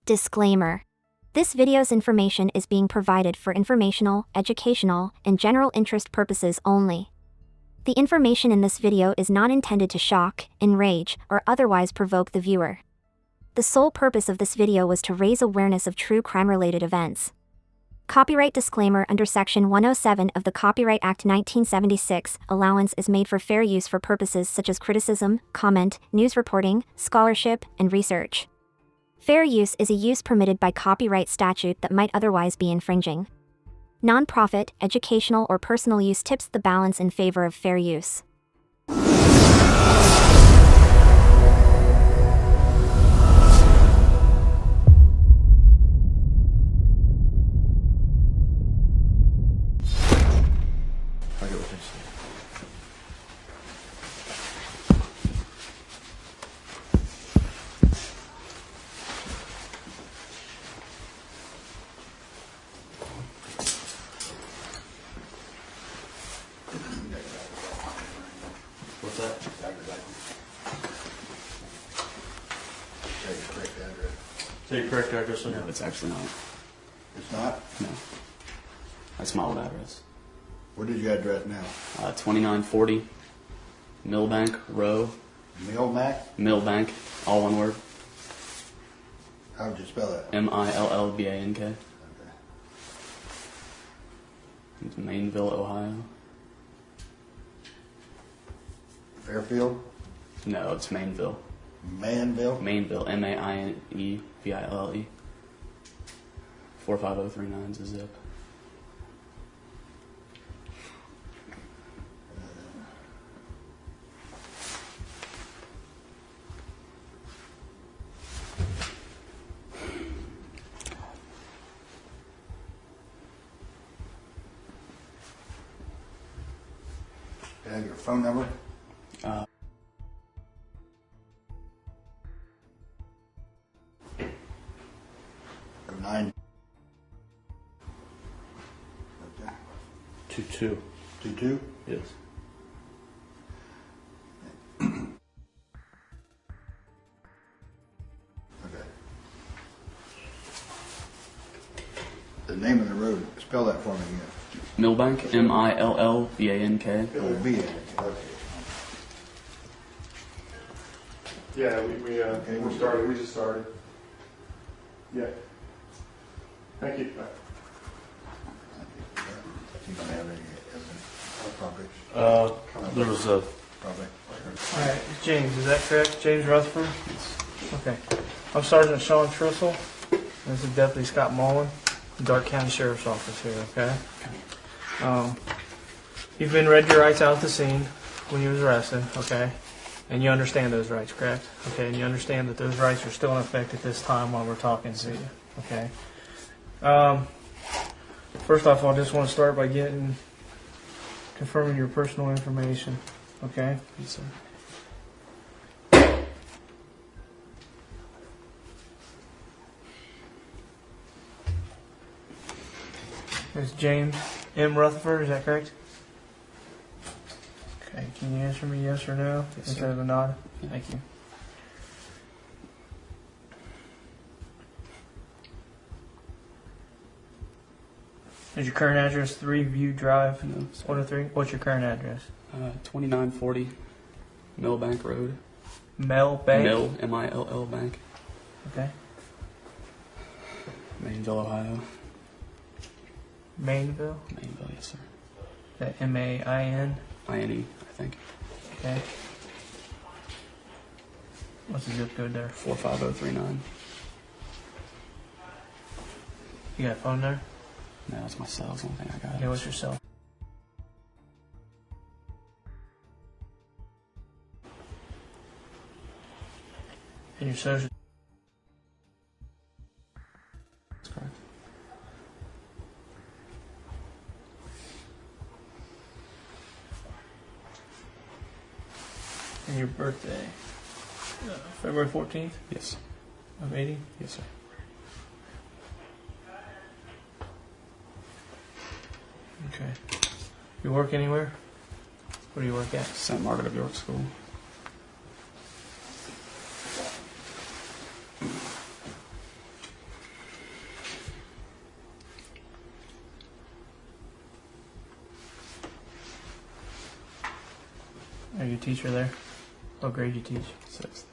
Disclaimer. This video's information is being provided for informational, educational, and general interest purposes only. The information in this video is not intended to shock, enrage, or otherwise provoke the viewer. The sole purpose of this video was to raise awareness of true crime-related events. Copyright disclaimer: under Section 107 of the Copyright Act 1976, allowance is made for fair use for purposes such as criticism, comment, news reporting, scholarship, and research. Fair use is a use permitted by copyright statute that might otherwise be infringing. Non-profit, educational, or personal use tips the balance in favor of fair use. What's that? Say your correct address. No, it's actually not. It's not? No. That's my old address. What is your address now? 2940 Millbank Row. Millbank? All one word. How would you spell that? Millbank. Okay. It's Mainville, Ohio. Fairfield? No, it's Mainville. Manville? Mainville, Maineville. 45039 is the zip. Have your phone number? 9. Okay. 22. 22? Yes. Okay. The name of the road, spell that for me again. Millbank, Millbank. Oh, B. Okay. Yeah, we started. We just started. Yeah. Thank you. You don't have any properties? There was a. Probably. All right, James, is that correct? James Rutherford? Okay. I'm Sergeant Sean Trussell. This is Deputy Scott Mullen, Dark County Sheriff's Office here, okay? You've been read your rights out at the scene when you was arrested, okay? And you understand those rights, correct? Okay, and you understand that those rights are still in effect at this time while we're talking to you, okay? First off, I just want to start by confirming your personal information, okay? Yes, sir. It's James M. Rutherford, is that correct? Okay, can you answer me yes or no? Yes, Instead sir. of a nod? Yeah. Thank you. Is your current address 3 View Drive, No, sir. 103? What's your current address? 2940 Millbank Road. Mel Bank? Mill, Mill Bank. Okay. Mainville, Ohio. Mainville? Mainville, yes, sir. That M-A-I-N? INE, I think. Okay. What's the zip code there? 45039. You got a phone there? No, that's my cell. That's the only thing I got. Okay, what's your cell? And your social? That's correct. And your birthday? February 14th Yes. of 80? Yes, sir. Okay. You work anywhere? Where do you work at? St. Margaret of York School. you a teacher there? What grade you teach? 6th.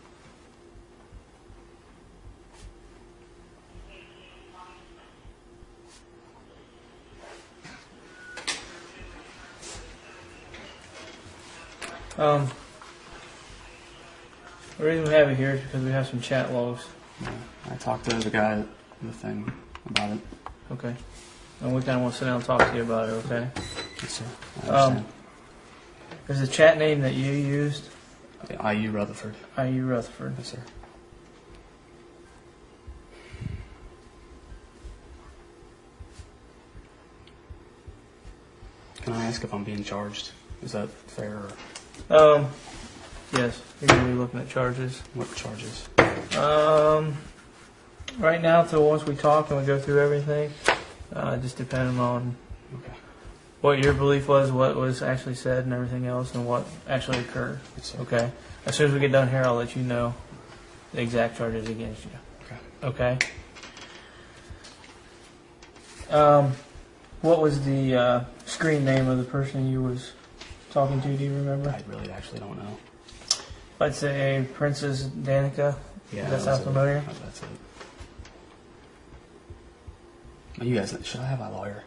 The reason we have it here is because we have some chat logs. Yeah. I talked to the guy at the thing about it. Okay. And we kind of want to sit down and talk to you about it, okay? Yes, sir. I understand. Is the chat name that you used IU Rutherford. IU Rutherford? Yes, sir. Can I ask if I'm being charged? Is that fair? Or Yes. You're going to be looking at charges. what charges? Right now, till once we talk and we go through everything, just depending on Okay. what your belief was, what was actually said, and everything else, and what actually occurred. Yes, sir. Okay. As soon as we get done here, I'll let you know the exact charges against you. Okay. Okay. What was the screen name of the person you was talking to? Do you remember? I really actually don't know. I'd say Princess Danica. Yeah, Does that was sound it. familiar? That's it. Now, you guys, should I have a lawyer?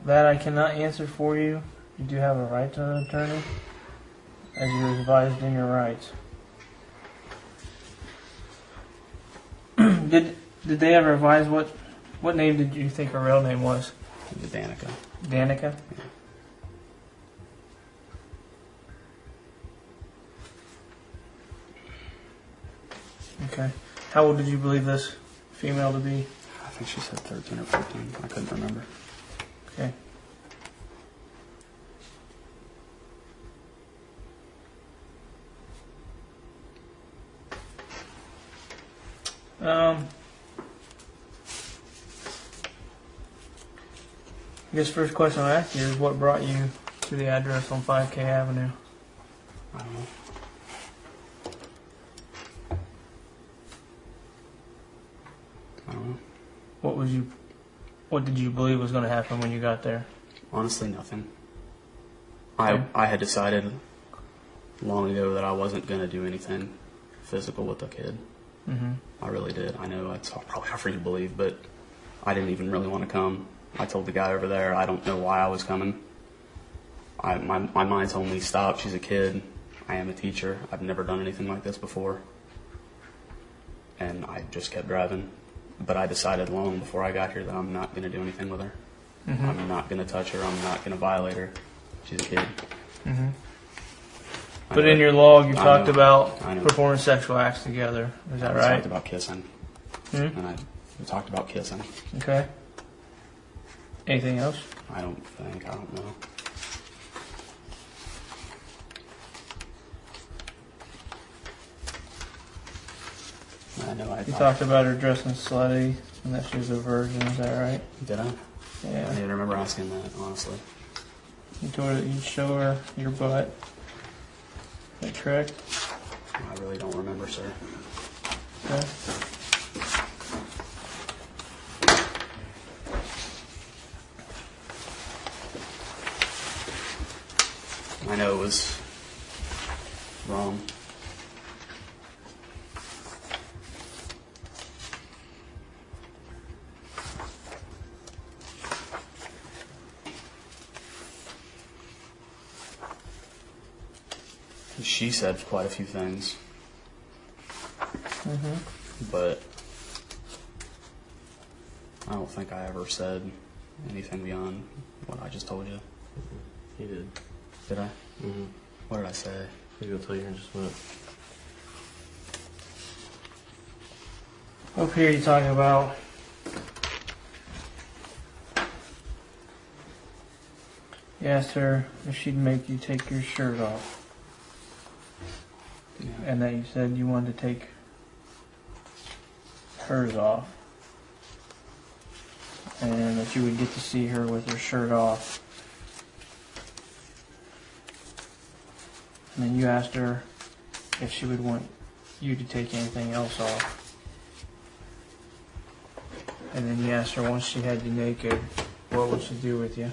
That I cannot answer for you. You do have a right to an attorney, as you were advised in your rights. Did they ever advise what name did you think her real name was? The Danica. Danica? Okay. How old did you believe this female to be? I think she said 13 or 14. I couldn't remember. Okay. I guess first question I'll ask you is what brought you to the address on 5K Avenue? I don't know. I don't know. What did you believe was going to happen when you got there? Honestly, nothing. Okay. I had decided long ago that I wasn't going to do anything physical with the kid. Mm-hmm. I really did. I know it's probably hard for you to believe, but I didn't even really want to come. I told the guy over there I don't know why I was coming. My mind told me, stop, she's a kid. I am a teacher. I've never done anything like this before. And I just kept driving. But I decided long before I got here that I'm not going to do anything with her. Mm-hmm. I'm not going to touch her. I'm not going to violate her. She's a kid. Mm-hmm. I But know- in your log, you I talked know. about I know. performing sexual acts together. Is that We right? talked about kissing. Hmm? And we talked about kissing. Okay. Anything else? I don't know. I know I You talked about her dressing slutty and that she was a virgin. Is that right? Did I? I Yeah. didn't remember asking that, honestly. You told her that you'd show her your butt. Is that correct? I really don't remember, sir. Okay. I know it was wrong. She said quite a few things, Mm-hmm. but I don't think I ever said anything beyond what I just told you. You did. Did I? Mm-hmm. What did I say? Maybe I'll tell you in just a minute. Up here, you're talking about you asked her if she'd make you take your shirt off, Yeah. and that you said you wanted to take hers off, and that you would get to see her with her shirt off. And then you asked her if she would want you to take anything else off. And then you asked her once she had you naked, what would she do with you?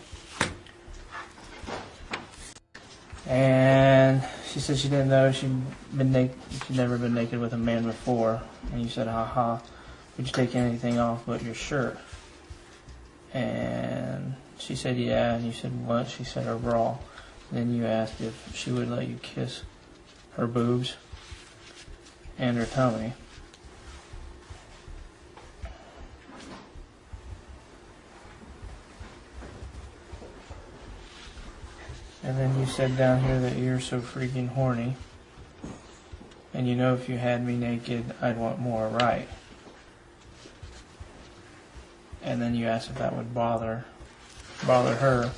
And she said she didn't know she'd never been naked with a man before. And you said, haha, would you take anything off but your shirt? And she said, yeah. And you said, what? She said, her bra. And then you asked if she would let you kiss her boobs and her tummy. And then you said down here that you're so freaking horny. And you know if you had me naked, I'd want more, right? And then you asked if that would bother her.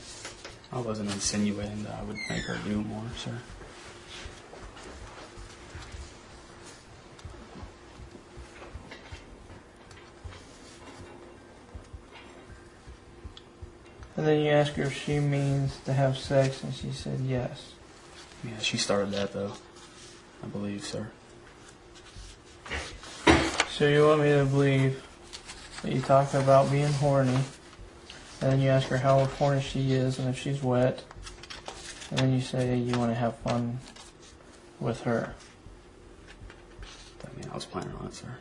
I wasn't insinuating that I would make her do more, sir. And then you ask her if she means to have sex, and she said yes. Yeah, she started that, though. I believe, sir. So you want me to believe that you talked about being horny, and then you ask her how horny she is and if she's wet, and then you say you want to have fun with her. I mean, I was planning on it, sir.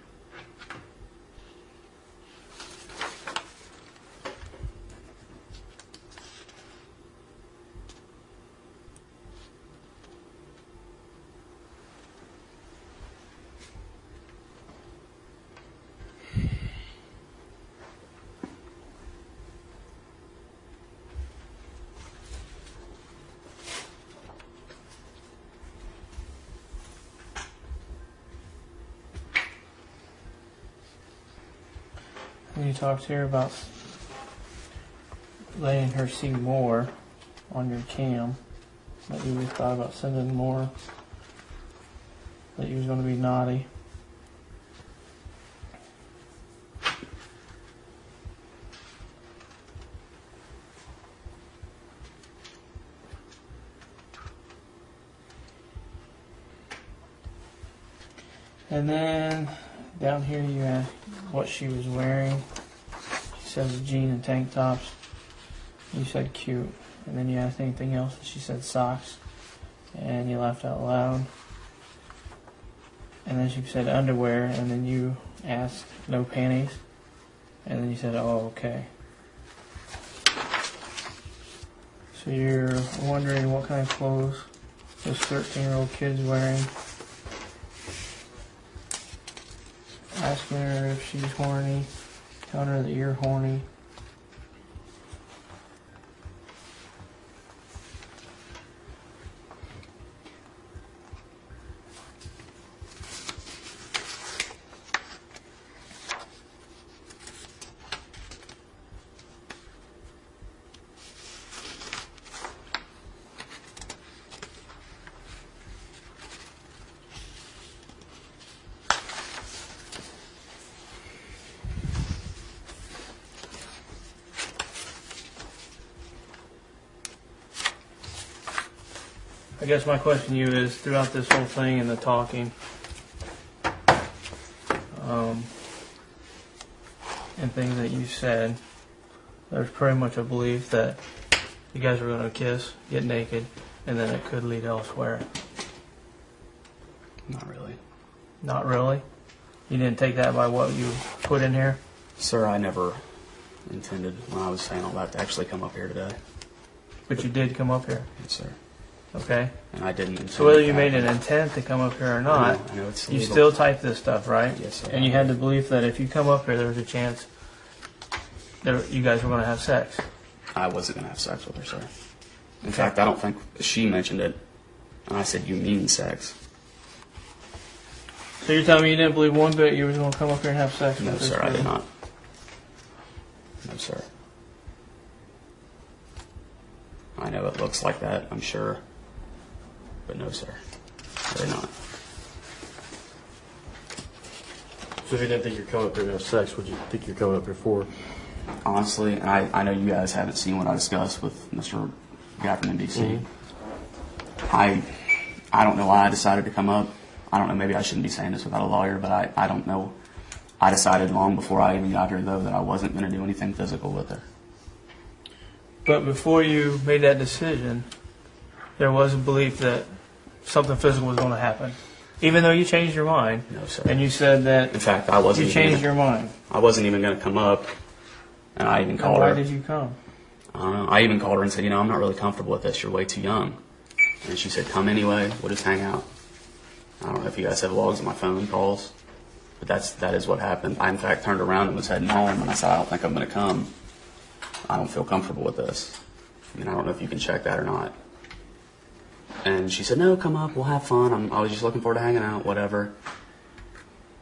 And you talked to her about letting her see more on your cam. That you thought about sending more. That you was going to be naughty. And then down here you asked what she was wearing. She says jean and tank tops. You said cute. And then you asked anything else, and she said socks. And you laughed out loud. And then she said underwear, and then you asked no panties. And then you said, oh, okay. So you're wondering what kind of clothes this 13-year-old kid's wearing. Asking her if she's horny, telling her that you're horny. I guess my question to you is, throughout this whole thing and the talking, and things that you said, there's pretty much a belief that you guys were going to kiss, get naked, and then it could lead elsewhere. Not really. Not really? You didn't take that by what you put in here? Sir, I never intended, when I was saying all that, to actually come up here today. But you did come up here, Yes, sir. okay? And I didn't intend So whether you to made an happen. intent to come up here or not, I know it's you illegal. still type this stuff, right? Yes, sir. And you had the belief that if you come up here, there was a chance that you guys were going to have sex. I wasn't going to have sex with her, sir. In fact, I don't think she mentioned it. And I said, you mean sex? So you're telling me you didn't believe one bit you were going to come up here and have sex No, with this sir, I girl? did not. No, sir. I know it looks like that, I'm sure. But no, sir. I did not. So if you didn't think you're coming up here to have sex, what did you think you're coming up here for? Honestly, and I know you guys haven't seen what I discussed with Mr. Guy from NBC. I don't know why I decided to come up. I don't know, maybe I shouldn't be saying this without a lawyer, but I don't know. I decided long before I even got here, though, that I wasn't going to do anything physical with her. But before you made that decision, there was a belief that something physical was going to happen, even though you changed your mind. No, sir. And you said that In fact, I wasn't. you changed your mind. I wasn't even going to come up, and I even called Why her. did you come? I don't know. I even called her and said, I'm not really comfortable with this. You're way too young. And she said, come anyway. We'll just hang out. I don't know if you guys have logs of my phone calls, but that is what happened. I, in fact, turned around and was heading home, and I said, I don't think I'm going to come. I don't feel comfortable with this. I don't know if you can check that or not. And she said, no, come up. We'll have fun. I was just looking forward to hanging out, whatever.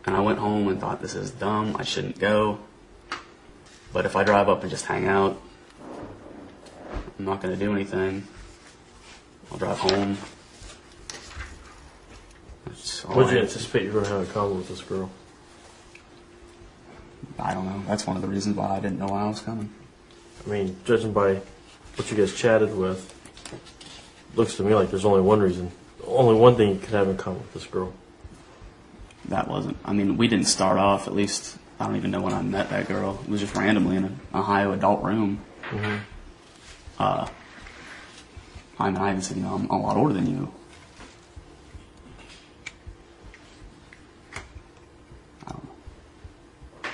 And I went home and thought, this is dumb. I shouldn't go. But if I drive up and just hang out, I'm not going to do anything. I'll drive home. That's all What did I- you anticipate you were going to have a comment with this girl? I don't know. That's one of the reasons why I didn't know why I was coming. I mean, judging by what you guys chatted with, looks to me like there's only one reason. Only one thing you could have in common with this girl. That wasn't. We didn't start off, at least, I don't even know when I met that girl. It was just randomly in an Ohio adult room. Mm-hmm. I even said, I'm a lot older than you. I don't know.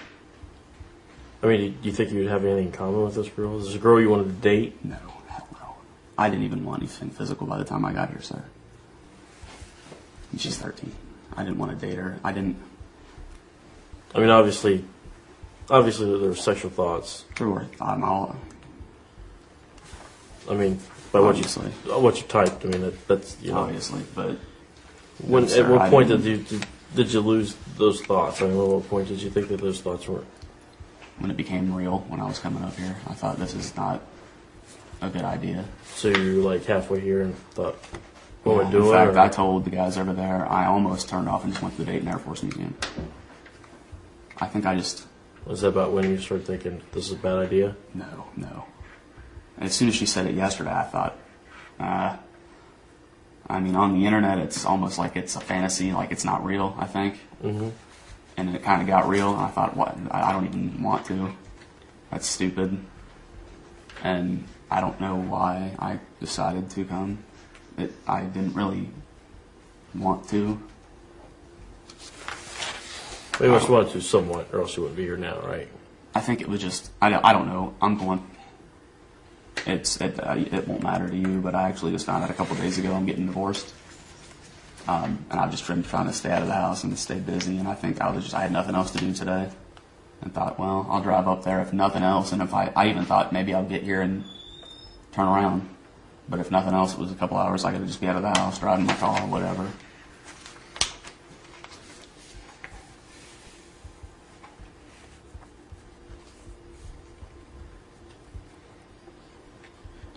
I mean, do you think you'd have anything in common with this girl? Is this a girl you wanted to date? No, hell no. I didn't even want anything physical by the time I got here, sir. And she's 13. I didn't want to date her. I didn't. I mean, obviously there were sexual thoughts. Through her. I'm all. I mean, by what Obviously. you typed. I mean, that's Obviously, but. When No, sir, at what I point didn't. did you lose those thoughts? I mean, at what point did you think that those thoughts were? When it became real, when I was coming up here, I thought this is not a good idea. So you were like halfway here and thought, what am I In doing? fact, or- I told the guys over there, I almost turned off and just went to the Dayton Air Force Museum. I think I just. Was that about when you started thinking this is a bad idea? No. As soon as she said it yesterday, I thought, on the internet, it's almost like it's a fantasy, like it's not real, I think. Mm-hmm. And then it kind of got real, and I thought, what? I don't even want to. That's stupid. And I don't know why I decided to come. I didn't really want to. Well, you must have wanted to somewhat, or else you wouldn't be here now, right? I think it was just, I don't know. I'm going, it won't matter to you, but I actually just found out a couple of days ago I'm getting divorced. And I've just been trying to stay out of the house and stay busy, and I think I had nothing else to do today. And thought, well, I'll drive up there if nothing else, and if I even thought maybe I'll get here and turn around. But if nothing else, it was a couple hours I could just be out of the house, driving my car, whatever.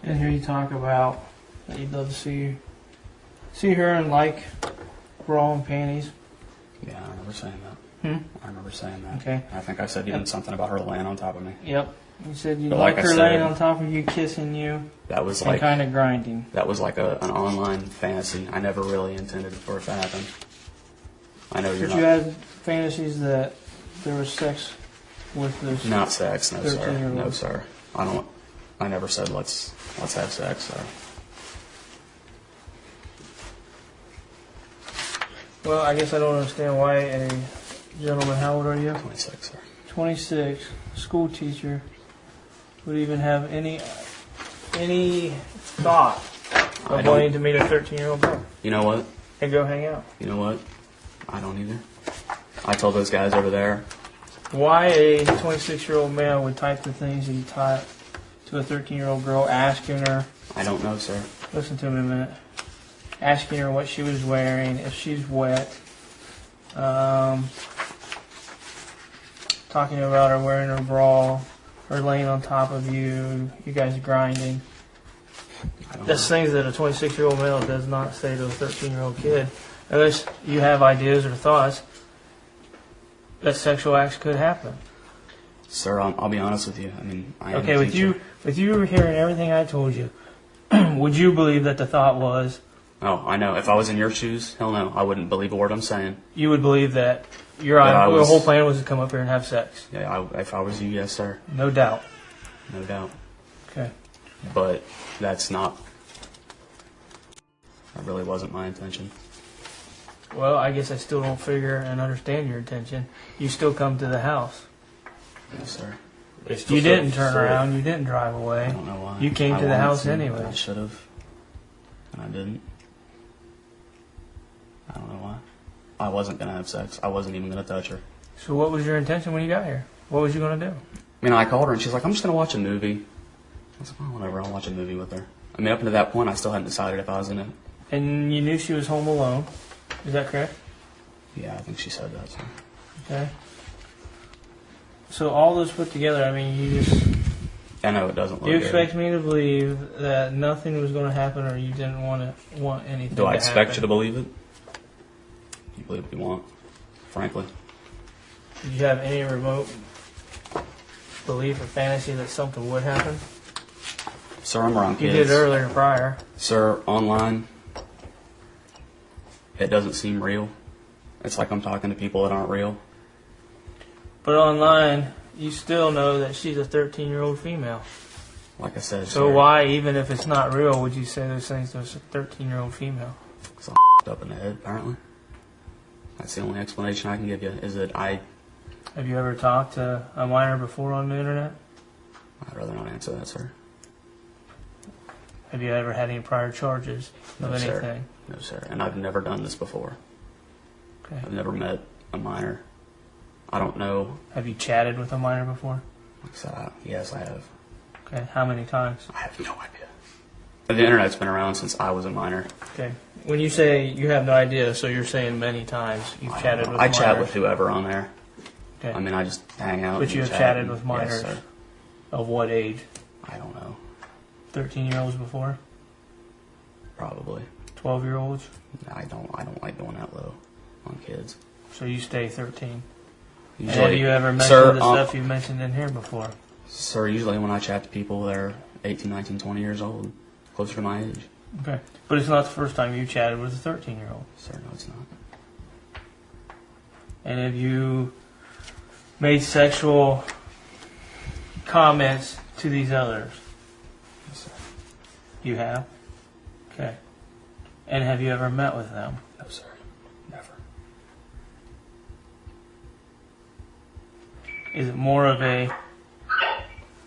And here you talk about that you'd love to see her in like bra and panties. Yeah, I remember saying that. I remember saying that. Okay. I think I said even something about her laying on top of me. Yep. You said you'd But like like I her laying said- on top of you, kissing you, That was and like kind of grinding. an online fantasy. I never really intended for it to happen. I know you're But you not. had fantasies that there was sex with this. Not sex, no sir. 13-year-old. No sir. I never said let's have sex, sir. Well, I guess I don't understand why a gentleman, how old are you? 26, sir. 26, school teacher, would even have any thought I of don't- wanting to meet a 13-year-old girl You know what? and go hang out. You know what? I don't either. I told those guys over there. Why a 26-year-old male would type the things that he typed to a 13-year-old girl, asking her, I don't know, sir. listen to me a minute, asking her what she was wearing, if she's wet, talking about her wearing her bra, her laying on top of you, you guys grinding. I don't That's know. things that a 26-year-old male does not say to a 13-year-old kid, unless you have ideas or thoughts that sexual acts could happen. Sir, I'll be honest with you. I am Okay, a with teacher. you hearing everything I told you, would you believe that the thought was, Oh, I know. If I was in your shoes, hell no, I wouldn't believe a word I'm saying. you would believe that your I was- whole plan was to come up here and have sex? Yeah, if I was you, yes, sir. No doubt. No doubt. Okay. But that's not That really wasn't my intention. Well, I guess I still don't figure and understand your intention. You still come to the house. Yes, sir. They still You didn't turn said- around. You didn't drive I away. don't know why. You came I to the wanted house to, anyway. but I should have, and I didn't. I don't know why. I wasn't gonna have sex. I wasn't even gonna touch her. So what was your intention when you got here? What was you going to do? I mean, I called her and she's like, "I'm just gonna watch a movie." I was like, "Oh, whatever. I'll watch a movie with her." I mean, up until that point, I still hadn't decided if I was gonna. And you knew she was home alone. Is that correct? Yeah, I think she said that. So. Okay. So all those put together, I mean, you just... I know it doesn't look You good. expect me to believe that nothing was going to happen, or you didn't want anything Do I to expect happen? you to believe it? You believe what you want, frankly. Did you have any remote belief or fantasy that something would happen? Sir, I'm around You kids. did earlier prior. Sir, online, it doesn't seem real. It's like I'm talking to people that aren't real. But online, you still know that she's a 13-year-old female. Like I said, So sir, why, even if it's not real, would you say those things to a 13-year-old female? Because I'm up in the head, apparently. That's the only explanation I can give you, is that Have you ever talked to a minor before on the internet? I'd rather not answer that, sir. Have you ever had any prior charges of No, sir. anything? No, sir. And I've never done this before. Okay. I've never met a minor. I don't know. Have you chatted with a minor before? Like I said, yes, I have. Okay. How many times? I have no idea. The internet's been around since I was a minor. Okay. When you say you have no idea, so you're saying many times you've chatted with I minors. chat with whoever on there. Okay. I mean, I just hang out. But and you have chat chatted and- with minors. Yes, sir. Of what age? I don't know. 13-year-olds before? Probably. 12-year-olds? I don't like going that low on kids. So you stay 13. And Usually, have you ever mentioned sir, the stuff you mentioned in here before? Sir, usually when I chat to people, they're 18, 19, 20 years old, closer to my age. Okay. But it's not the first time you chatted with a 13-year-old. Sir, no, it's not. And have you made sexual comments to these others? Yes, sir. You have? Okay. And have you ever met with them? No, sir. Never. Is it more of a,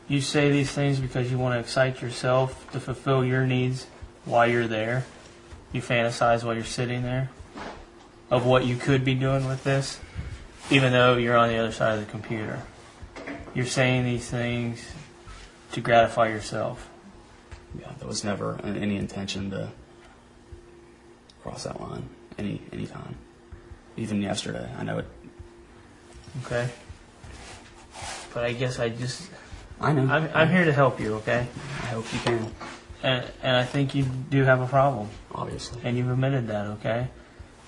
you say these things because you want to excite yourself to fulfill your needs while you're there? You fantasize while you're sitting there of what you could be doing with this, even though you're on the other side of the computer. You're saying these things to gratify yourself. Yeah, there was never any intention to cross that line any time. Even yesterday, I know it. Okay? But I guess I know. I'm here to help you, okay? I hope you can. And I think you do have a problem. Obviously. And you've admitted that, okay?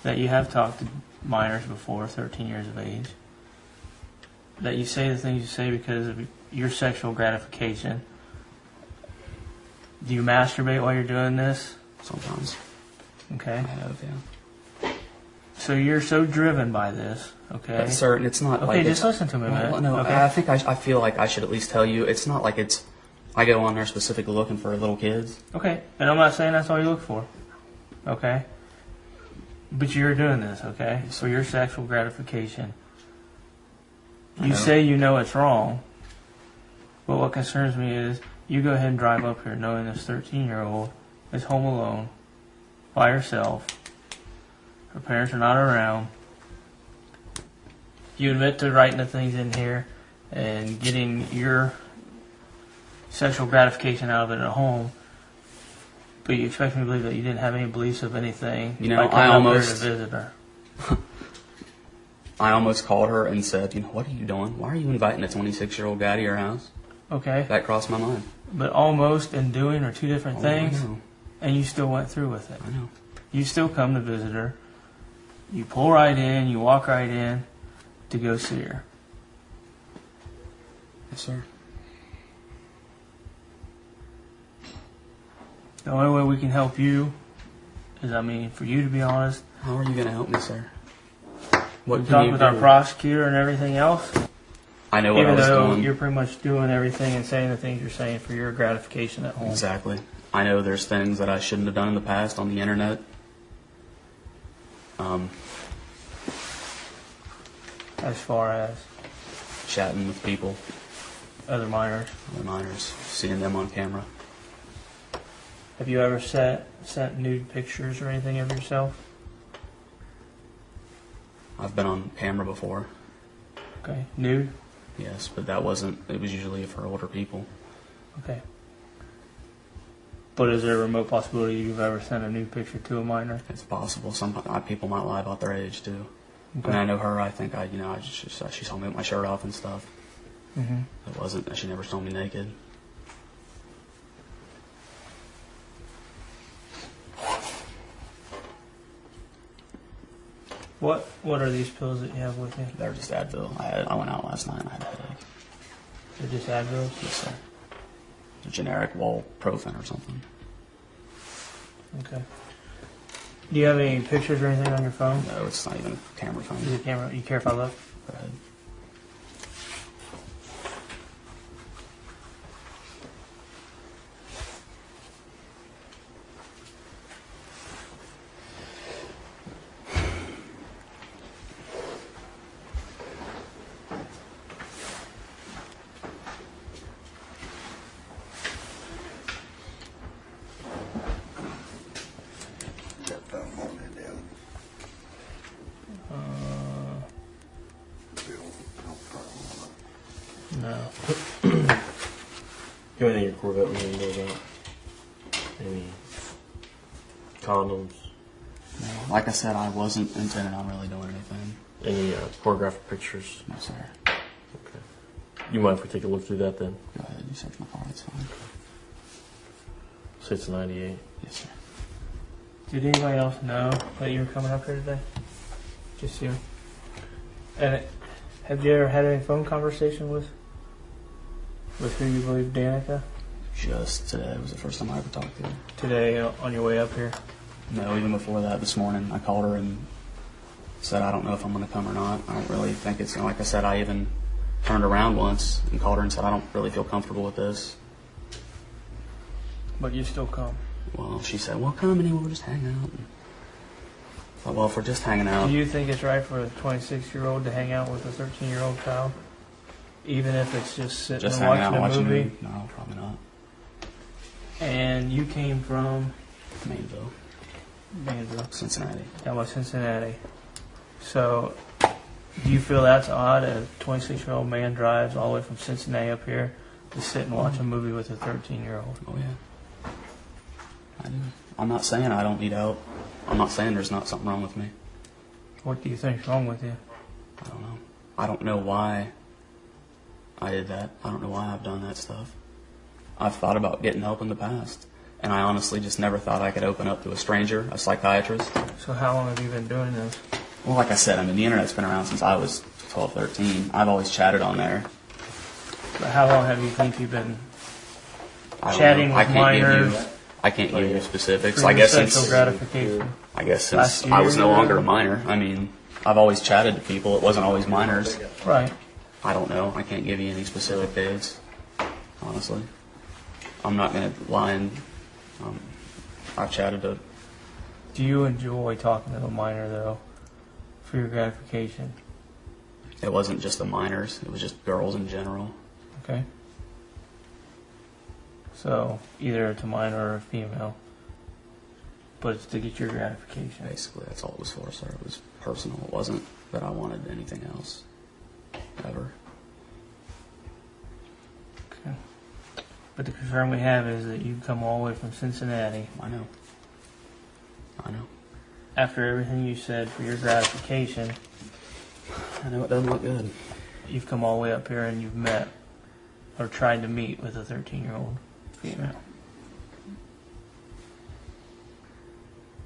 That you have talked to minors before, 13 years of age. That you say the things you say because of your sexual gratification. Do you masturbate while you're doing this? Sometimes. Okay. I have, yeah. So you're so driven by this, okay? But sir, it's not Okay, like just it's, listen to me, man. Well, no, Okay. I think I feel like I should at least tell you. It's not like it's. I go on there specifically looking for little kids. Okay, and I'm not saying that's all you look for, okay? But you're doing this, okay, for your sexual gratification. You say you know it's wrong, but what concerns me is you go ahead and drive up here knowing this 13-year-old is home alone, by herself, her parents are not around. You admit to writing the things in here and getting your sexual gratification out of it at home, but you expect me to believe that you didn't have any beliefs of anything. You know, by coming up here to visit her. I almost called her and said, what are you doing? Why are you inviting a 26-year-old guy to your house? Okay, That crossed my mind. but almost and doing are two different things, I know. and you still went through with it. I know. You still come to visit her. You pull right in, you walk right in to go see her. Yes, sir. The only way we can help you is, for you to be honest, How are you going to help me, sir? What we can talk you with do? our prosecutor and everything else. I know what I Even was though doing. you're pretty much doing everything and saying the things you're saying for your gratification at home. Exactly. I know there's things that I shouldn't have done in the past on the internet. As far as Chatting with people, other minors. other minors, seeing them on camera. Have you ever sent nude pictures or anything of yourself? I've been on camera before, Okay. Nude? yes, but that wasn't, it was usually for older people. Okay. But is there a remote possibility you've ever sent a nude picture to a minor? It's possible. Some people might lie about their age too. Okay. I mean, I know her. I think she saw me with my shirt off and stuff. Mm-hmm. It wasn't. She never saw me naked. What are these pills that you have with you? They're just Advil. I went out last night and I had a headache. They're just Advils? Yes, sir. A generic Walprofen or something. Okay. Do you have any pictures or anything on your phone? No, it's not even a camera phone. Is it camera? You care if I look? Go ahead. That thumb holding it down. Bill, No. You have anything in your Corvette we need to know about? Any condoms? No, like I said, I wasn't intending on really doing anything. Any pornographic pictures? No, sir. Okay. You mind if we take a look through that then? Go ahead. You search my car. That's fine. Say it's 98. Yes, sir. Did anybody else know that you were coming up here today? Just you. And have you ever had any phone conversation with who you believe Danica? Just today was the first time I ever talked to her. Today on your way up here? No, even before that, this morning, I called her and said, I don't know if I'm going to come or not. I don't really think it's, like I said, I even turned around once and called her and said, I don't really feel comfortable with this. But you still come. Well, she said, well, come and we'll just hang out. I thought, well, if we're just hanging out, Do you think it's right for a 26-year-old to hang out with a 13-year-old child? Even if it's just sitting just and hanging out watching a watching movie? No, probably not. And you came from Mainville, Vanderbilt, Cincinnati. down by Cincinnati. So, do you feel that's odd? A 26-year-old man drives all the way from Cincinnati up here to sit and watch a movie with a 13-year-old. Oh, yeah. I do. I'm not saying I don't need help. I'm not saying there's not something wrong with me. What do you think's wrong with you? I don't know. I don't know why I did that. I don't know why I've done that stuff. I've thought about getting help in the past, and I honestly just never thought I could open up to a stranger, a psychiatrist. So how long have you been doing this? Well, like I said, I mean, the internet's been around since I was 12, 13. I've always chatted on there. But how long have you think you've been I don't chatting know. with minors I can't give you specifics. for I your guess sexual since gratification? last I was year? no longer a minor. I mean, I've always chatted to people. It wasn't always minors. Right. I don't know. I can't give you any specific dates, honestly. I'm not going to lie and I've chatted to... Do you enjoy talking to a minor, though, for your gratification? It wasn't just the minors. It was just girls in general. Okay. So, either it's a minor or a female. But it's to get your gratification. Basically, that's all it was for, sir. It was personal. It wasn't that I wanted anything else. Ever. Okay. But the concern we have is that you come all the way from Cincinnati. I know. After everything you said for your gratification, I know it doesn't look good. you've come all the way up here and you've met or tried to meet with a 13-year-old female.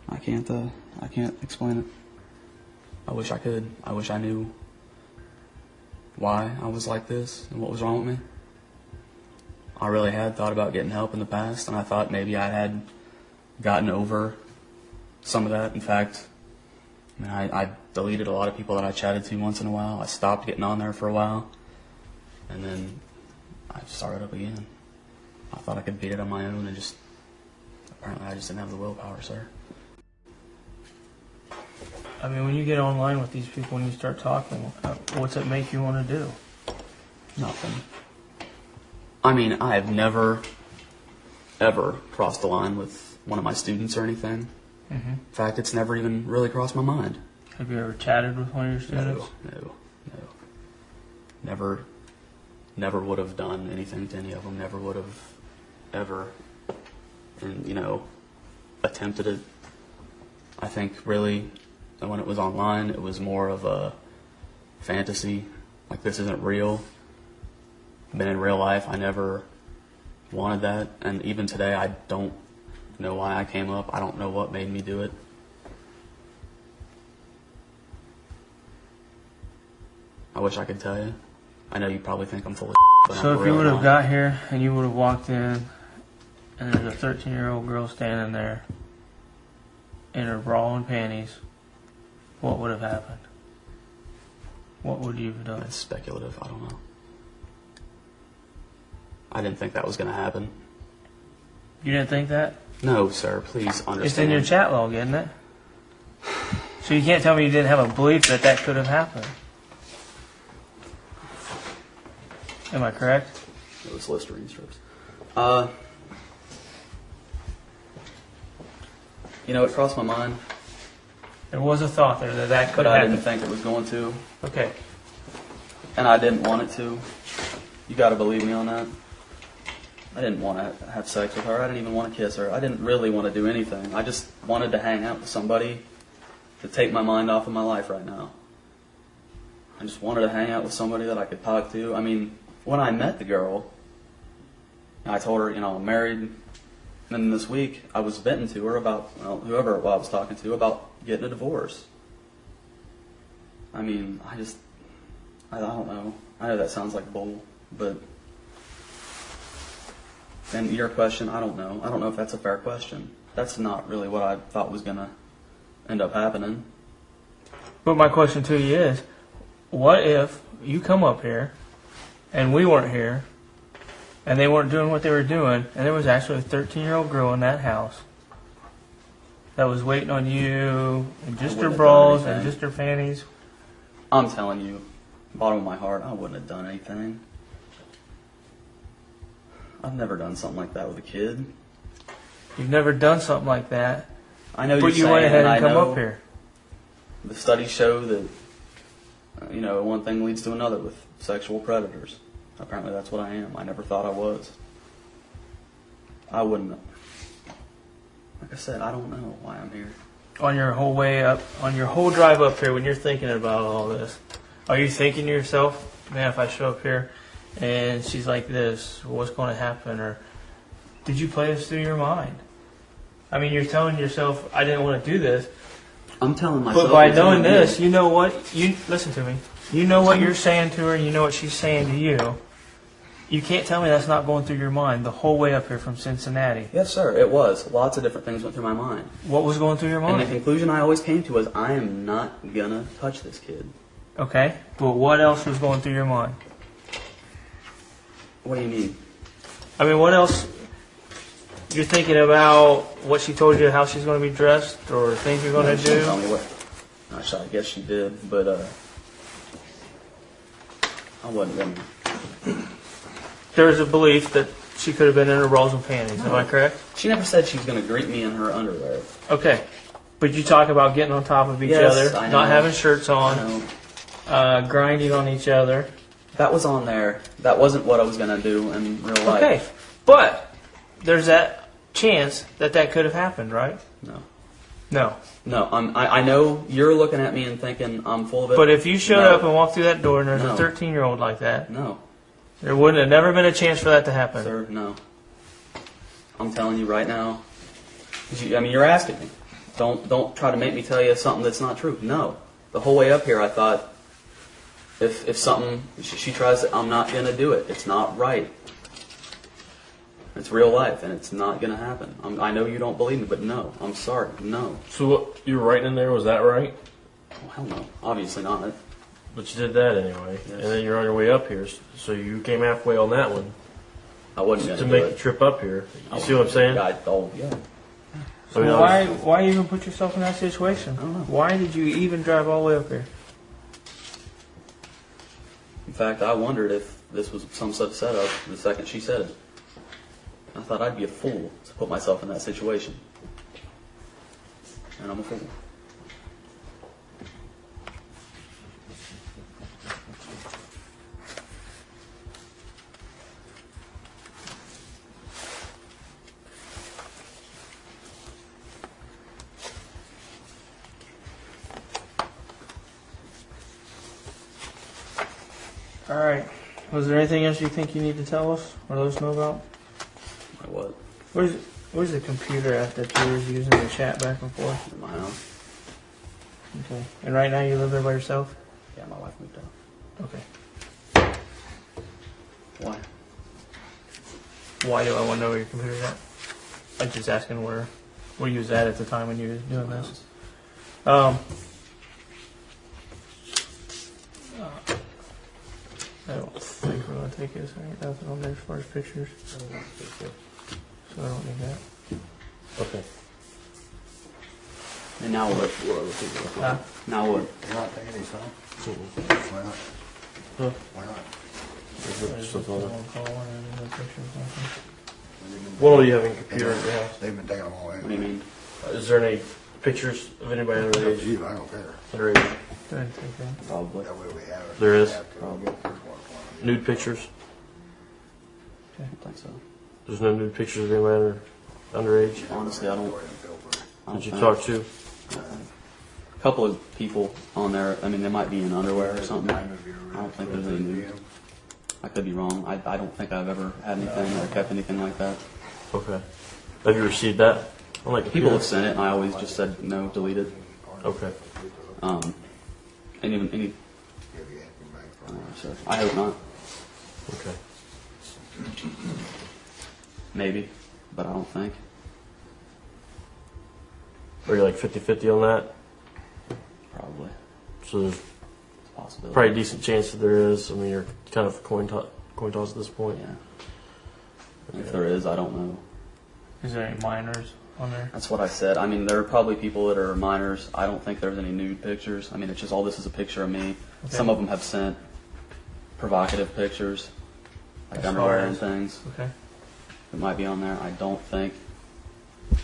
I can't explain it. I wish I could. I wish I knew why I was like this and what was wrong with me. I really had thought about getting help in the past, and I thought maybe I had gotten over some of that. In fact, I deleted a lot of people that I chatted to once in a while. I stopped getting on there for a while. And then I started up again. I thought I could beat it on my own, and apparently I just didn't have the willpower, sir. I mean, when you get online with these people and you start talking, what's it make you want to do? Nothing. I mean, I have never, ever crossed the line with one of my students or anything. Mm-hmm. In fact, it's never even really crossed my mind. Have you ever chatted with one of your students? No. Never would have done anything to any of them. Never would have ever, and attempted it. I think really, when it was online, it was more of a fantasy. Like, this isn't real. But in real life, I never wanted that. And even today, I don't know why I came up. I don't know what made me do it. I wish I could tell you. I know you probably think I'm full of but So I'm if you really would have not. got here and you would have walked in and there's a 13-year-old girl standing there in her bra and panties, what would have happened? What would you have done? It's speculative. I don't know. I didn't think that was going to happen. You didn't think that? No, sir. Please understand. It's in your chat log, isn't it? So you can't tell me you didn't have a belief that that could have happened. Am I correct? It was Listerine strips. It crossed my mind, There was a thought there that that could but I happen. didn't think it was going to, Okay. and I didn't want it to. You got to believe me on that. I didn't want to have sex with her. I didn't even want to kiss her. I didn't really want to do anything. I just wanted to hang out with somebody to take my mind off of my life right now. I just wanted to hang out with somebody that I could talk to. I mean, when I met the girl, I told her, I'm married. And then this week, I was venting to her about, whoever I was talking to, about getting a divorce. I mean, I don't know. I know that sounds like bull, but... And your question, I don't know. I don't know if that's a fair question. That's not really what I thought was going to end up happening. But my question to you is, what if you come up here and we weren't here and they weren't doing what they were doing and there was actually a 13-year-old girl in that house that was waiting on you and just her wouldn't have bras done and anything. just her panties? I'm telling you, bottom of my heart, I wouldn't have done anything. I've never done something like that with a kid. You've never done something like that, I know but you're you saying, went ahead I and come know up here. the studies show that, one thing leads to another with sexual predators. Apparently that's what I am. I never thought I was. I wouldn't. Like I said, I don't know why I'm here. On your whole way up, on your whole drive up here, when you're thinking about all this, are you thinking to yourself, man, if I show up here and she's like this, what's going to happen? Or did you play this through your mind? I mean, you're telling yourself, I didn't want to do this, I'm telling myself. but by it's knowing on me. this, you know what, you listen to me, you know what you're saying to her, you know what she's saying to you. You can't tell me that's not going through your mind the whole way up here from Cincinnati. Yes, sir, it was. Lots of different things went through my mind. What was going through your And the mind? conclusion I always came to was, I am not gonna touch this kid. Okay, but what else was going through your mind? What do you mean? I mean, what else? You're thinking about what she told you, how she's going to be dressed, or things you're going to She didn't tell do? me what. Actually, I guess she did, but I wasn't gonna. There's a belief that she could have been in her bras and panties. Am I correct? She never said she was gonna greet me in her underwear. Okay. But you talk about getting on top of each Yes, other, I not know. having shirts I on, know. grinding on each other. That was on there. That wasn't what I was gonna do in real life. Okay. But there's that chance that that could have happened, right? No. No. No. I know you're looking at me and thinking I'm full of it. But if you showed No. up and walked through that door and there's No. a 13-year-old like that, No, there wouldn't have never been a chance for that to happen. sir. No. I'm telling you right now. You're asking me. Don't try to make me tell you something that's not true. No. The whole way up here, I thought, if something she tries, I'm not gonna do it. It's not right. It's real life, and it's not gonna happen. I know you don't believe me, but no. I'm sorry. No. So what you were writing in there, was that right? Oh, hell no. Obviously not. But you did that anyway, Yes. and then you're on your way up here, so you came halfway on that one I wasn't to going make the trip up here. You see what I'm saying? Yeah. I mean, So why even put yourself in that situation? I don't know. Why did you even drive all the way up here? In fact, I wondered if this was some such setup the second she said it. I thought I'd be a fool to put myself in that situation. And I'm a fool. All right. Was there anything else you think you need to tell us or let us know about? Like what? Where's the computer at that you were using to chat back and forth? In my house? Okay. And right now you live there by yourself? Yeah, my wife moved out. Okay. Why? Why do I want to know where your computer's at? I'm just asking where you was at the time when you were doing this. I don't think we're gonna take this. There ain't nothing on there as far as pictures, so I don't need that. Okay. And now what? Huh? Now what? You're not taking these home? Why not? Huh? Why not? Stuff on it. One call and no pictures, nothing. What all do you have in your computer at your house? They've been taking them all in. What do you mean? Is there any pictures of anybody It's up to underage? you, I don't care. Underage. Go ahead and take that. Probably. That way we have it. There is? Probably. Nude pictures? I don't think so. There's no nude pictures of anybody underage? Honestly, I don't Did you think. talk to? A couple of people on there, I mean, they might be in underwear or something. I don't think there's any nude. I could be wrong. I don't think I've ever had anything or kept anything like that. Okay. Have you received that? On like People have sent it, and I always just said no, delete it. Okay. Any so I hope not. Okay. Maybe, but I don't think. Are you like 50-50 on that? Probably. So there's It's a possibility. probably a decent chance that there is. I mean, you're kind of coin toss at this point. Yeah. And if there is, I don't know. Is there any minors on there? That's what I said. I mean, there are probably people that are minors. I don't think there's any nude pictures. I mean, it's just all this is a picture of me. Okay. Some of them have sent provocative pictures, like As underwear far and as- things. Okay. It might be on there. I don't think.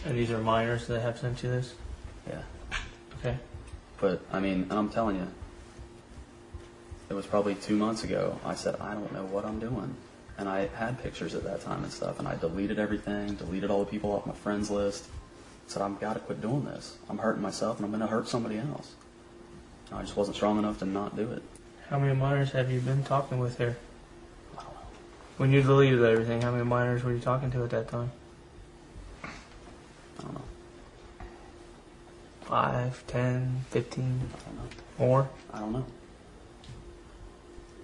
And these are minors that have sent you this? Yeah. Okay. But, I mean, and I'm telling you, it was probably 2 months ago. I said, I don't know what I'm doing. And I had pictures at that time and stuff, and I deleted everything, deleted all the people off my friends list. Said, I've got to quit doing this. I'm hurting myself, and I'm going to hurt somebody else. And I just wasn't strong enough to not do it. How many minors have you been talking with here? I don't know. When you deleted everything, how many minors were you talking to at that time? I don't know. 5, 10, 15, I don't know. more? I don't know.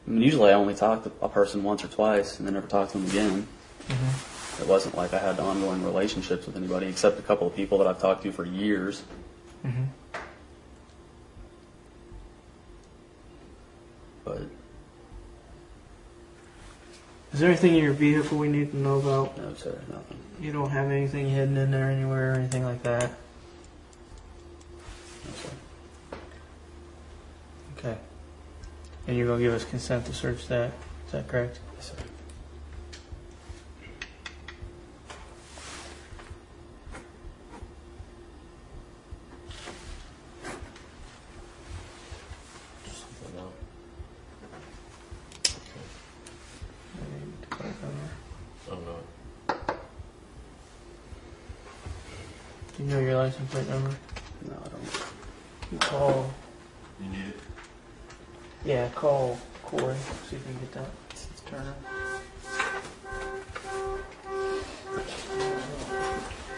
I mean, usually I only talk to a person once or twice and then never talk to them again. Mm-hmm. It wasn't like I had ongoing relationships with anybody except a couple of people that I've talked to for years. Mm-hmm. But Is there anything in your vehicle we need to know about? no, sir, nothing. You don't have anything hidden in there anywhere or anything like that? No, sir. Okay. And you're going to give us consent to search that? Is that correct? Yes, sir. Something else. Oh no. Do you know your license plate number? No, I don't. You call. You need it? Yeah, call Corey. See if you can get that. Turner.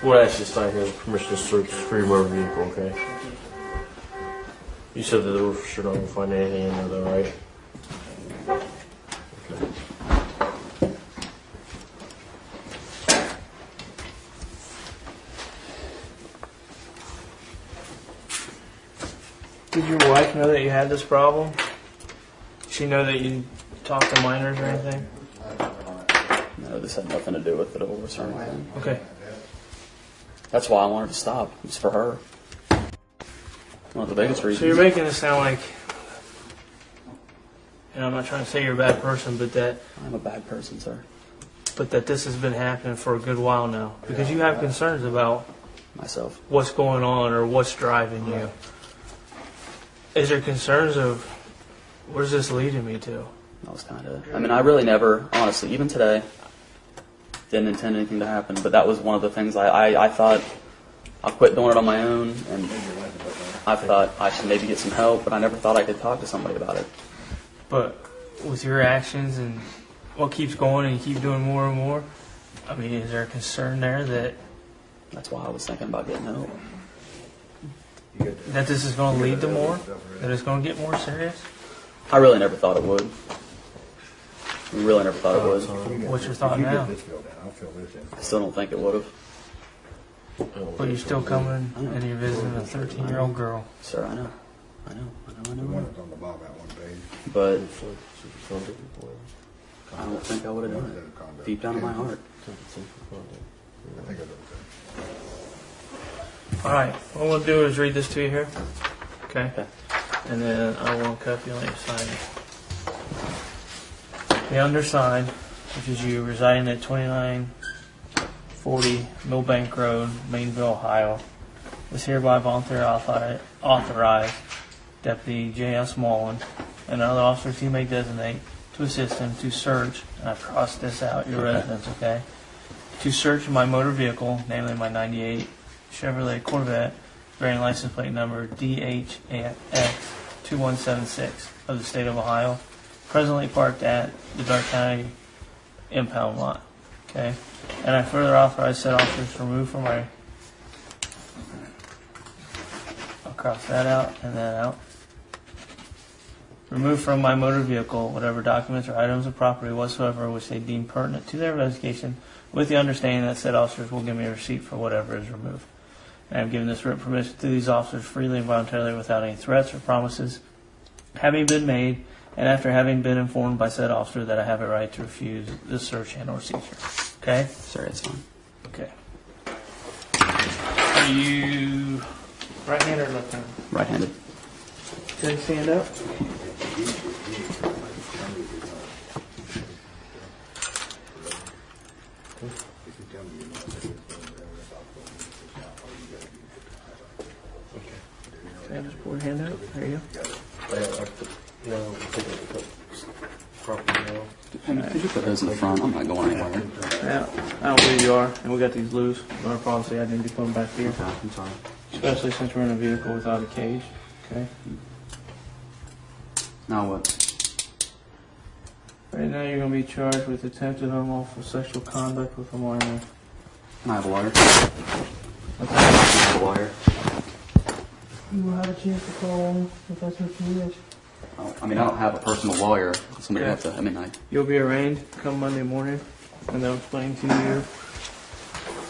We'll actually sign here permission to search for your motor vehicle, okay? You said that we're for sure not going to find anything in there though, right? Okay. Did your wife know that you had this problem? she know that you talk to minors or anything? No, this had nothing to do with the divorce or anything. Okay. That's why I wanted to stop. It was for her. One of the biggest reasons. So you're making it sound like, and I'm not trying to say you're a bad person, but that I'm a bad person, sir. this has been happening for a good while now. Because you have concerns about Myself. what's going on or what's driving you. Is there concerns of, where's this leading me to? That was kind of. I mean, I really never, honestly, even today, didn't intend anything to happen. But that was one of the things I thought I'll quit doing it on my own, and I thought I should maybe get some help. But I never thought I could talk to somebody about it. But with your actions and what keeps going and you keep doing more and more, I mean, is there a concern there that That's why I was thinking about getting help. this is going to lead to more? That it's going to get more serious? I really never thought it would. I really never thought it would. What's your thought now? I still don't think it would have. But you're still coming and you're visiting a 13-year-old girl. Sir, I know. I know. The one that's on the bottom of that one page. But I don't think I would have done it. Deep down in my heart. I think I did. All right, what we'll do is read this to you here. Okay? Okay. And then I will cuff you and let you sign it. The undersigned, which is you, residing at 2940 Millbank Road, Mainville, Ohio, is hereby voluntarily authorized Deputy J.S. Mullen and other officers he may designate to assist him to search, and I've crossed this out, your residence, okay? To search my motor vehicle, namely my 98 Chevrolet Corvette, bearing license plate number DHX2176 of the state of Ohio, presently parked at the Dark County impound lot. Okay? And I further authorize said officers to remove from my... I'll cross that out and that out. Remove from my motor vehicle whatever documents or items of property whatsoever which they deem pertinent to their investigation, with the understanding that said officers will give me a receipt for whatever is removed. And I have given this written permission to these officers freely and voluntarily without any threats or promises having been made, and after having been informed by said officer that I have a right to refuse this search and or seizure. Okay? Sir, it's fine. Okay. Are you right-handed or left-handed? Right-handed. Can you stand up? Okay, just pull your hand out. There you go. Could you put those in the front? I'm not going anywhere. Yeah, I don't believe you are, and we got these loose. Our policy, I need to put them back here, I'm sorry. especially since we're in a vehicle without a cage. Okay. Now what? Right now, you're going to be charged with attempted unlawful sexual conduct with a minor. Can I have a lawyer? Okay. Can I have a lawyer? You will have a chance to call him if that's what you wish. Oh, I mean, I don't have a personal lawyer. Somebody Okay. have to. I mean, You'll be arraigned come Monday morning, and they'll explain to you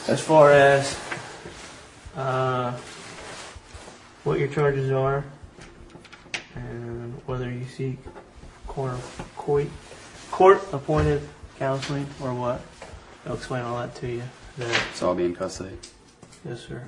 as far as what your charges are and whether you seek court-appointed counseling or what. They'll explain all that to you. so I'll be in custody. Yes, sir.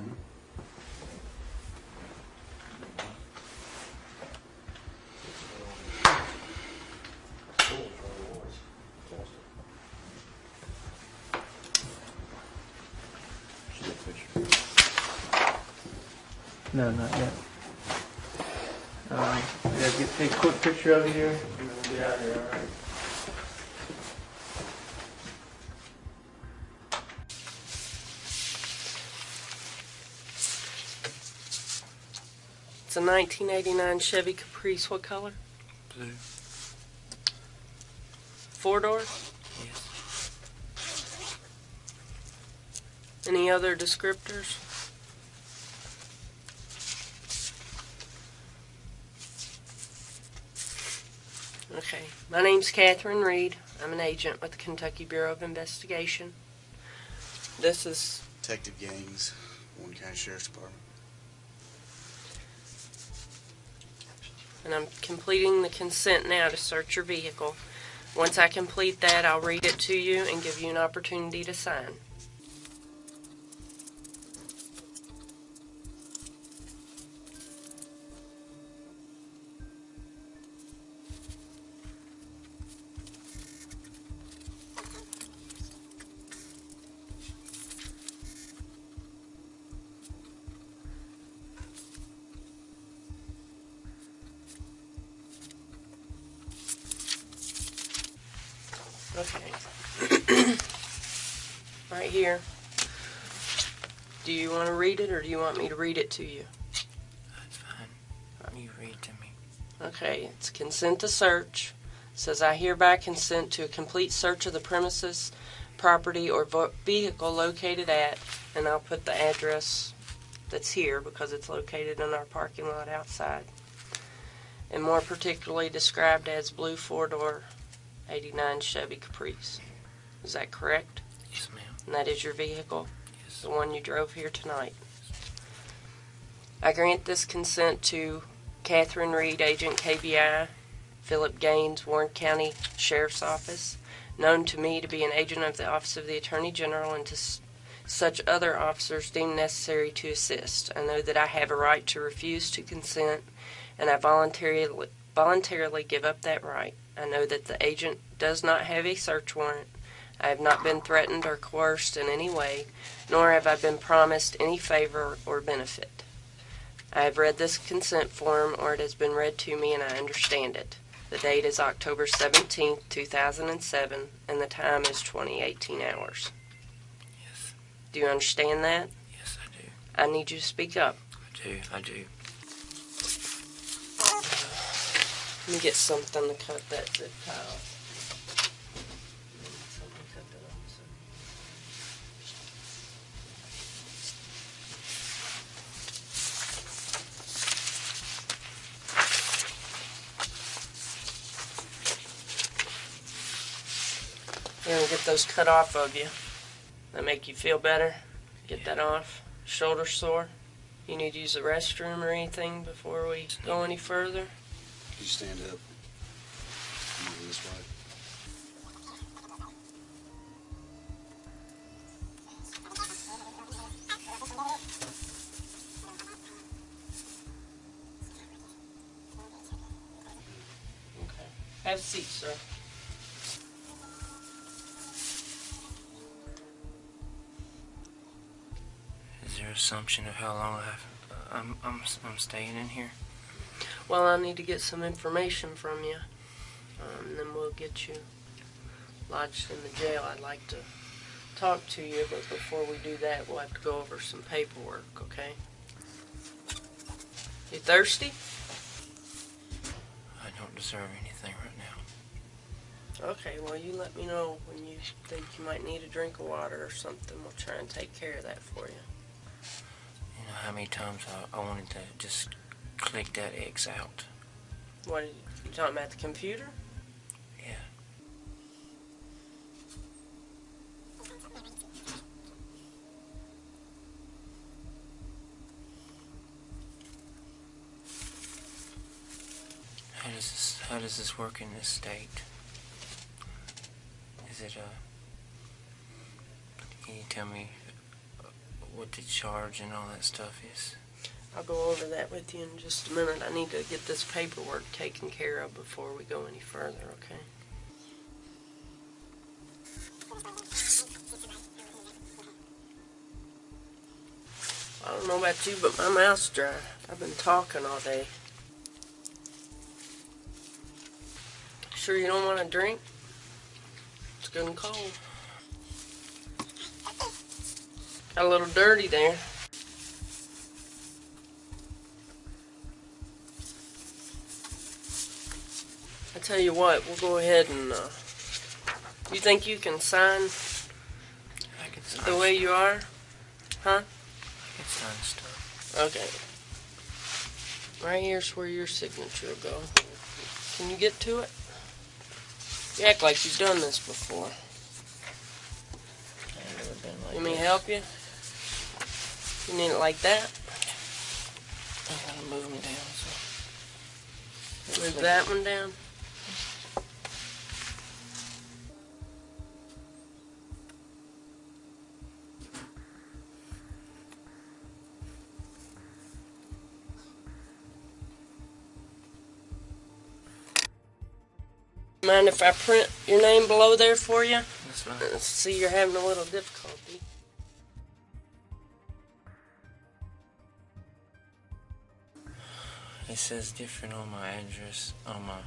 No, not yet. I gotta take a quick picture of you here, and then we'll get out of here, alright? It's a 1989 Chevy Caprice. What color? Blue. 4-door? Yes. Any other descriptors? Okay. My name's Catherine Reed. I'm an agent with the Kentucky Bureau of Investigation. This is... Detective Gaines, Warren County Sheriff's Department. and I'm completing the consent now to search your vehicle. Once I complete that, I'll read it to you and give you an opportunity to sign. Okay. Right here. Do you want to read it, or do you want me to read it to you? That's fine. You read to me. Okay, it's consent to search. It says, I hereby consent to a complete search of the premises, property, or vehicle located at, and I'll put the address that's here because it's located in our parking lot outside, and more particularly described as blue 4-door 89 Chevy Caprice. Is that correct? Yes, ma'am. And that is your vehicle? Yes. The one you drove here tonight. I grant this consent to Catherine Reed, Agent KBI, Philip Gaines, Warren County Sheriff's Office, known to me to be an agent of the Office of the Attorney General, and to such other officers deemed necessary to assist. I know that I have a right to refuse to consent, and I voluntarily give up that right. I know that the agent does not have a search warrant. I have not been threatened or coerced in any way, nor have I been promised any favor or benefit. I have read this consent form, or it has been read to me, and I understand it. The date is October 17th, 2007, and the time is 20:18 hours. Yes. Do you understand that? Yes, I do. I need you to speak up. I do. Let me get something to cut that zip tie off. You're going to get those cut off of you. That make you feel better? Get that off. Shoulder sore? You need to use the restroom or anything before we go any further? You stand up. Move this way. Okay. Have a seat, sir. Is there assumption of how long I'm staying in here? Well, I need to get some information from you, and then we'll get you lodged in the jail. I'd like to talk to you, but before we do that, we'll have to go over some paperwork, okay? You thirsty? I don't deserve anything right now. Okay, well, you let me know when you think you might need a drink of water or something. We'll try and take care of that for you. You know how many times I wanted to just click that X out? What, you talking about the computer? Yeah. How does this work in this state? Is it can you tell me what the charge and all that stuff is? I'll go over that with you in just a minute. I need to get this paperwork taken care of before we go any further, okay? I don't know about you, but my mouth's dry. I've been talking all day. Sure you don't want a drink? It's good and cold. Got a little dirty there. I tell you what, we'll go ahead and, you think you can sign I can sign the way you are? Huh? I can sign stuff. Okay. Right here's where your signature will go. Can you get to it? You act like you've done this before. I've never been like You want me to this. help you? You need it like that? I gotta move me down. So. Move that one down. Mind if I print your name below there for you? That's fine. See, you're having a little difficulty. It says different on my address, on my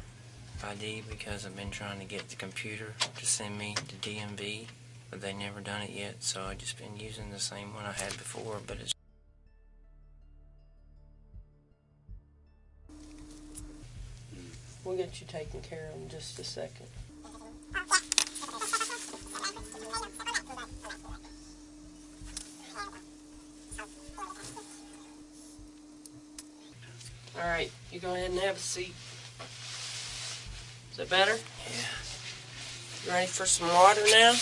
ID, because I've been trying to get the computer to send me to DMV, but they never done it yet, so I just been using the same one I had before, but it's... We'll get you taken care of in just a second. All right, you go ahead and have a seat. Is that better? Yeah. You ready for some water now?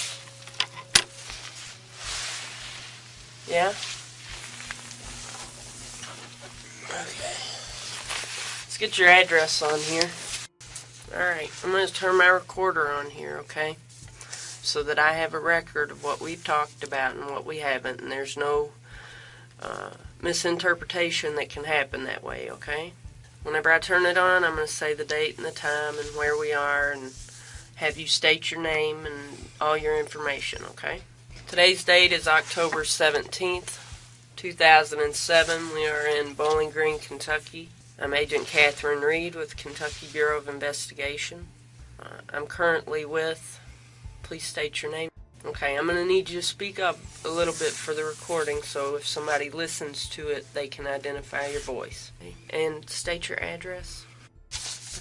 Yeah? Okay. Let's get your address on here. Alright, I'm going to turn my recorder on here, okay? So that I have a record of what we've talked about and what we haven't, and there's no misinterpretation that can happen that way, okay? Whenever I turn it on, I'm going to say the date and the time and where we are and have you state your name and all your information, okay? Today's date is October 17th, 2007. We are in Bowling Green, Kentucky. I'm Agent Catherine Reed with Kentucky Bureau of Investigation. I'm currently with, please state your name. Okay, I'm going to need you to speak up a little bit for the recording so if somebody listens to it, they can identify your voice. Okay. And state your address.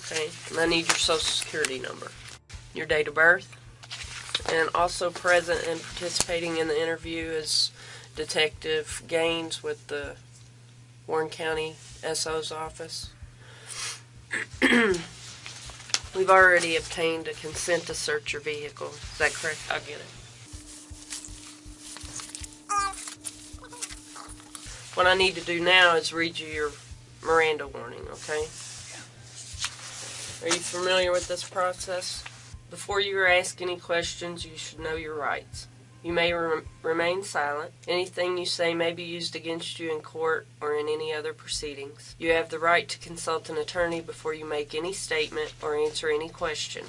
Okay, and I need your social security number, your date of birth, and also present and participating in the interview is Detective Gaines with the Warren County SO's office. We've already obtained a consent to search your vehicle. Is that correct? I'll get it. What I need to do now is read you your Miranda warning, okay? Are you familiar with this process? Before you ask any questions, you should know your rights. You may remain silent. Anything you say may be used against you in court or in any other proceedings. You have the right to consult an attorney before you make any statement or answer any question.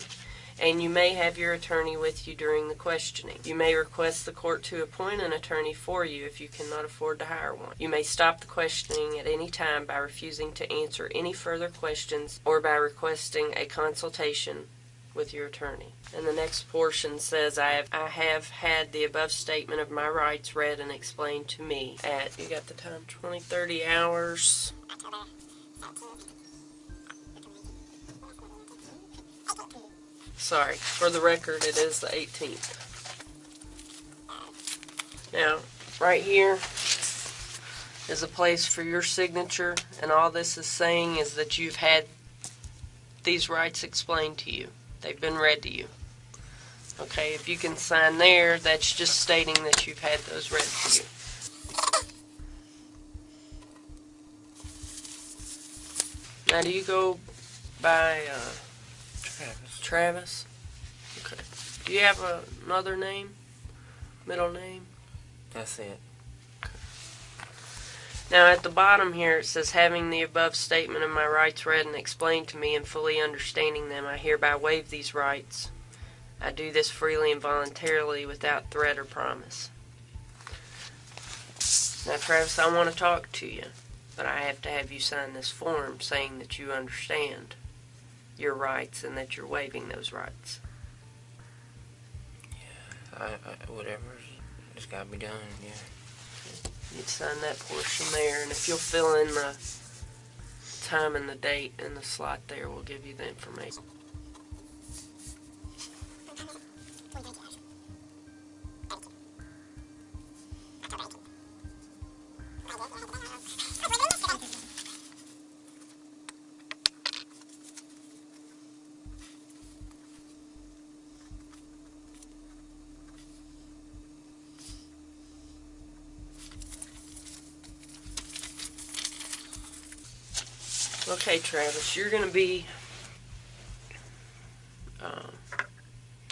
And you may have your attorney with you during the questioning. You may request the court to appoint an attorney for you if you cannot afford to hire one. You may stop the questioning at any time by refusing to answer any further questions or by requesting a consultation with your attorney. And the next portion says, I have had the above statement of my rights read and explained to me at, you got the time, 20-30 hours. Sorry, for the record, it is the 18th. Now, right here is a place for your signature, and all this is saying is that you've had these rights explained to you. They've been read to you. Okay, if you can sign there, that's just stating that you've had those read to you. Now, do you go by Travis? Okay. Do you have another name? Middle name? That's it. Now at the bottom here it says, having the above statement of my rights read and explained to me and fully understanding them, I hereby waive these rights. I do this freely and voluntarily without threat or promise. Now Travis, I want to talk to you, but I have to have you sign this form saying that you understand your rights and that you're waiving those rights. Yeah, whatever. It's got to be done, yeah. You'd sign that portion there, and if you'll fill in the time and the date in the slot there, we'll give you the information. Okay, Travis, you're going to be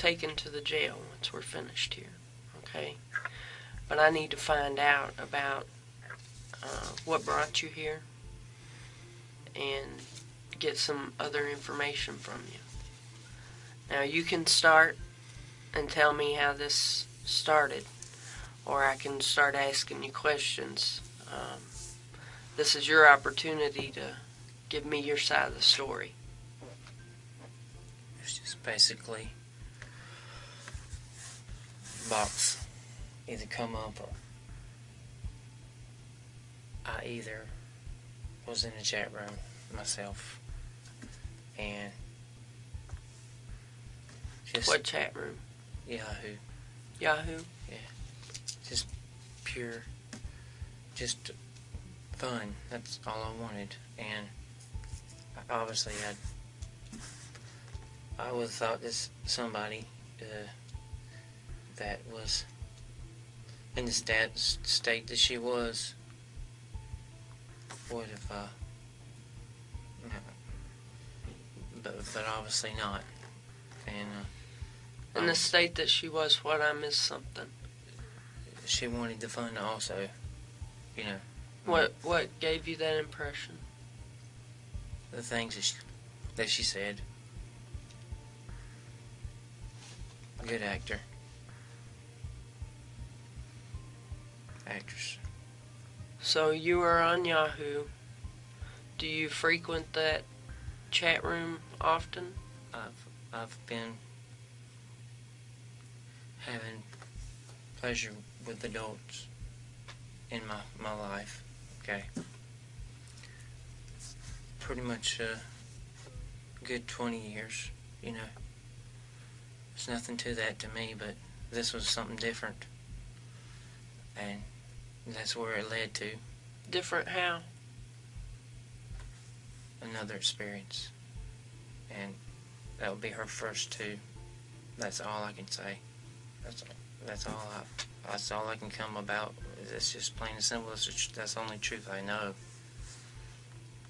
taken to the jail once we're finished here, okay? But I need to find out about what brought you here and get some other information from you. Now you can start and tell me how this started, or I can start asking you questions. This is your opportunity to give me your side of the story. It's just basically box either come up or I either was in the chat room myself and just What chat room? Yahoo. Yahoo? Just pure, just fun. That's all I wanted. And obviously I would have thought this somebody that was in the state that she was would have, but obviously not. And In the state that she was, what, I missed something. she wanted the fun also, you know. What gave you that impression? The things that she said. Good actor. Actress. So you are on Yahoo. Do you frequent that chat room often? I've been having pleasure with adults in my life. Okay. Pretty much a good 20 years, you know. There's nothing to that to me, but this was something different. And that's where it led to. Different how? Another experience. And that would be her first too. That's all I can say. That's all I can come about. It's just plain and simple. That's the only truth I know.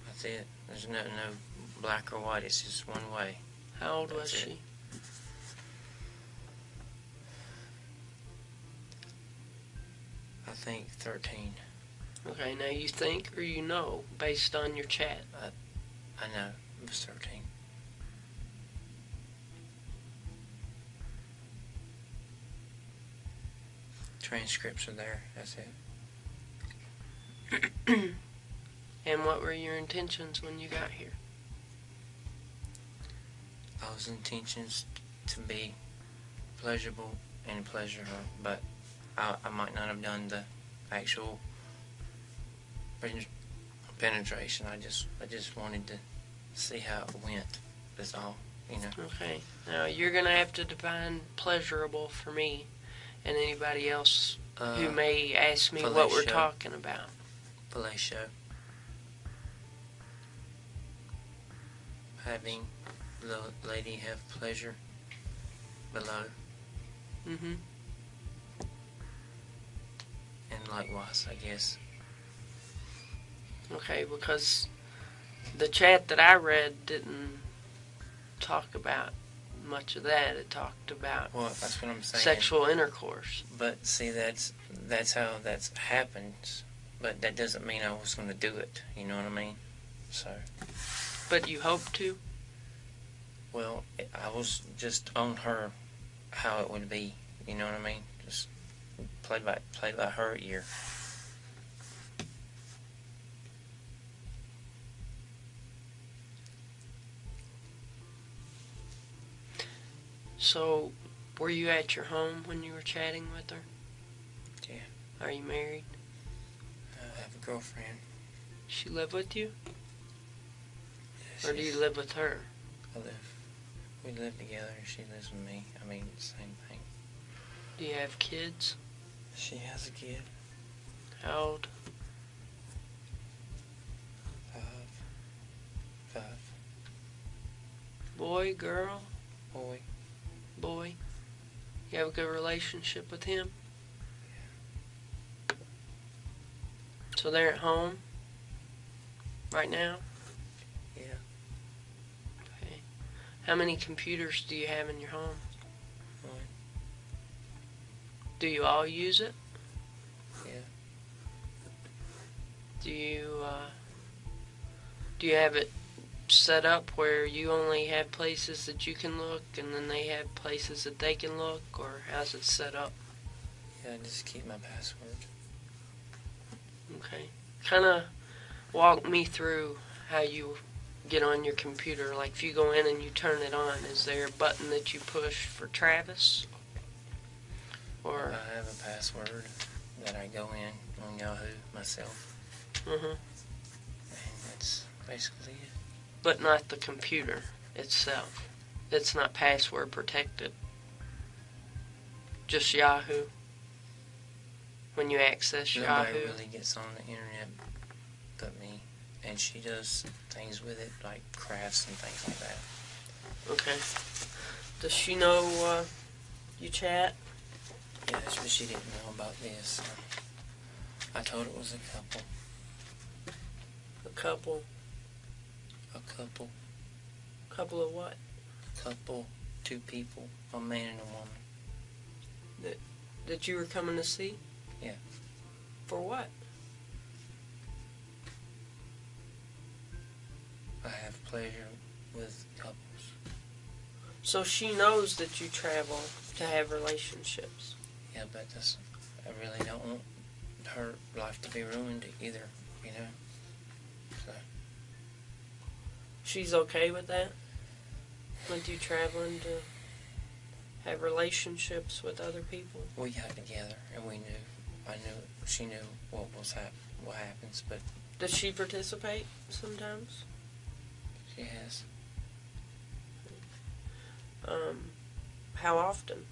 That's it. There's no black or white. It's just one way. How old was That's she? it. I think 13. Okay, now you think or you know based on your chat? I know it was 13. Transcripts are there. That's it. And what were your intentions when you got here? I was intentions to be pleasurable and pleasure her, but I might not have done the actual penetration. I just wanted to see how it went. That's all, you know. Okay, now you're gonna have to define pleasurable for me and anybody else who may ask me what we're fellatio. talking about. Fellatio. Having the lady have pleasure below, Mm-hmm. and likewise, I guess. Okay, because the chat that I read didn't talk about much of that. It talked about Well, that's what I'm saying. sexual intercourse. But see, that's how that happens. But that doesn't mean I was going to do it. You know what I mean? So, But you hope to? well, I was just on her how it would be. You know what I mean? Just play by her ear. So, were you at your home when you were chatting with her? Yeah. Are you married? I have a girlfriend. She live with you? Or do you live with her? We live together. She lives with me. I mean, same thing. Do you have kids? She has a kid. How old? 5. Boy, girl, Boy. boy? You have a good relationship with him? So they're at home? Right now? Yeah. Okay. How many computers do you have in your home? Do you all use it? Yeah. Do you have it set up where you only have places that you can look and then they have places that they can look, or how's it set up? Yeah, I just keep my password. Okay. Kind of walk me through how you get on your computer. Like if you go in and you turn it on, is there a button that you push for Travis? Or I have a password that I go in on Yahoo myself, mm-hmm. and that's basically it. But not the computer itself. It's not password protected. Just Yahoo. When you access Nobody Yahoo. really gets on the internet but me, and she does things with it like crafts and things like that. Okay. Does she know you chat? Yeah, but she didn't know about this. I told her it was a couple. A couple. A couple. Couple of what? Couple. 2 people. A man and a woman. That you were coming to see? Yeah. For what? I have pleasure with couples. So she knows that you travel to have relationships. Yeah, but I really don't want her life to be ruined either, you know? So, She's okay with that? With you traveling to have relationships with other people? we got together and she knew what happens, but Does she participate sometimes? she has. How often?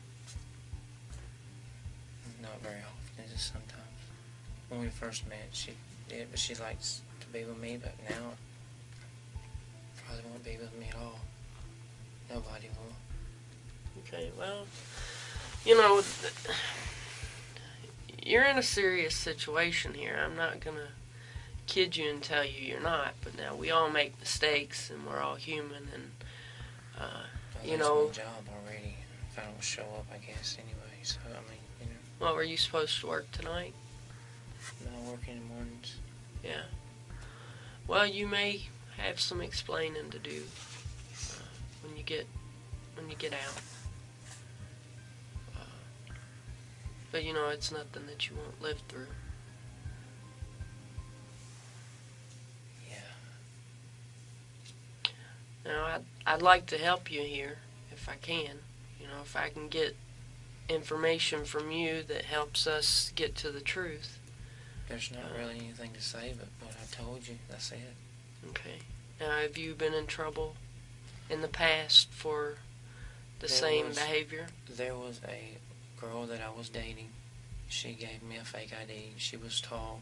Not very often, just sometimes. When we first met, she did, but she likes to be with me, but now probably won't be with me at all. Nobody will. Okay, well, you know, you're in a serious situation here. I'm not going to kid you and tell you you're not, but now we all make mistakes and we're all human, and, you know. My job already. If I don't show up, I guess, anyway, so, I mean, you know. What, were you supposed to work tonight? No, I work in the mornings. Yeah. Well, you may have some explaining to do when you get out. But you know, it's nothing that you won't live through. Yeah. Now, I'd like to help you here if I can. You know, if I can get information from you that helps us get to the truth. There's not really anything to say but what I told you. That's it. Okay. Now, have you been in trouble in the past for the same behavior? There was a girl that I was dating. She gave me a fake ID. She was tall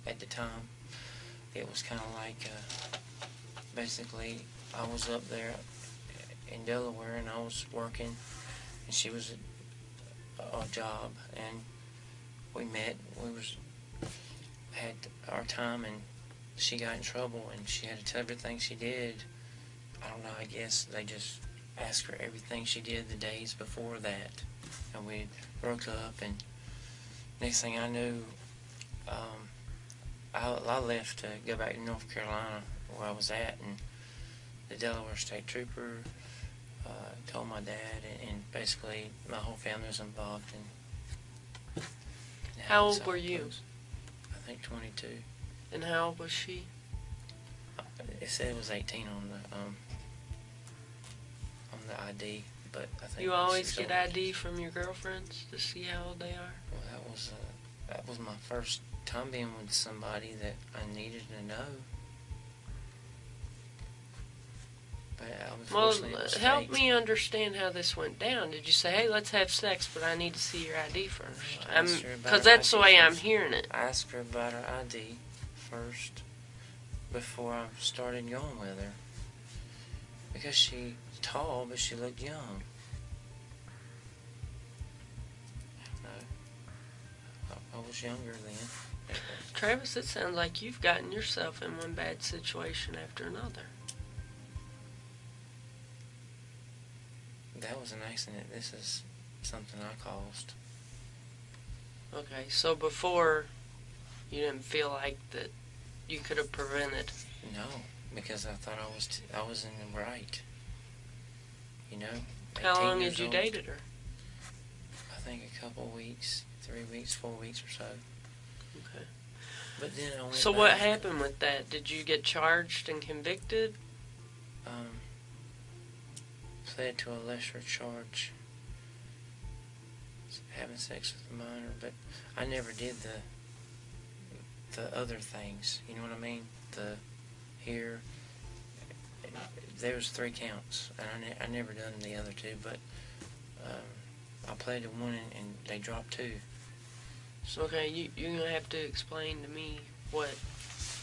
at the time. It was kind of like, basically, I was up there in Delaware and I was working, and she was at a job, and we met. Had our time, and she got in trouble, and she had to tell everything she did. I don't know, I guess they just asked her everything she did the days before that, and we broke up, and next thing I knew, I left to go back to North Carolina where I was at, and the Delaware State Trooper told my dad, and basically my whole family was involved. And How old were you? I think 22. And how old was she? It said it was 18 on the ID, but I think You always she's get older. ID from your girlfriends to see how old they are? Well, that was my first time being with somebody that I needed to know. But Well, unfortunately, it was help fake. me understand how this went down. Did you say, hey, let's have sex, but I need to see your ID first? I asked her about Because her that's the ID way I'm first. hearing it. I asked her about her ID first before I started going with her. Because she's tall, but she looked young. No. I was younger then. Travis, it sounds like you've gotten yourself in one bad situation after another. That was an accident. This is something I caused. Okay, so before you didn't feel like that you could have prevented. No, because I thought I was in the right. You know. How 18 long years had you old. dated her? I think a couple weeks, 3 weeks, 4 weeks or so. Okay. But then I went So back. what happened with that? Did you get charged and convicted? Pled to a lesser charge, having sex with a minor, but I never did the other things. You know what I mean? There was 3 counts, and I never done the other 2, but I pled to 1 and they dropped 2. So okay, you're gonna have to explain to me what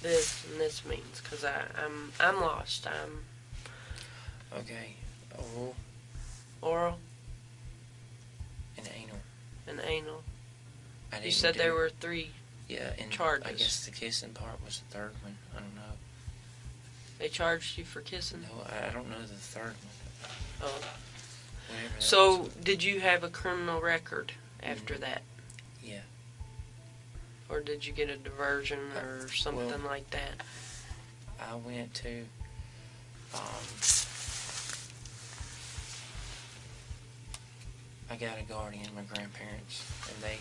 this and this means, cause I'm lost. Okay, oral Oral and anal. and anal. I You didn't said do- there were 3 yeah, and charges. I guess the kissing part was the 3rd one. I don't know. They charged you for kissing. No, I don't know the 3rd one. Oh. Whatever that So was. did you have a criminal record after that, Yeah. or did you get a diversion or something like that? I went to I got a guardian, my grandparents, and they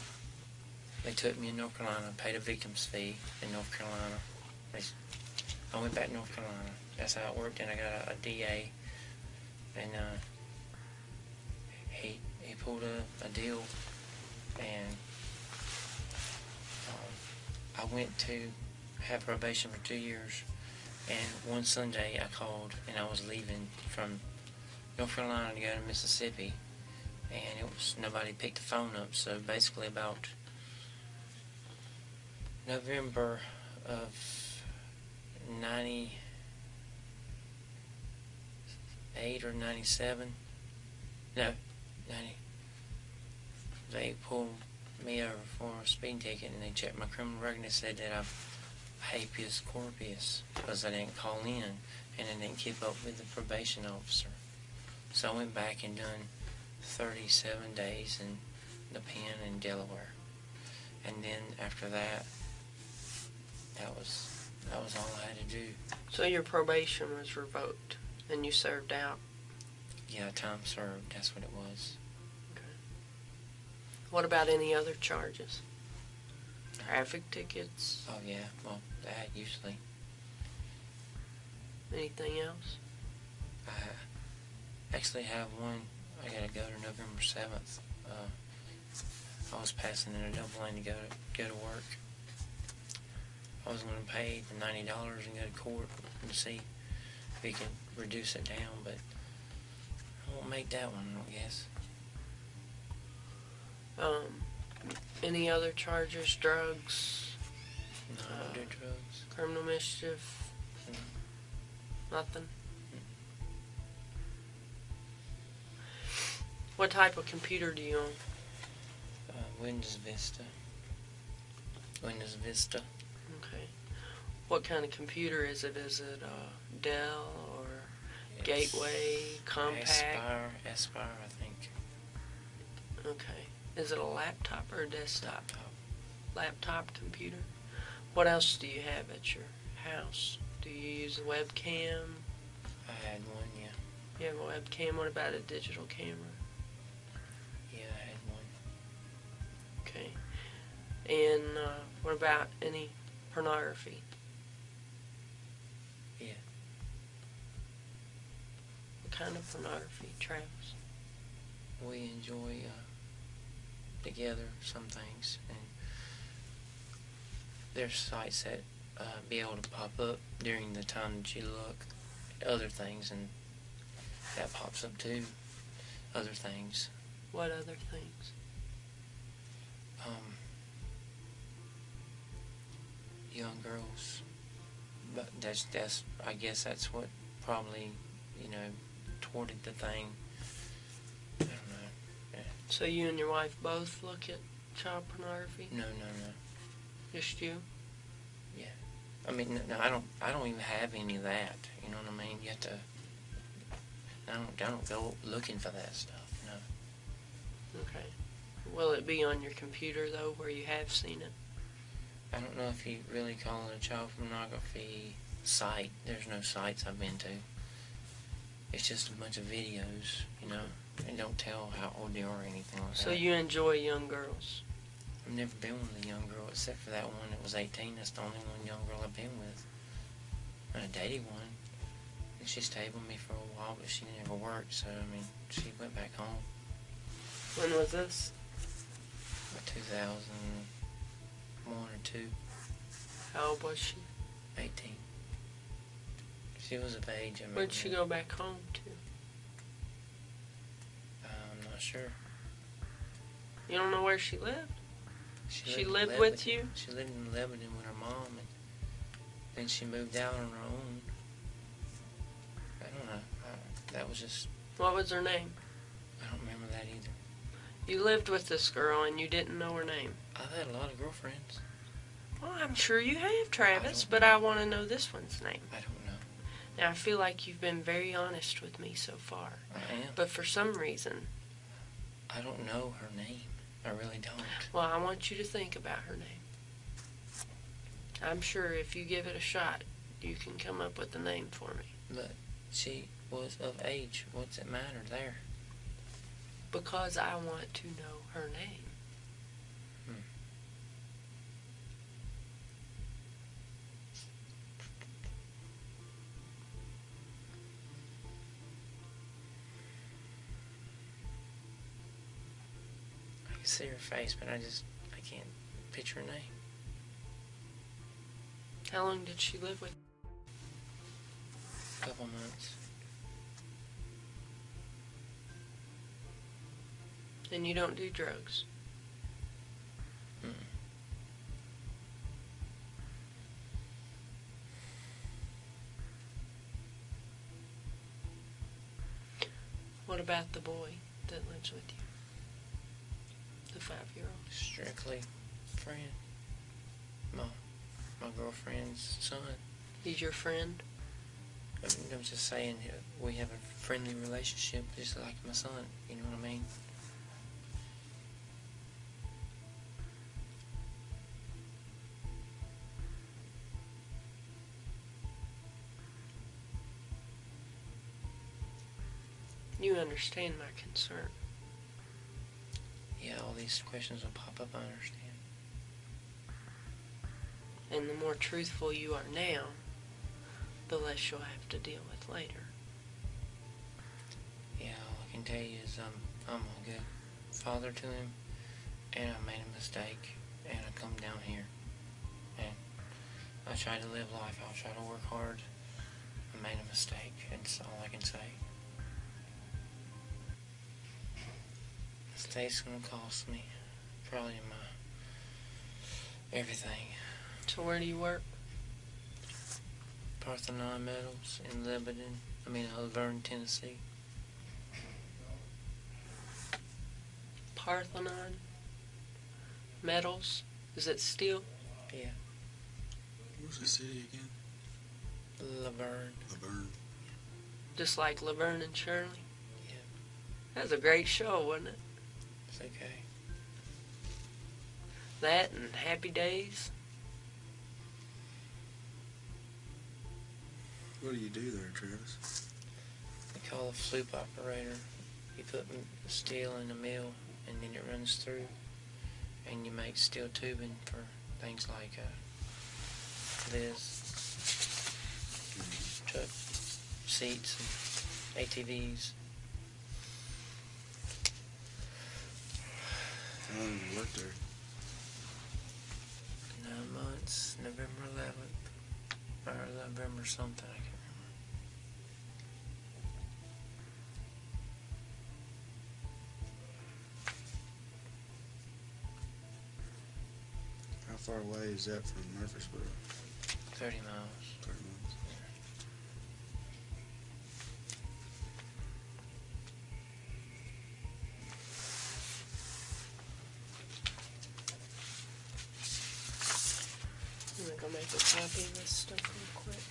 took me in North Carolina, paid a victim's fee in North Carolina. I went back to North Carolina. That's how it worked, and I got a DA, and he pulled a deal, and I went to have probation for 2 years, and one Sunday I called, and I was leaving from North Carolina to go to Mississippi, and it was nobody picked the phone up. So basically, about November of '98 or '97, no, 90. They pulled me over for a speeding ticket, and they checked my criminal record, and they said that I've habeas corpus because I didn't call in and I didn't keep up with the probation officer. So I went back and done 37 days in the pen in Delaware, and then after that, that was all I had to do. So your probation was revoked, and you served out. Yeah, time served. That's what it was. What about any other charges? Traffic tickets? Oh yeah, well that usually. Anything else? I actually have one. I gotta go to November 7th. I was passing in a double lane to go to work. I was going to pay the $90 and go to court and see if he could reduce it down, but I won't make that one, I guess. Any other charges? Drugs? No, I don't do drugs. Criminal mischief? Nothing? What type of computer do you own? Windows Vista. Windows Vista. Okay. What kind of computer is it? Is it Dell or Gateway, Compact? Aspire, I think. Okay. Is it a laptop or a desktop? Laptop computer. What else do you have at your house? Do you use a webcam? I had one, yeah. You have a webcam. What about a digital camera? Yeah, I had one. Okay. And what about any pornography? Yeah. What kind of pornography, Travis? We enjoy together some things, and there's sites that be able to pop up during the time that you look at other things, and that pops up too. Other things. What other things? Young girls. But that's I guess that's what probably, thwarted the thing. I don't know. Yeah. So you and your wife both look at child pornography? No. Just you? Yeah. I mean, no, I don't even have any of that. You know what I mean? You have to. I don't go looking for that stuff. No. Okay. Will it be on your computer, though, where you have seen it? I don't know if you really call it a child pornography site. There's no sites I've been to. It's just a bunch of videos, you know. They don't tell how old they are or anything like that. So you enjoy young girls? I've never been with a young girl except for that one that was 18. That's the only one young girl I've been with. And I dated one. And she stayed with me for a while, but she never worked, so, I mean, she went back home. When was this? 2001 or 2. How old was she? 18. She was of age. I mean, Where'd she go back home to? I'm not sure. You don't know where she lived? She in lived Lebanon. with you? She lived in Lebanon with her mom, and then she moved out on her own. I don't know. That was just... What was her name? I don't remember that either. You lived with this girl and you didn't know her name. I've had a lot of girlfriends. Well, I'm sure you have, Travis, but I want to know this one's name. I don't know. Now, I feel like you've been very honest with me so far. I am. But for some reason... I don't know her name. I really don't. Well, I want you to think about her name. I'm sure if you give it a shot, you can come up with a name for me. But she was of age. What's it matter there? Because I want to know her name. I can see her face, but I can't picture her name. How long did she live with? A couple months. And you don't do drugs? Mm. What about the boy that lives with you? The 5-year-old? Strictly friend. My girlfriend's son. He's your friend? I'm just saying we have a friendly relationship just like my son. You know what I mean? You understand my concern. Yeah, all these questions will pop up, I understand. And the more truthful you are now, the less you'll have to deal with later. Yeah, all I can tell you is I'm a good father to him, and I made a mistake, and I come down here, and I try to live life. I'll try to work hard. I made a mistake, and that's all I can say. The state's gonna cost me probably my everything. So where do you work? Parthenon Metals in Laverne, Tennessee. Parthenon Metals? Is it steel? Yeah, Where's the city again? Laverne. Laverne. Just like Laverne and Shirley? Yeah. That was a great show, wasn't it? It's okay. That and Happy Days. What do you do there, Travis? They call a floop operator. You put steel in the mill, and then it runs through, and you make steel tubing for things like this, truck seats, and ATVs. How long you worked there? 9 months, November 11th, or November something, I can't remember. How far away is that from Murfreesboro? 30 miles. 30 miles. I'm gonna go make a copy of this stuff real quick.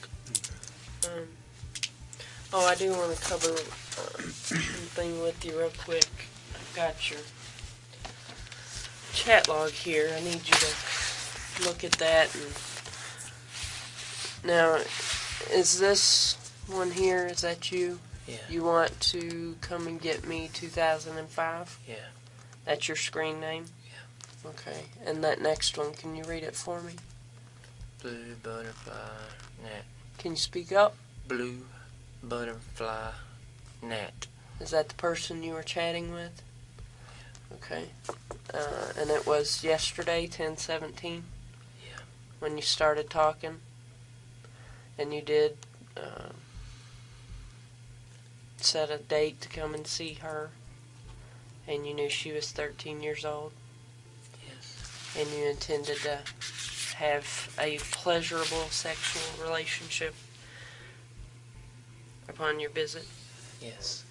Oh, I do want to cover something with you real quick. I've got your chat log here. I need you to look at that. And now, is this one here, is that you? Yeah. You want to come and get me 2005? Yeah. That's your screen name? Yeah. Okay. And that next one, can you read it for me? Blue butterfly gnat. Can you speak up? Blue butterfly gnat. Is that the person you were chatting with? Okay. And it was yesterday, 10/17? Yeah. When you started talking? And you did set a date to come and see her? And you knew she was 13 years old? Yes. And you intended to have a pleasurable sexual relationship upon your visit? Yes.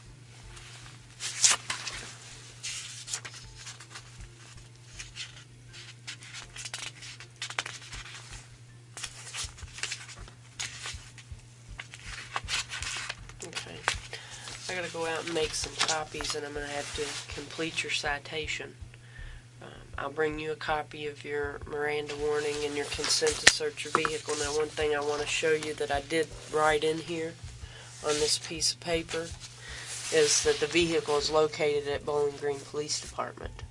Okay. I gotta go out and make some copies, and I'm gonna have to complete your citation. I'll bring you a copy of your Miranda warning and your consent to search your vehicle. Now, one thing I want to show you that I did write in here on this piece of paper is that the vehicle is located at Bowling Green Police Department.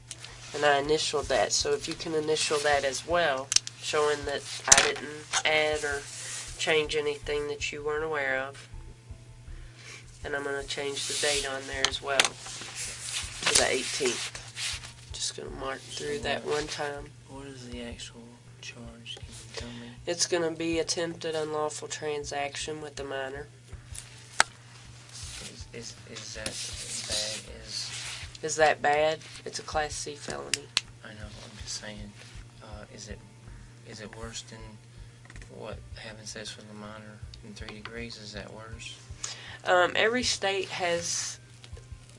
And I initialed that, so if you can initial that as well, showing that I didn't add or change anything that you weren't aware of. And I'm going to change the date on there as well to the 18th. Just going to mark through that one time. What is the actual charge? Can you tell me? It's going to be attempted unlawful transaction with the minor. Is that bad? Is that bad? It's a Class C felony. I know. I'm just saying. Is it worse than what having sex with a minor in 3 degrees? Is that worse? Every state has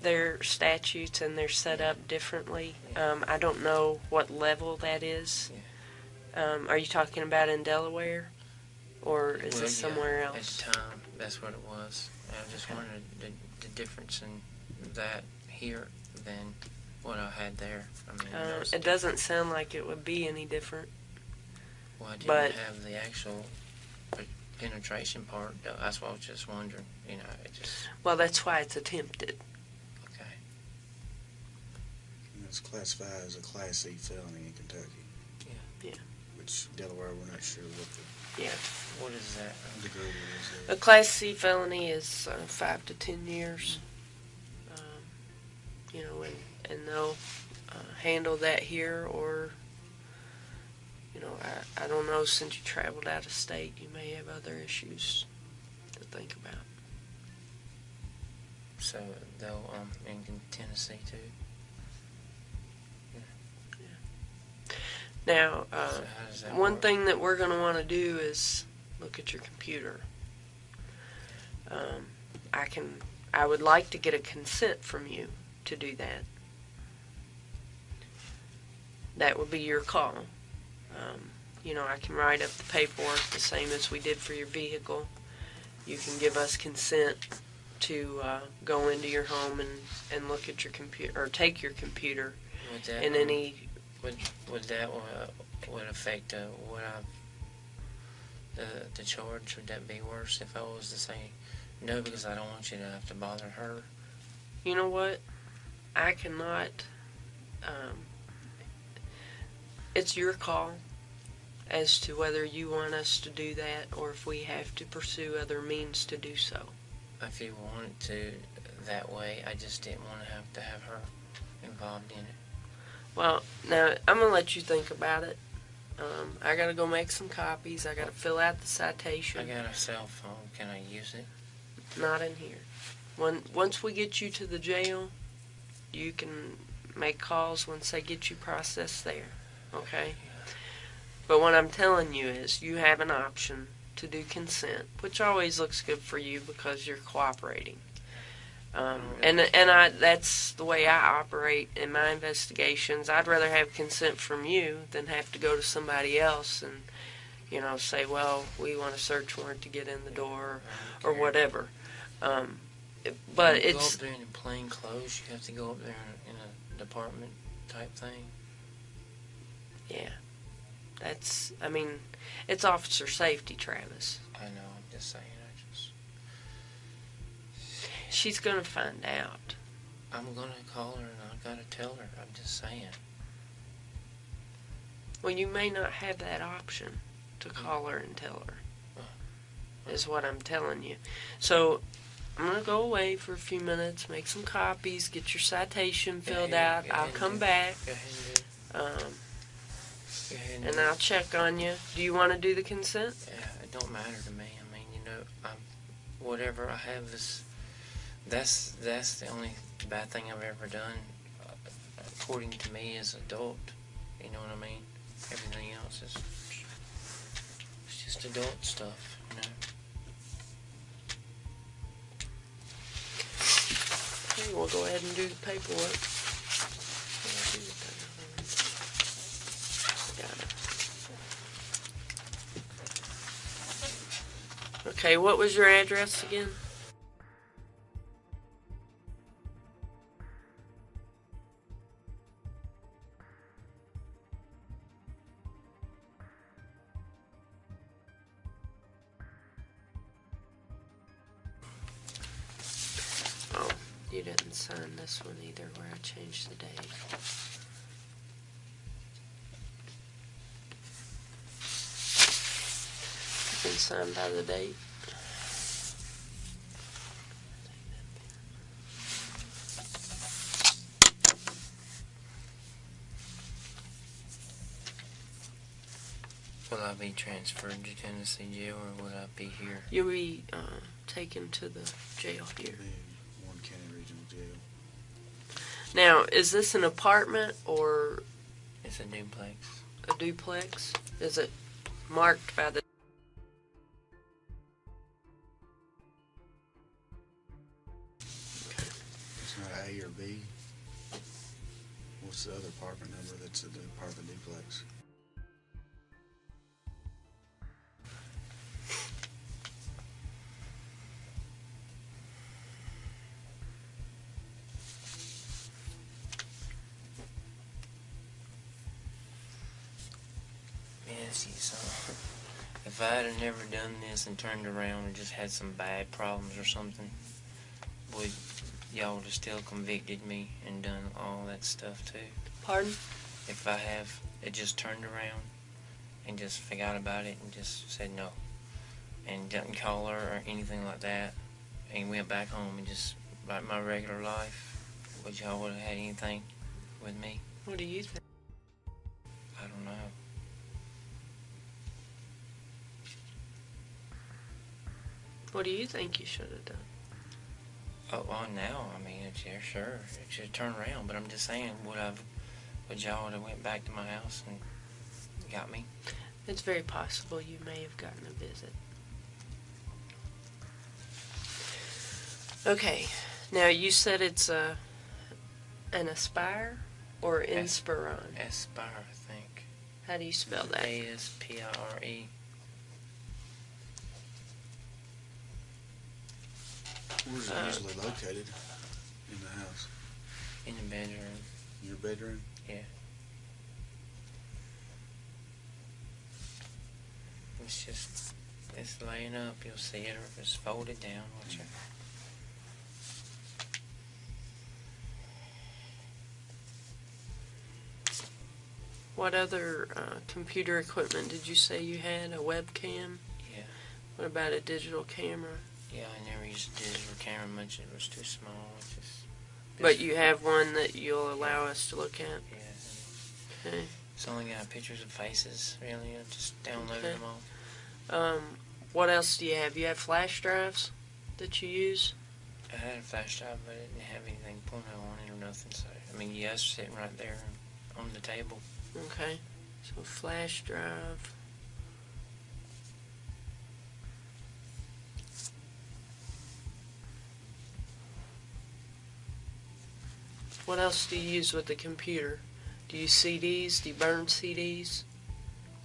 their statutes and they're set up differently. I don't know what level that is. Are you talking about in Delaware? Or is this somewhere else? At the time, that's what it was. I just wondered the difference in that here than what I had there. I mean, it doesn't sound like it would be any different. Well, I didn't have the actual penetration part. That's why I was just wondering. You know, it just. Well, that's why it's attempted. Okay. It's classified as a Class C felony in Kentucky. Yeah. Which Delaware, we're not sure what the What is that? degree is. A Class C felony is 5 to 10 years. And they'll handle that here, or, I don't know, since you traveled out of state, you may have other issues to think about. So they'll in Tennessee too. Now, So how does that one work? thing that we're going to want to do is look at your computer. I would like to get a consent from you to do that. That would be your call. I can write up the paperwork the same as we did for your vehicle. You can give us consent to go into your home and look at your computer, or take your computer Would that, in any. would that would affect what the charge? Would that be worse if I was to say no, because I don't want you to have to bother her? You know what? I cannot. It's your call as to whether you want us to do that or if we have to pursue other means to do so. If you wanted to that way, I just didn't want to have her involved in it. Well, now, I'm going to let you think about it. I got to go make some copies. I got to fill out the citation. I got a cell phone. Can I use it? Not in here. Once we get you to the jail, you can make calls once they get you processed there. Okay? But what I'm telling you is you have an option to do consent, which always looks good for you because you're cooperating. That's the way I operate in my investigations. I'd rather have consent from you than have to go to somebody else and, say, well, we want a search warrant to get in the door or whatever. But you it's... go up there in plain clothes. You have to go up there in a department type thing. Yeah. That's, I mean, it's officer safety, Travis. I know, I'm just saying, She's gonna find out. I'm gonna call her and I gotta tell her, I'm just saying. Well, you may not have that option to call her and tell her, is what I'm telling you. So, I'm gonna go away for a few minutes, make some copies, get your citation filled out. I'll come back. Go ahead and do it. Go ahead And do I'll it. check on you. Do you want to do the consent? Yeah, it don't matter to me. I mean, whatever I have is, that's the only bad thing I've ever done, according to me as adult. You know what I mean? Everything else is, it's just adult stuff, you know? Okay, we'll go ahead and do the paperwork. Got it. Okay, what was your address again? Oh, you didn't sign this one either, where I changed the date. You can sign by the date. Will I be transferred to Tennessee jail or will I be here? You'll be taken to the jail here. Warren County Regional Jail. Now, is this an apartment or It's a duplex. a duplex? Is it marked by the... It's not A or B. What's the other apartment number that's a part of the duplex? Yeah, see, so if I had never done this and turned around and just had some bad problems or something, would y'all have still convicted me and done all that stuff too? Pardon? If I have it just turned around and just forgot about it and just said no and didn't call her or anything like that and went back home and just like my regular life, would y'all would have had anything with me? What do you think? I don't know. What do you think you should have done? Oh, well, now, I mean, it's, yeah, sure, it should turn around, but I'm just saying, would y'all have went back to my house and got me? It's very possible you may have gotten a visit. Okay, now you said it's an Aspire or Inspiron? Aspire, I think. How do you spell that? Aspire. Where's it usually located in the house? In the bedroom. In your bedroom? Yeah. It's laying up, you'll see it, or if it's folded down, watch it. What other computer equipment did you say you had? A webcam? Yeah. What about a digital camera? Yeah, I never used a digital camera much, it was too small. But you have one that you'll allow us to look at? Yeah. Okay. It's only got pictures of faces, really. I just downloaded Okay. them all. What else do you have? You have flash drives that you use? I had a flash drive, but it didn't have anything porno on it or nothing. So, I mean, yes, sitting right there on the table. Okay. So flash drive. What else do you use with the computer? Do you use CDs? Do you burn CDs?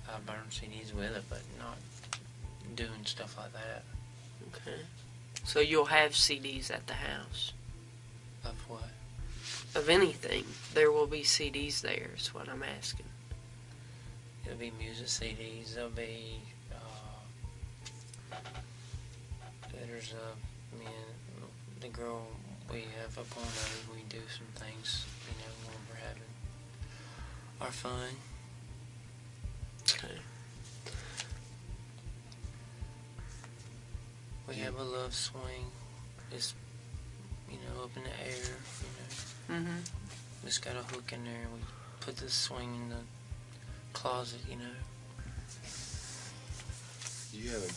I burn CDs with it, but not doing stuff like that. Okay. So you'll have CDs at the house? Of what? Of anything. There will be CDs there, is what I'm asking. there'll be music CDs. There'll be there's me and the girl we have up on there. We do some things, when we're having our fun. Okay. We have a love swing. It's up in the air. Mm-hmm. Just got a hook in there, and we put the swing in the closet. Do you have a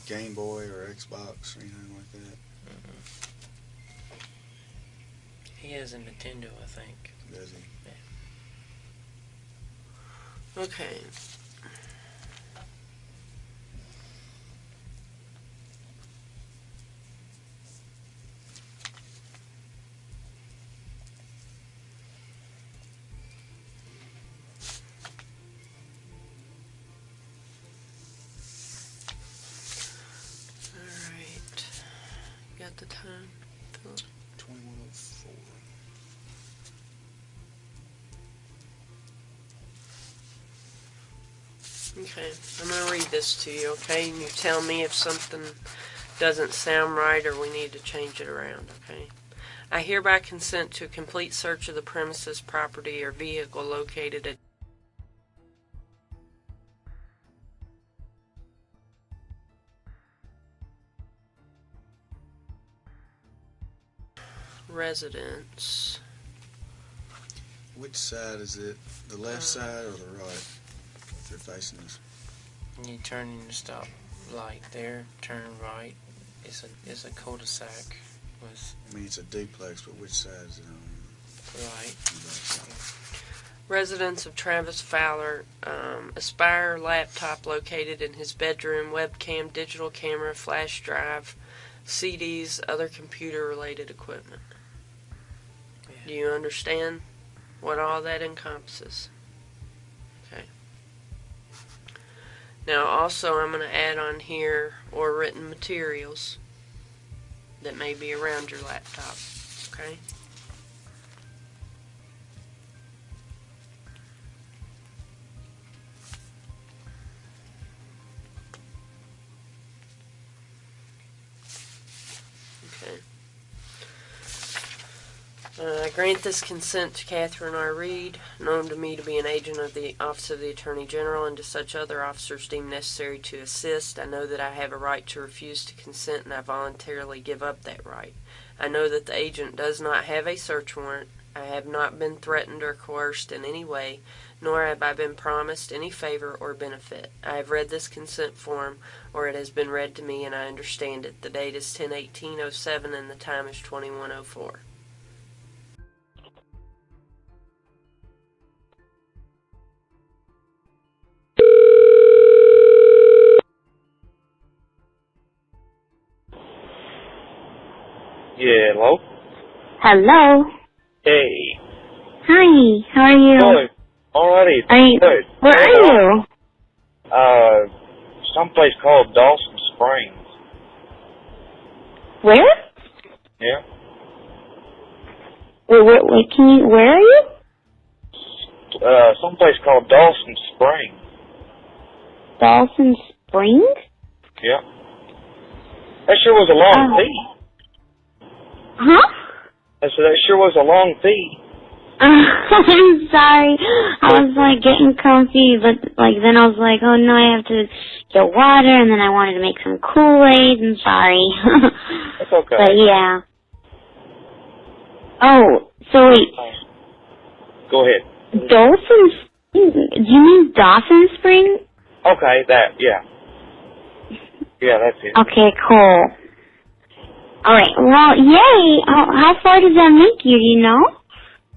Game Boy or Xbox or anything like that? He has a Nintendo, I think. Does he? Yeah. Okay. Got the time, Philip? 21:04. Okay, I'm going to read this to you, okay? And you tell me if something doesn't sound right or we need to change it around, okay? I hereby consent to a complete search of the premises, property, or vehicle located at residence. Which side is it? The left side or the right? If they're facing us. You turn in the stop light there, turn right. It's a cul-de-sac with I mean, it's a duplex, but which side is it on? right. The right side. Residence of Travis Fowler, Aspire laptop located in his bedroom, webcam, digital camera, flash drive, CDs, other computer-related equipment. Yeah. Do you understand what all that encompasses? Okay. Now, also, I'm going to add on here or written materials that may be around your laptop. Okay? Okay. I grant this consent to Catherine R. Reed, known to me to be an agent of the Office of the Attorney General, and to such other officers deemed necessary to assist. I know that I have a right to refuse to consent, and I voluntarily give up that right. I know that the agent does not have a search warrant. I have not been threatened or coerced in any way, nor have I been promised any favor or benefit. I have read this consent form, or it has been read to me, and I understand it. The date is 10/18/07, and the time is 21:04. Yeah, hello? Hello. Hey. Hi, how are you? Good. Alrighty. Good. Where are you? Someplace called Dawson Springs. Where? Yeah. Wait, where are you? Someplace called Dawson Springs. Dawson Springs? Yeah. That sure was a long fee. Huh? I said, that sure was a long fee. I'm sorry. I was getting comfy, but then I was like, oh no, I have to get water, and then I wanted to make some Kool-Aid. I'm sorry. That's okay. But yeah. Oh, so wait. Go ahead. Dawson? Do you mean Dawson Spring? Okay, yeah. Yeah, that's it. Okay, cool. Alright, well, yay! How far does that make you, do you know?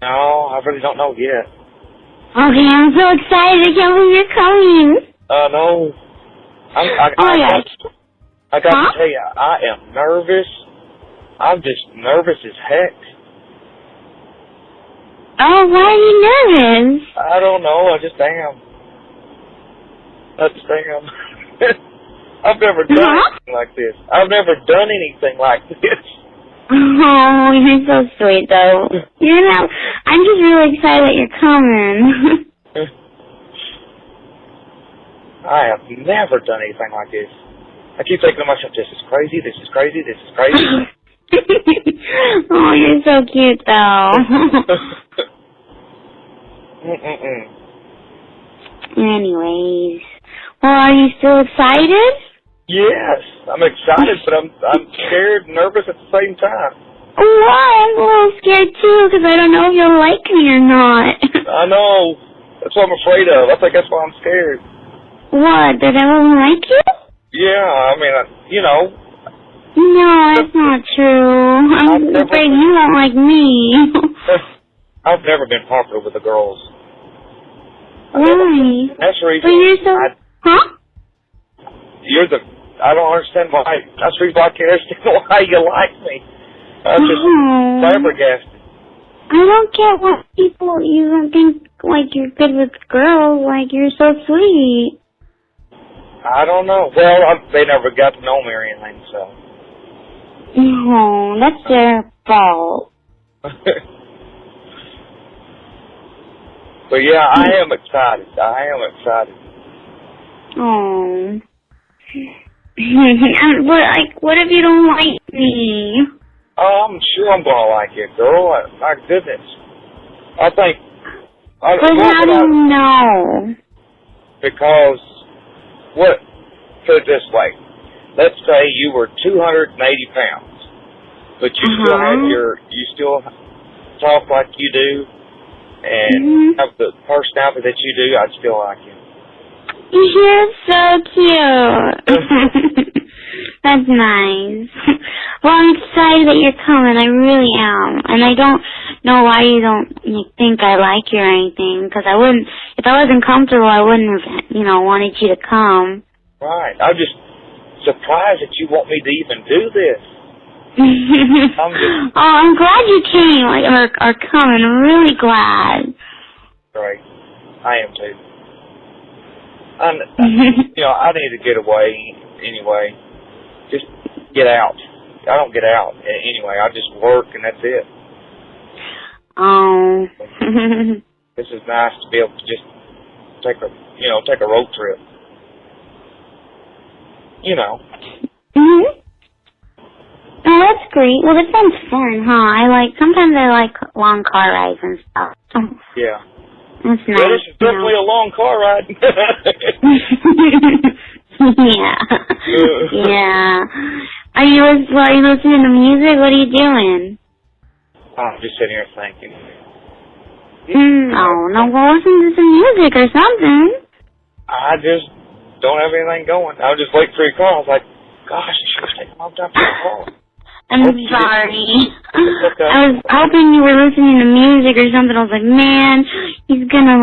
No, I really don't know yet. Okay, I'm so excited. I can't believe you're coming. No. I got to tell you, I am nervous. I'm just nervous as heck. Oh, why are you nervous? I don't know. I just am. I've never done anything like this. I've never done anything like this. Oh, you're so sweet, though. I'm just really excited that you're coming. I have never done anything like this. I keep thinking to myself, this is crazy, this is crazy, this is crazy. Oh, you're so cute, though. Anyways, well, are you still excited? Yes, I'm excited, but I'm scared and nervous at the same time. Why? I'm a little scared, too, because I don't know if you'll like me or not. I know. That's what I'm afraid of. I think that's why I'm scared. What? That I won't like you? Yeah, I mean, you know. No, that's not true. I'm afraid you won't like me. I've never been popular with the girls. Why? That's the reason. But you're so... Huh? I don't understand why. That's the reason why I can't understand why you like me. I'm just flabbergasted. I don't get why people even think, like, you're good with girls. Like, you're so sweet. I don't know. Well, they never got to know me or anything, so. No, that's their fault. But yeah, I am excited. Oh. What if you don't like me? Oh, I'm sure I'm gonna like you, girl. My goodness. I think. But how do you know? Because, put it this way. Let's say you were 280 pounds, but you still have you still talk like you do, and have the personality that you do, I'd still like you. You're so cute. That's nice. Well, I'm excited that you're coming. I really am. And I don't know why you don't think I like you or anything, because I wouldn't, if I wasn't comfortable, I wouldn't have, wanted you to come. Right. I'm just surprised that you want me to even do this. I'm glad you came, or are coming. I'm really glad. Right. I am too. I need to get away anyway. Just get out. I don't get out anyway. I just work and that's it. Oh. This is nice to be able to just take a road trip. Oh, that's great. Well, that sounds fun, huh? Sometimes I like long car rides and stuff. Yeah. That's nice. Yeah, this is definitely a long car ride. Yeah. Are you listening to music? What are you doing? I'm just sitting here thinking. Oh, no, well, listen to some music or something. I just don't have anything going. I was just waiting for your call. I was like, gosh, it's going to take a long time for your call. I'm sorry. I was hoping you were listening to music or something. I was like, man, he's gonna,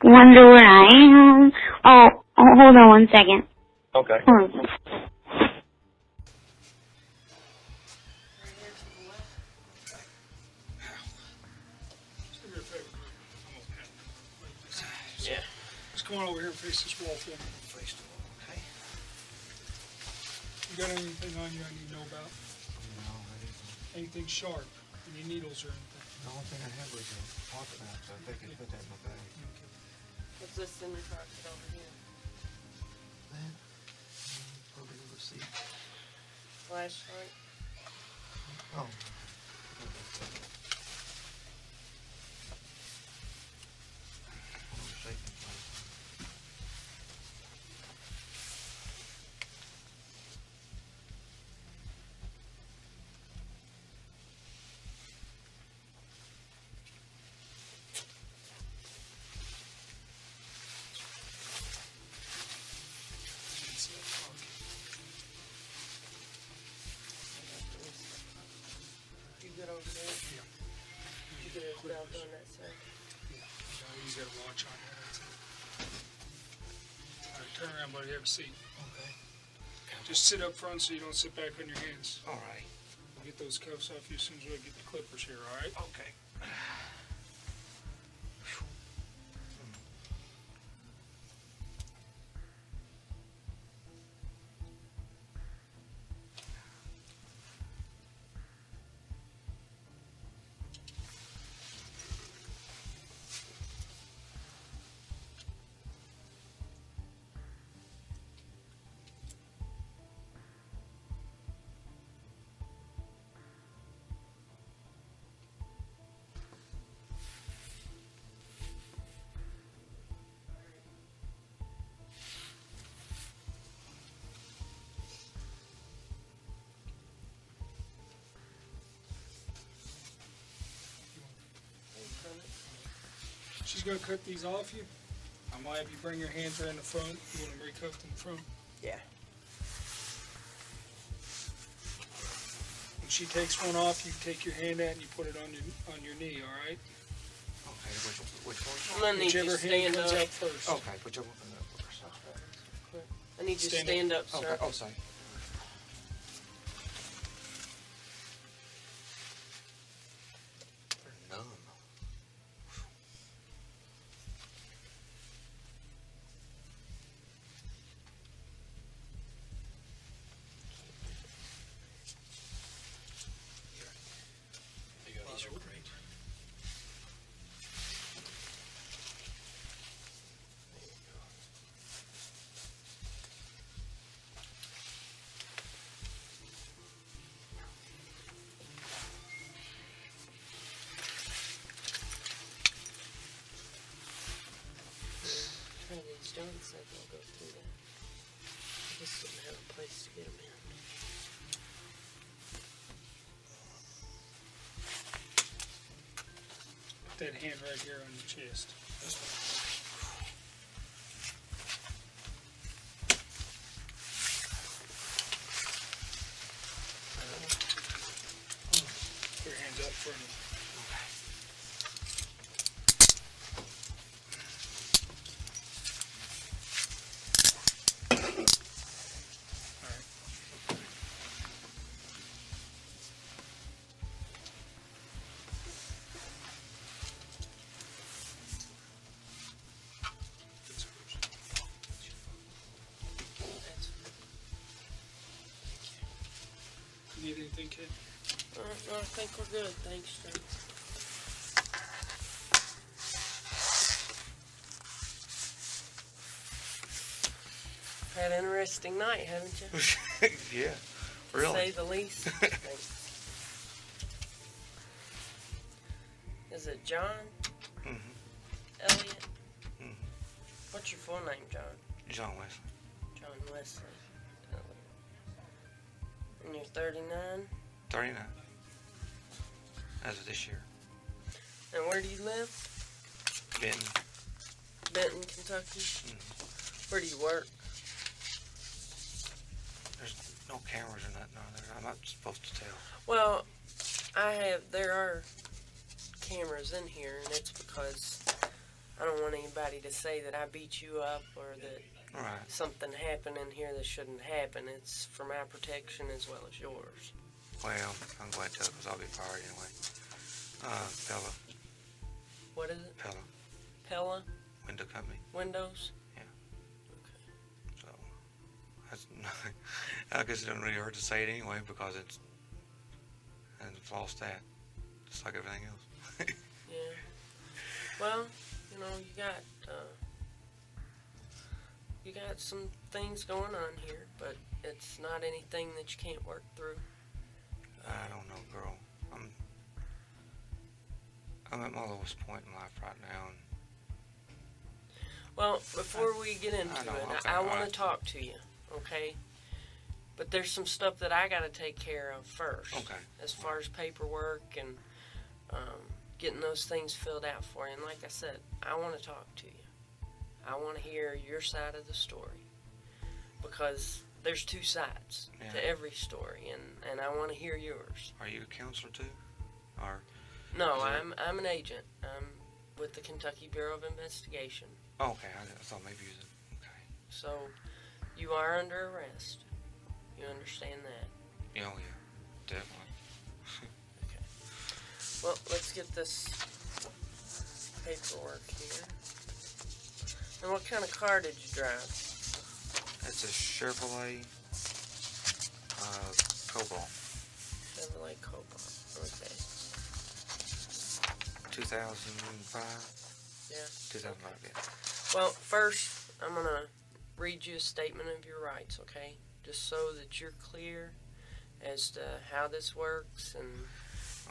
wonder where I am. Oh, hold on one second. Okay. Hold on. Yeah. Just come on over here and face this wall for me. Face the wall, okay? You got anything on you I need to know about? No, I didn't. Anything sharp? Any needles or anything? The only thing I had was a pocket knife, so I think I put that in my bag. Okay. What's this in your pocket over here? Then, probably a receipt. Flashlight? Oh. You good over there? Yeah. You good about doing that, sir? Yeah. He's got a watch on here. That's it. All right, turn around, buddy. Have a seat. Okay. Just sit up front so you don't sit back on your hands. All right. We'll get those cuffs off you as soon as we get the clippers here, all right? Okay. she's going to cut these off you, I'm going to have you bring your hands around the front. You want them recuffed in the front. Yeah. When she takes one off, you take your hand out and you put it on your knee, all right? Okay, which one? I'm gonna need you to Whichever hand stand comes up. out first. Okay, whichever one first. I need you to Stand stand up, sir. Okay, oh, sorry. They're numb. These are great. These John said they'll go through that. I just didn't have a place to get them in. Put that hand right here on your chest. Put your hands up front of you. Need anything, kid? No, I think we're good. Thanks, John. Had an interesting night, haven't you? Yeah, To really. say the least. Thanks. Is it John? Mm-hmm. Elliot? Mm-hmm. What's your full name, John? John Wesley. John Wesley. And you're 39? 39. As of this year. And where do you live? Benton. Benton, Kentucky? Mm-hmm. Where do you work? There's no cameras or nothing on there. I'm not supposed to tell. Well, there are cameras in here, and it's because I don't want anybody to say that I beat you up or that Right. something happened in here that shouldn't happen. It's for my protection as well as yours. Well, I'm glad to tell because I'll be fired anyway. Pella. What is it? Pella. Pella Window company. Windows? Yeah. So, that's I guess it doesn't really hurt to say it anyway because it's a false stat, just like everything else. Yeah. Well, you got some things going on here, but it's not anything that you can't work through. I don't know, girl. I'm at my lowest point in life right now. And Well, before we get into I know, it, okay, I want alright. to talk to you, okay? But there's some stuff that I got to take care of first. Okay. As far as paperwork and getting those things filled out for you. And like I said, I want to talk to you. I want to hear your side of the story. Because there's two sides to every story, and I want to hear yours. Are you a counselor too? Or No, is it- I'm an agent. I'm with the Kentucky Bureau of Investigation. Oh, okay, I thought maybe you was okay. So you are under arrest. You understand that? Yeah, oh yeah, definitely. Well, let's get this paperwork here. And what kind of car did you drive? It's a Chevrolet Cobalt, Chevrolet Cobalt. Okay. 2005. Yeah. 2005. Yeah. Well, first, I'm going to read you a statement of your rights, okay? Just so that you're clear as to how this works and...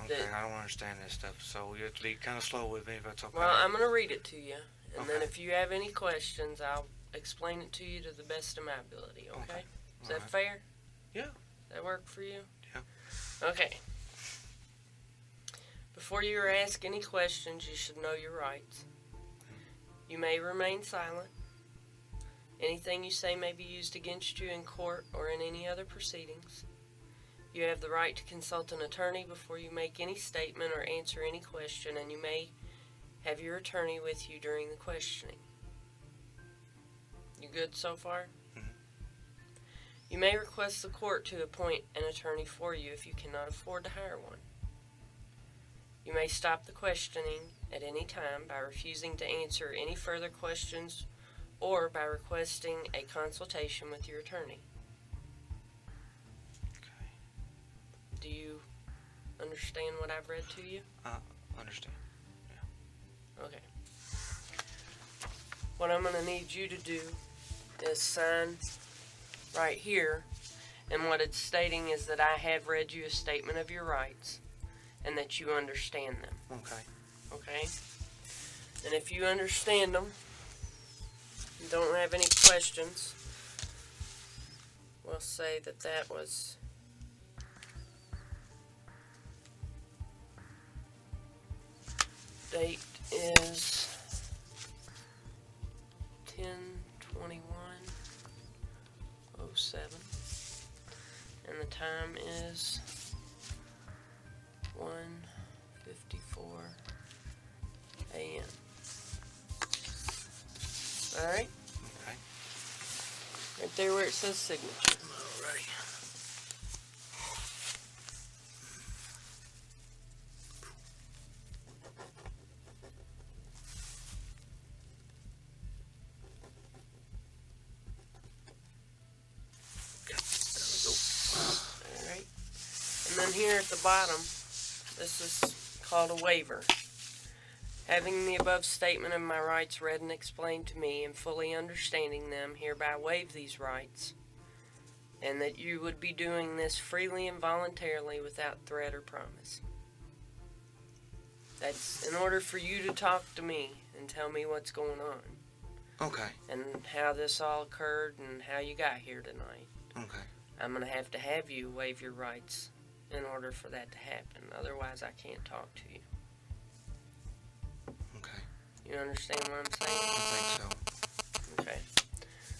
Okay, I don't understand this stuff, so you have to be kind of slow with me if that's okay. Well, I'm going to read it to you, and then Okay. if you have any questions, I'll explain it to you to the best of my ability, okay? Okay. Is that Alright. fair? Yeah. Does that work for you? Yeah. Okay. Before you ask any questions, you should know your rights. may remain silent. Anything you say may be used against you in court or in any other proceedings. You have the right to consult an attorney before you make any statement or answer any question, and you may have your attorney with you during the questioning. You good so far? You may request the court to appoint an attorney for you if you cannot afford to hire one. You may stop the questioning at any time by refusing to answer any further questions or by requesting a consultation with your attorney. Okay. Do you understand what I've read to you? Understand. Okay. What I'm going to need you to do is sign right here, and what it's stating is that I have read you a statement of your rights and that you understand them. Okay. Okay? And if you understand them, you don't have any questions, we'll say that that was date is 10/21/07 and the time is 1:54 a.m. Alright? Okay. Right there where it says signature. Alrighty. Alright. And then here at the bottom, this is called a waiver. Having the above statement of my rights read and explained to me and fully understanding them, hereby waive these rights, and that you would be doing this freely and voluntarily without threat or promise. That's in order for you to talk to me and tell me what's going on. Okay. And how this all occurred and how you got here tonight. Okay. I'm going to have you waive your rights in order for that to happen. Otherwise, I can't talk to you. Okay. You understand what I'm saying? I think so. Okay.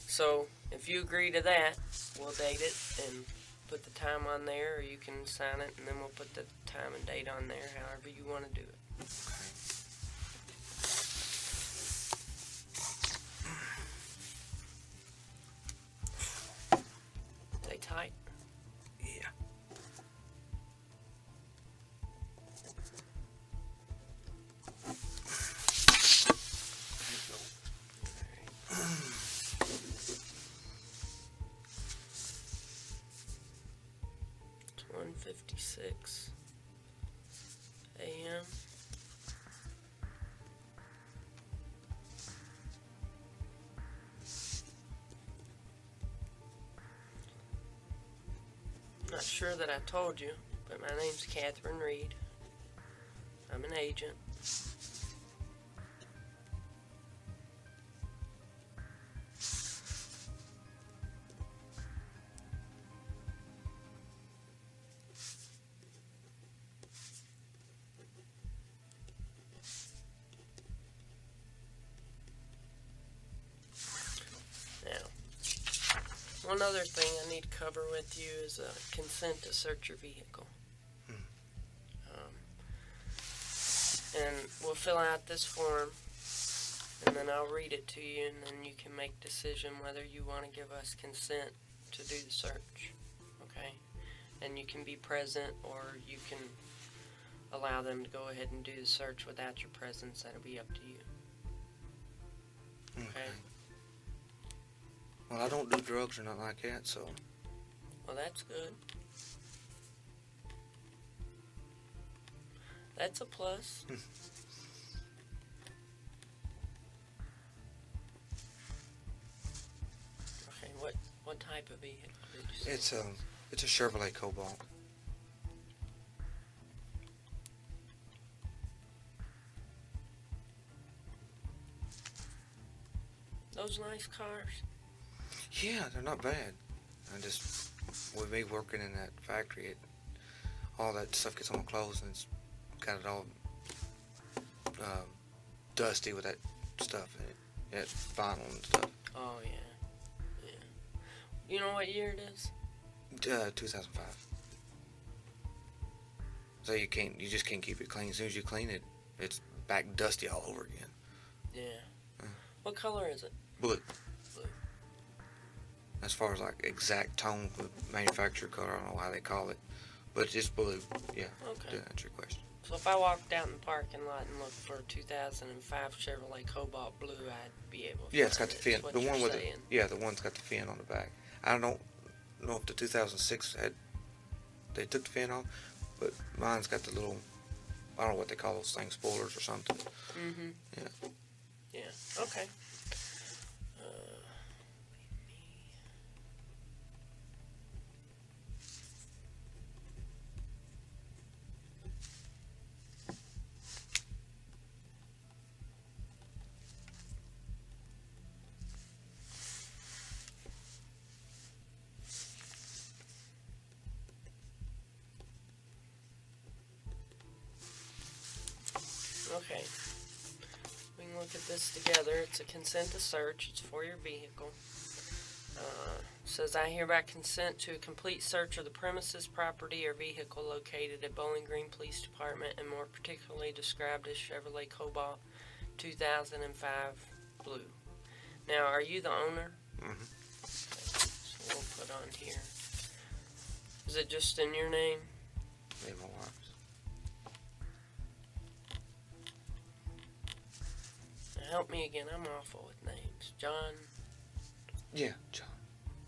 So, if you agree to that, we'll date it and put the time on there, or you can sign it and then we'll put the time and date on there, however you want to do it. Okay. They tight? Yeah. It's 1:56 a.m. Not sure that I told you, but my name's Catherine Reed. I'm an agent. Now, one other thing I need to cover with you is consent to search your vehicle. And we'll fill out this form, and then I'll read it to you, and then you can make a decision whether you want to give us consent to do the search, okay? And you can be present, or you can allow them to go ahead and do the search without your presence. That'll be up to you. Okay? Well, I don't do drugs or nothing like that, so. Well, that's good. That's a plus. Okay, what type of vehicle did you say? It's a Chevrolet Cobalt. Those nice cars. Yeah, they're not bad. With me working in that factory, all that stuff gets on my clothes and it's got it all dusty with that stuff in it. Yeah, it's vinyl and stuff. Oh, yeah. Yeah. You know what year it is? 2005. So you just can't keep it clean. As soon as you clean it, it's back dusty all over again. Yeah. What color is it? Blue. Blue. As far as like exact tone, the manufacturer color, I don't know how they call it, but it's just blue. Yeah. Okay. To answer your question. So if I walked out in the parking lot and looked for a 2005 Chevrolet Cobalt Blue, I'd be able to Yeah, it's find got the it, fin. is what The you're one with saying. the one's got the fin on the back. I don't know if the 2006 they took the fin off, but mine's got the little, I don't know what they call those things, spoilers or something. Mm-hmm. Yeah. Yeah. Okay. Okay. We can look at this together. It's a consent to search. It's for your vehicle. Says, I hereby consent to a complete search of the premises, property, or vehicle located at Bowling Green Police Department and more particularly described as Chevrolet Cobalt 2005 Blue. Now, are you the owner? Mm-hmm. Okay. So we'll put on here. Is it just in your name? Me and my wife's. Now help me again. I'm awful with names. John. Yeah, John.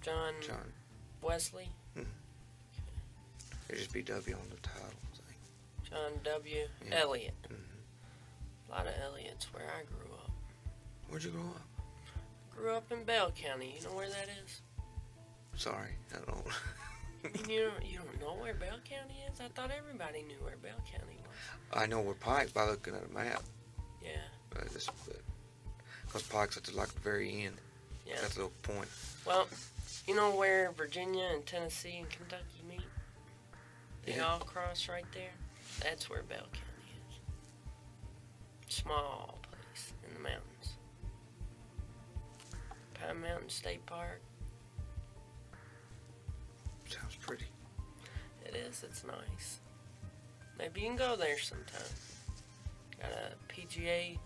John Wesley? Mm-hmm. It'd just be W on the title thing. John W. Yeah. Elliott. Mm-hmm. A lot of Elliott's where I grew up. Where'd you grow up? Grew up in Bell County. You know where that is? Sorry, I don't. You don't know where Bell County is? I thought everybody knew where Bell County was. I know where Pike's by looking at a map. Yeah. Because Pike's at the very end. Yeah. That's a little point. Well, you know where Virginia and Tennessee and Kentucky meet? They all cross right there. That's where Bell County is. Small place in the mountains. Pine Mountain State Park. Sounds pretty. It is. It's nice. Maybe you can go there sometime. Got a PGA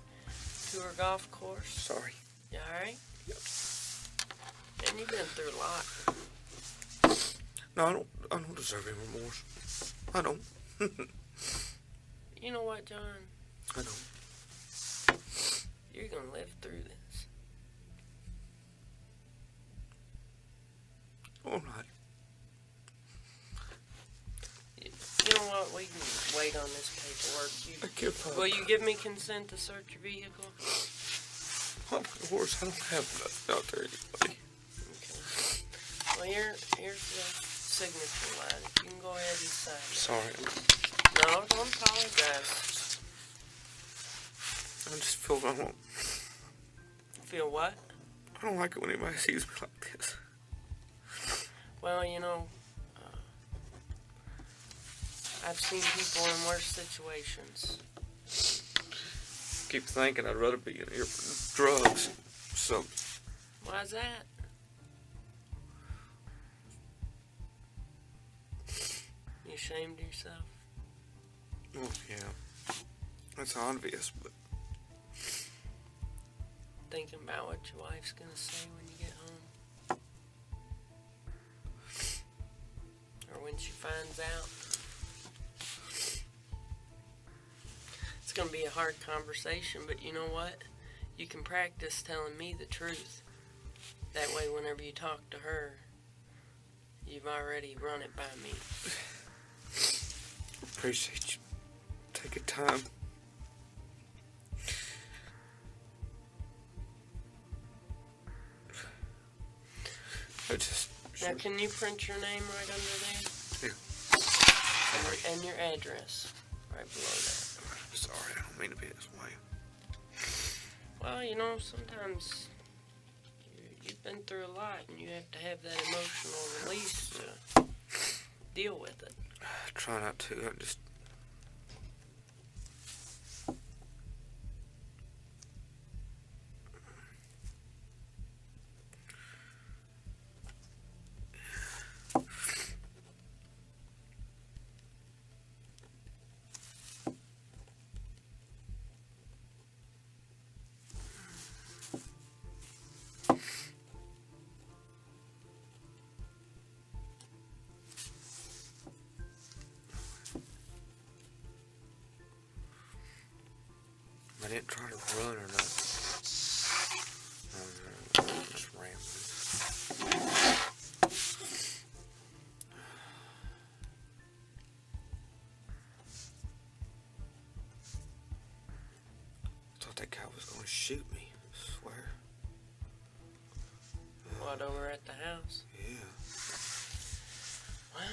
Tour golf course. Sorry. You alright? Yep. And you've been through a lot. No, I don't deserve any remorse. I don't. You know what, John? I don't. You're gonna live through this. All right. You know what? We can wait on this paperwork. Will you give me consent to search your vehicle? Of course, I don't have nothing out there anybody. Okay. Well, here's the signature line. If you can go ahead and sign it. Sorry. No, don't apologize. I just feel I don't. Feel what? I don't like it when anybody sees me like this. Well, you know, I've seen people in worse situations. Keep thinking I'd rather be in here for drugs. So. Why's that? You ashamed of yourself? Well, yeah. That's obvious, but. Thinking about what your wife's gonna say when you get home? Or when she finds out? It's gonna be a hard conversation, but you know what? You can practice telling me the truth. That way, whenever you talk to her, you've already run it by me. Appreciate you taking time. Now, can you print your name right under there? Yeah. Sorry. And your address right below that. Sorry, I don't mean to be this way. Well, you know, sometimes you've been through a lot, and you have to have that emotional release to deal with it. I try not to. I just. I didn't try to run or nothing. Just rambling. Thought that guy was gonna shoot me. I swear. What, over at the house? Yeah. Well,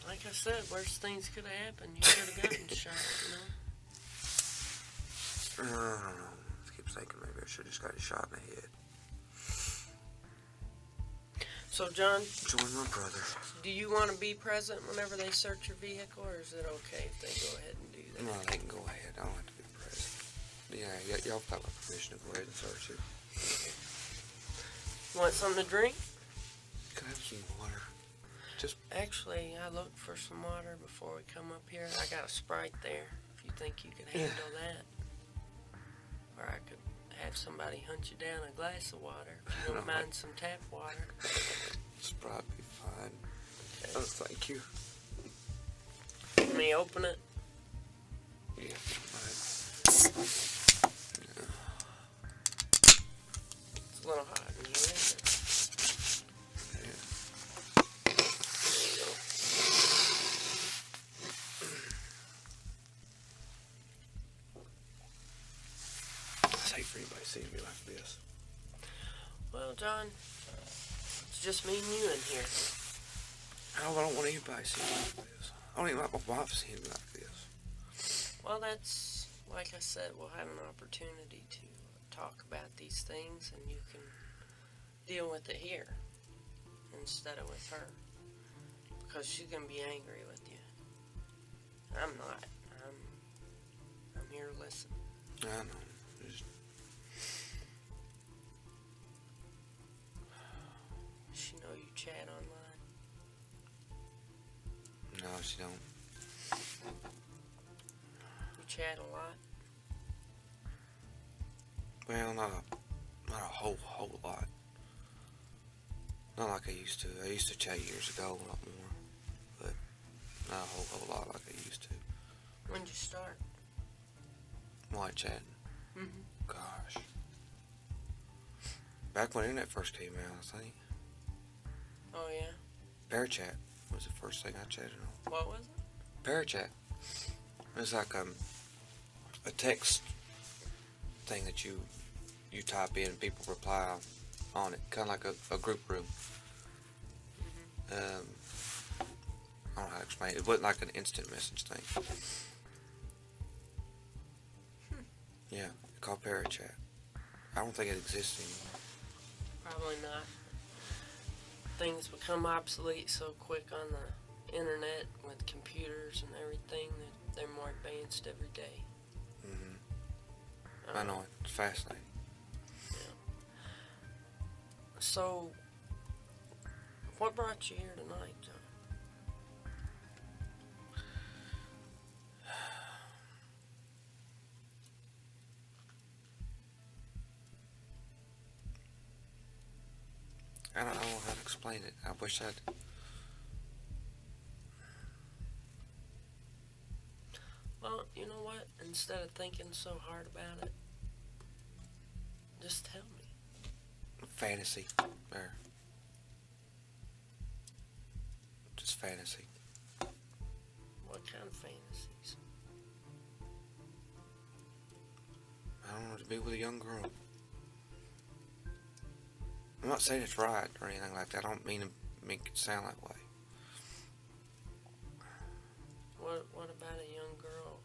like I said, worst things could have happened. You could have gotten shot, I don't know. I keep thinking maybe I should have just got shot in the head. So, John, Join my brother. do you want to be present whenever they search your vehicle, or is it okay if they go ahead and do that? No, they can go ahead. I don't have to be present. Yeah, y'all got my permission to go ahead and search it. Want something to drink? Can I have some water? Just Actually, I looked for some water before we come up here. I got a Sprite there, if you think you can handle that. Or I could have somebody hunt you down a glass of water, if you don't mind some tap water. it's probably fine. Okay. Oh, thank you. Let me open it. Yeah, fine. It's a little hot in here, isn't it? It's hate for anybody seeing me like this. Well, John, it's just me and you in here. I don't want anybody seeing me like this. I don't even like my wife seeing me like this. Well, that's, like I said, we'll have an opportunity to talk about these things, and you can deal with it here instead of with her, because she's gonna be angry with you. I'm not. I'm here to listen. I know. Just, Does she know you chat online? no, she don't. You chat a lot? Well, not a whole lot. Not like I used to. I used to chat years ago a lot more, but not a whole lot like I used to. When'd you start? Why chatting? Mm-hmm. Gosh. Back when internet first came out, I think. Oh, yeah? Parachat was the first thing I chatted on. What was it? Parachat. It was like a text thing that you type in and people reply on it. Kind of like a group room. I don't know how to explain it. It wasn't like an instant message thing. Yeah, it's called Parachat. I don't think it exists anymore. Probably not. Things become obsolete so quick on the internet with computers and everything that they're more advanced every day. I know, it's fascinating. Yeah. So, what brought you here tonight, John? I don't know how to explain it. I wish I'd... Well, you know what? Instead of thinking so hard about it, just tell me. Fantasy. There. Just fantasy. What kind of fantasies? I don't know, to be with a young girl. I'm not saying it's right or anything like that. I don't mean to make it sound that way. What about a young girl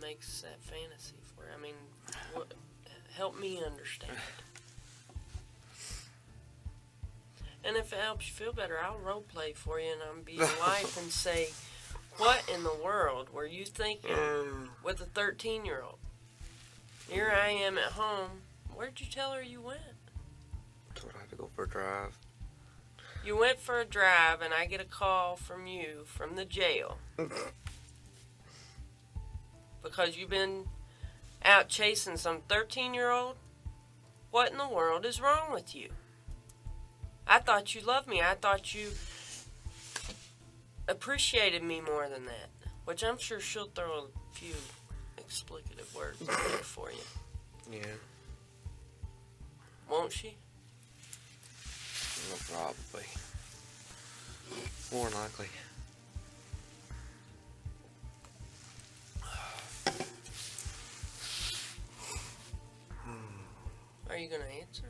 makes that fantasy for you? I mean, what, help me understand. And if it helps you feel better, I'll role play for you and I'll be your wife and say, what in the world were you thinking with a 13-year-old? Here I am at home. Where'd you tell her you went? Told I had to go for a drive. You went for a drive and I get a call from you from the jail. Because you've been out chasing some 13-year-old? What in the world is wrong with you? I thought you loved me. I thought you appreciated me more than that. Which I'm sure she'll throw a few explicative words in there for you. Yeah. Won't she? Well, probably. More than likely. Are you gonna answer?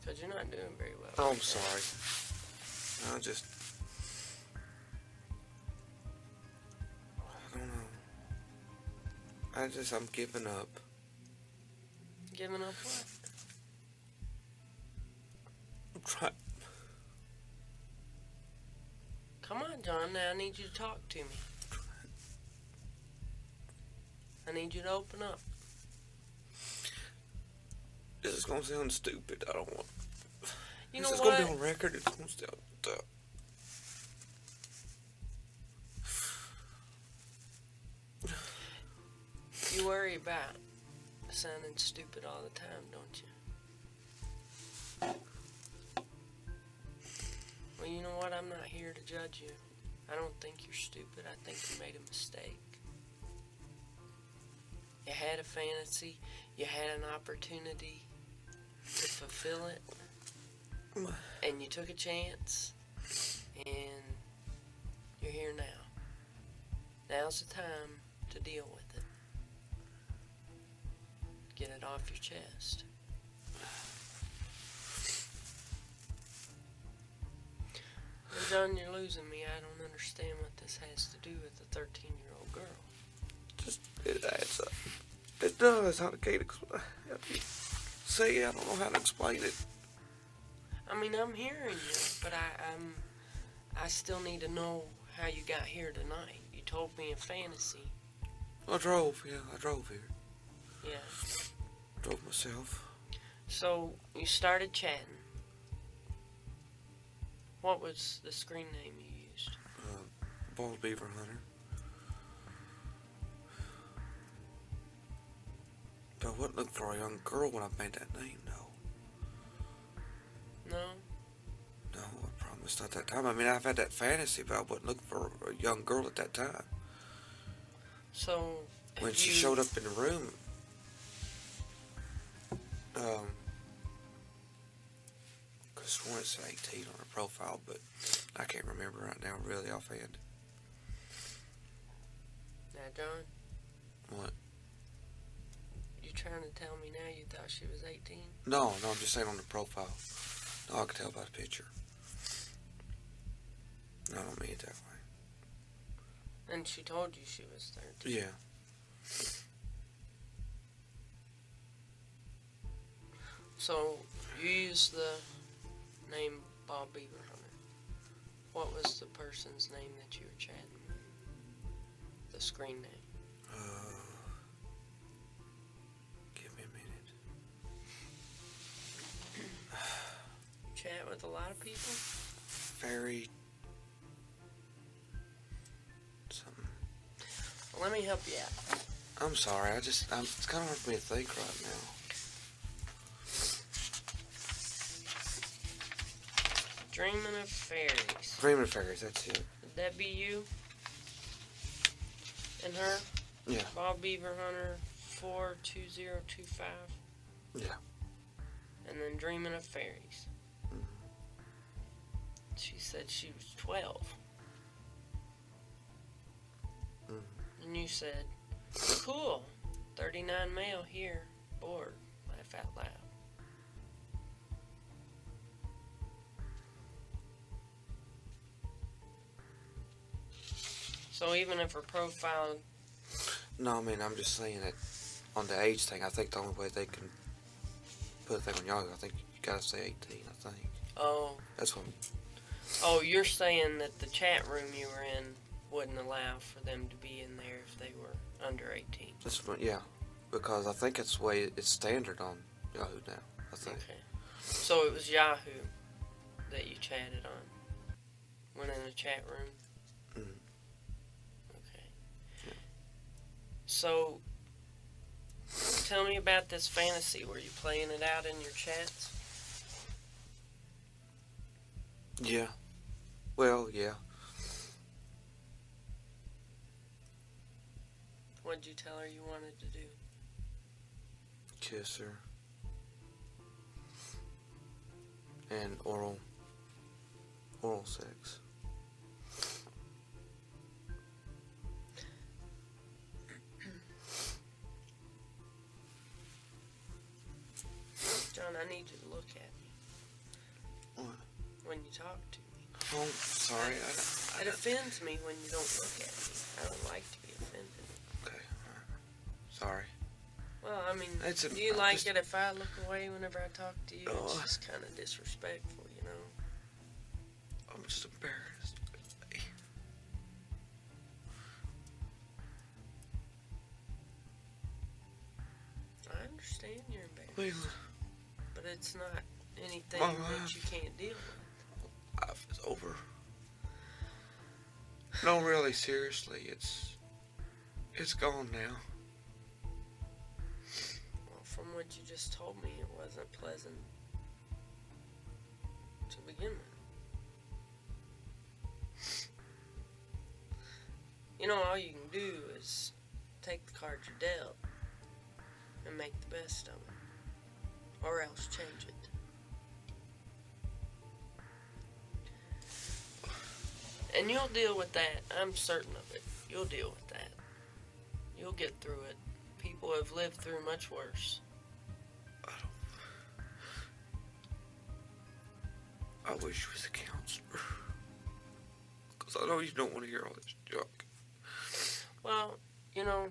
Because you're not doing very well. Oh, I'm sorry. I don't know. I'm giving up. Giving up what? I'm trying. Come on, John, now I need you to talk to me. I need you to open up. This is gonna sound stupid. I don't want. You this know is what? gonna be on record. It's gonna sound dumb. You worry about sounding stupid all the time, don't you? Well, you know what? I'm not here to judge you. I don't think you're stupid. I think you made a mistake. You had a fantasy. You had an opportunity to fulfill it. And you took a chance. And you're here now. Now's the time to deal with it. Get it off your chest. And John, you're losing me. I don't understand what this has to do with a 13-year-old girl. It adds up. It does. How can't say I don't know how to explain it. I mean, I'm hearing you, but I still need to know how you got here tonight. You told me a fantasy. I drove here. Yeah. Drove myself. So you started chatting. What was the screen name you used? Bald Beaver Hunter. But I wouldn't look for a young girl when I made that name, no. No? No, I promise not that time. I mean, I've had that fantasy, but I wouldn't look for a young girl at that time. So when she showed up in the room, because I want to say 18 on her profile, but I can't remember right now, really offhand. Now, John? What? You trying to tell me now you thought she was 18? No, I'm just saying on the profile. No, I can tell by the picture. No, I don't mean it that way. And she told you she was 13? Yeah. So, you used the name Bob Beaver Hunter. What was the person's name that you were chatting with? The screen name? Give me a minute. Chat with a lot of people? Very... something. Well, let me help you out. I'm sorry, it's kind of hard for me to think right now. Dreaming of Fairies. Dreaming of Fairies, that's it. Would that be you? And her? Yeah. Bob Beaver Hunter 42025. Yeah. And then Dreaming of Fairies. Mm-hmm. She said she was 12. Mm-hmm. And you said, cool, 39 male here, bored, laugh out loud. So even if her profile... No, I mean, I'm just saying that on the age thing, I think the only way they can put a thing on y'all, I think you gotta say 18, I think. Oh. That's what Oh, you're saying that the chat room you were in wouldn't allow for them to be in there if they were under 18. That's what, yeah. Because I think it's the way it's standard on Yahoo now, I think. Okay. So it was Yahoo that you chatted on? Went in the chat room? Mm-hmm. Okay. Yeah. So, tell me about this fantasy. Were you playing it out in your chats? Yeah. Well, yeah. What'd you tell her you wanted to do? Kiss her. And oral sex. John, I need you to look at me. What? When you talk to me. Oh, sorry. It offends me when you don't look at me. I don't like to be offended. Okay, alright. Sorry. Well, I mean, It's do you like it if I look away whenever I talk to you? Oh. It's just kind of disrespectful, you know? I'm just embarrassed. I understand you're embarrassed. Wait, but it's not anything My that you can't deal with. life is over. No, really, seriously, it's gone now. Well, from what you just told me, it wasn't pleasant to begin with. You know, all you can do is take the cards you're dealt and make the best of it, or else change it. And you'll deal with that. I'm certain of it. You'll deal with that. You'll get through it. People have lived through much worse. I wish you was a counselor. Because I know you don't want to hear all this junk. Well, you know,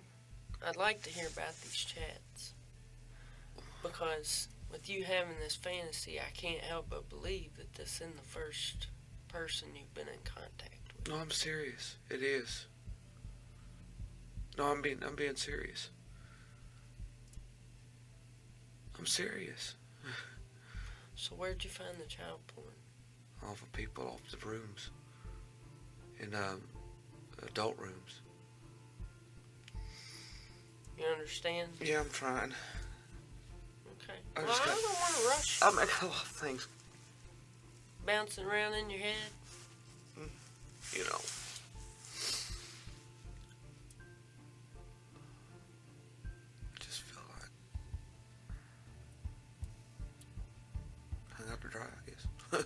I'd like to hear about these chats. Because with you having this fantasy, I can't help but believe that this isn't the first person you've been in contact with. No, I'm serious. It is. No, I'm being serious. I'm serious. So where'd you find the child porn? Off of people, off the rooms. In adult rooms. You understand? Yeah, I'm trying. Okay. I Well, just I got- don't want to rush I make a lot of things, bouncing around in your head. you know. I just feel like hung out to dry, I guess.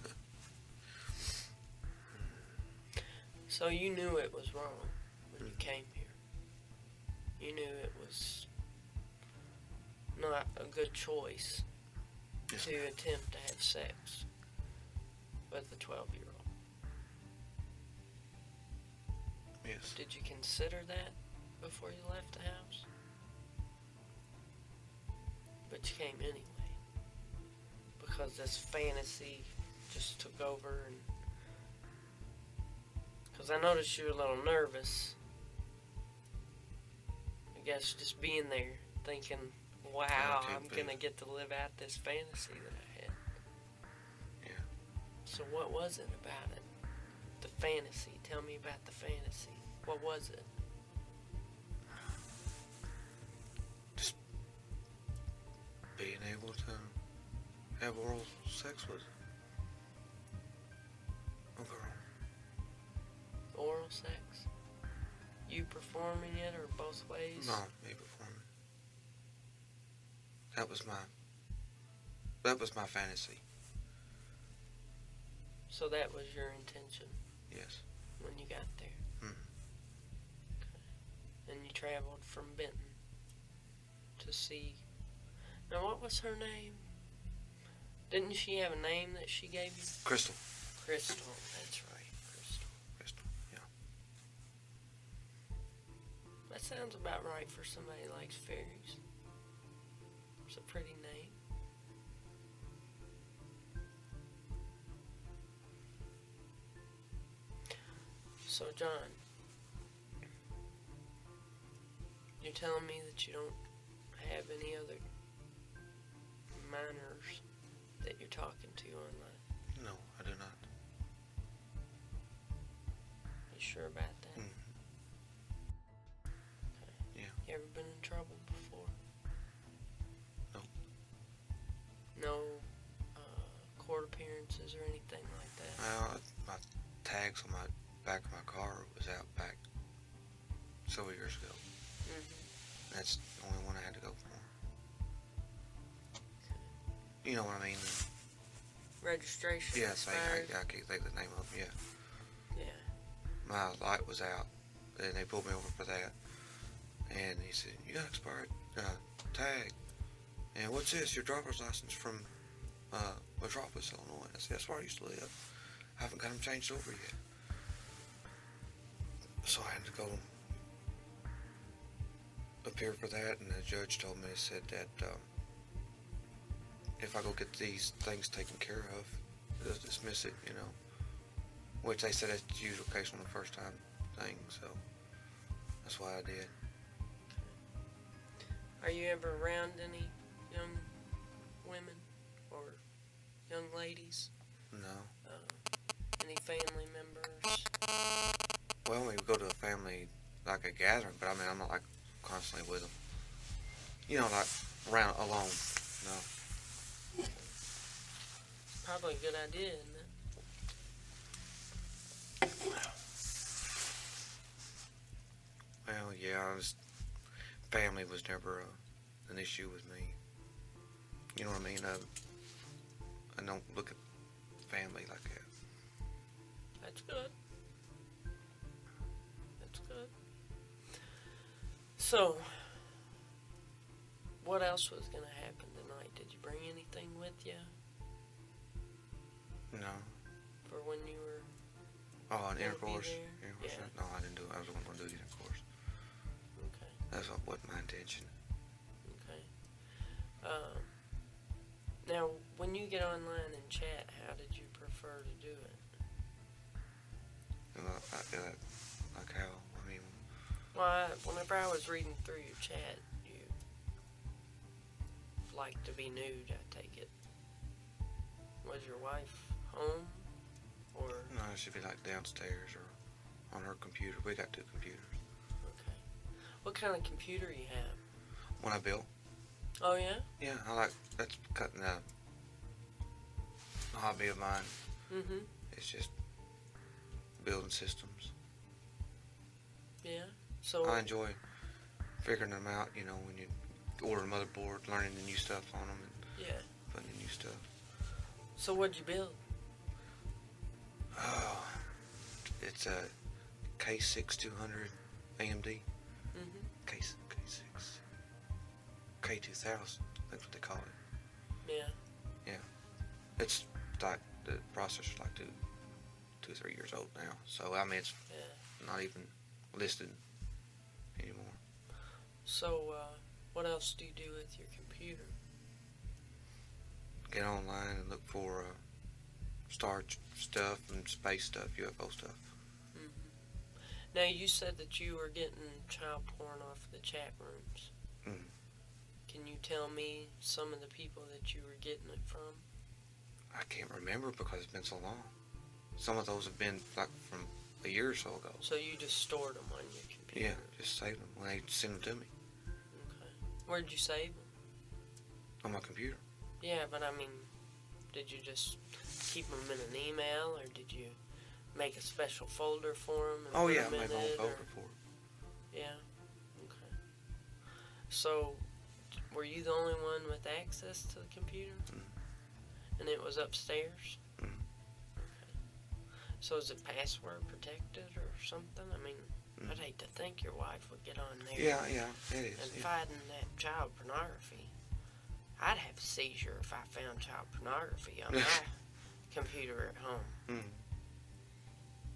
So you knew it was wrong when you came here. You knew it was not a good choice Yes, to ma'am. attempt to have sex with a 12-year-old. Yes. Did you consider that before you left the house? But you came anyway. Because this fantasy just took over, and because I noticed you were a little nervous. I guess just being there, thinking, wow, I can't I'm think. gonna get to live out this fantasy that I had. Yeah. So what was it about it? The fantasy. Tell me about the fantasy. What was it? Just being able to have oral sex with a girl. Oral sex? You performing it, or both ways? No, me performing. That was my fantasy. So that was your intention Yes. when you got there. Mhm. Okay. And you traveled from Benton to see. Now, what was her name? Didn't she have a name that she gave you? Crystal. Crystal. That's right, Crystal. Crystal. Yeah. That sounds about right for somebody who likes fairies. It's a pretty name. So, John, you're telling me that you don't have any other minors that you're talking to online? No, I do not. You sure about that? Mhm. Yeah. You ever been in trouble before? No. No court appearances or anything like that? Well, my tags on my back of my car was out back several years ago. Mm-hmm. That's the only one I had to go for. You know what I mean? Registration. Yes, I expired. can't think of the name of it. Yeah. Yeah. My light was out, and they pulled me over for that. And he said, "You got expired tag." And what's this? Your driver's license from Metropolis, Illinois. I said, "That's where I used to live. I haven't got them changed over yet." So I had to go appear for that, and the judge told me, he said that if I go get these things taken care of, they'll dismiss it, you know. Which they said that's usual case on the first time thing, so that's what I did. Are you ever around any young women or young ladies? No. Any family members? Well, we go to a family, like a gathering, but I mean, I'm not like constantly with them. You know, like around alone, no. Probably a good idea, isn't it? Well, yeah, family was never an issue with me. You know what I mean? I don't look at family like that. That's good. That's good. So, what else was going to happen tonight? Did you bring anything with you? No. For when you were... Oh, an gonna intercourse? be there? Intercourse? Yeah. No, I didn't do it. I was going to do the intercourse. Okay. That's what wasn't my intention. Okay. Now, when you get online and chat, how did you prefer to do it? Like how? I mean... Well, whenever I was reading through your chat, you like to be nude, I take it. Was your wife home? Or... No, it should be like downstairs or on her computer. We got 2 computers. Okay. What kind of computer you have? One I built. Oh, yeah? Yeah, that's cutting a hobby of mine. Mm-hmm. It's just building systems. Yeah. So I enjoy figuring them out, you know, when you order a motherboard, learning the new stuff on them and yeah. putting the new stuff. So what'd you build? Oh, it's a K6200 AMD. Mm-hmm. K6. K2000, that's what they call it. Yeah. Yeah. It's like, the processor's like 2 or 3 years old now. So, I mean, it's not even listed anymore. So, what else do you do with your computer? Get online and look for star stuff and space stuff, UFO stuff. Mm-hmm. Now, you said that you were getting child porn off the chat rooms. Mm-hmm. Can you tell me some of the people that you were getting it from? I can't remember because it's been so long. Some of those have been like from a year or so ago. So you just stored them on your computer? Yeah, just saved them when they sent them to me. Okay. Where'd you save them? On my computer. Yeah, but I mean, did you just keep them in an email, or did you make a special folder for them? Oh yeah, I made my own folder for it. Yeah. Okay. So, were you the only one with access to the computer? Mm-hmm. And it was upstairs? Mm-hmm. Okay. So is it password protected or something? I mean, I'd hate to think your wife would get on there. Yeah, it is. And finding that child pornography. I'd have a seizure if I found child pornography on my computer at home. Mm-hmm.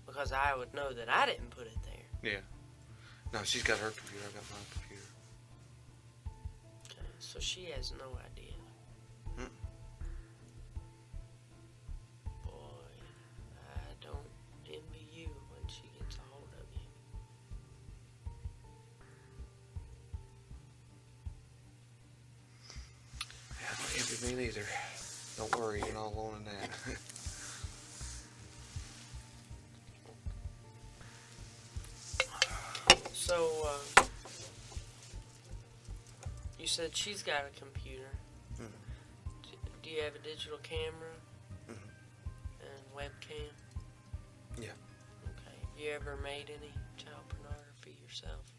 Because I would know that I didn't put it there. Yeah. No, she's got her computer. I got my computer. Okay, so she has no idea. Mm. Boy, I don't envy you when she gets a hold of you. Yeah, don't envy me neither. Don't worry, you're not alone in that. So, you said she's got a computer. Mm-hmm. Do you have a digital camera? Mm-hmm. And webcam? Yeah. Okay. Have you ever made any child pornography yourself?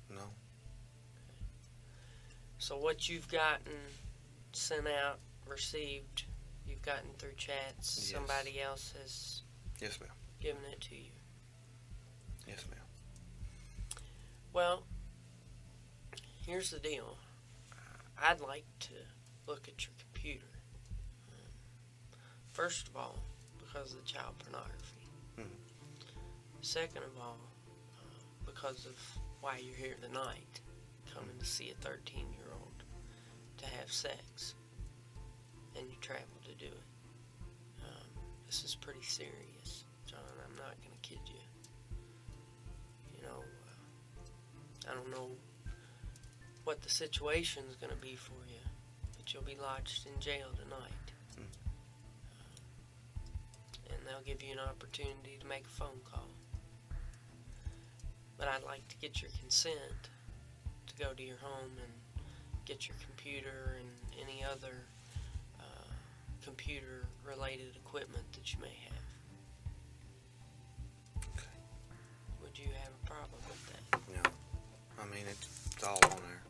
No. Okay. So what you've gotten sent out, received, you've gotten through chats. Yes. Somebody else has Yes, ma'am. given it to you. Yes, ma'am. Well, here's the deal. I'd like to look at your computer. First of all, because of the child pornography. Second of all, because of why you're here tonight, coming to see a 13-year-old to have sex, and you travel to do it. This is pretty serious, John. I'm not going to kid you. You know, I don't know what the situation's going to be for you, but you'll be lodged in jail tonight. And they'll give you an opportunity to make a phone call. But I'd like to get your consent to go to your home and get your computer and any other computer-related equipment that you may have. Okay. Would you have a problem with that? No. I mean, it's all on there.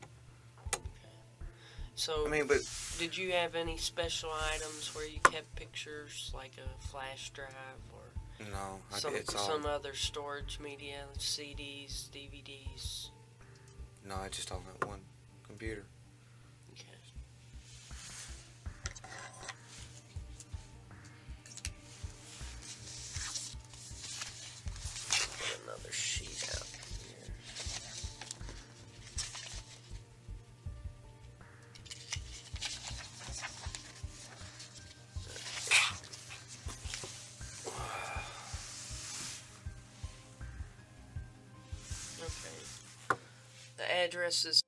So, I mean, but did you have any special items where you kept pictures, like a flash drive or no, it's all. some other storage media, CDs, DVDs? No, I just on that one computer. Okay. Put another sheet out here. Okay. The address is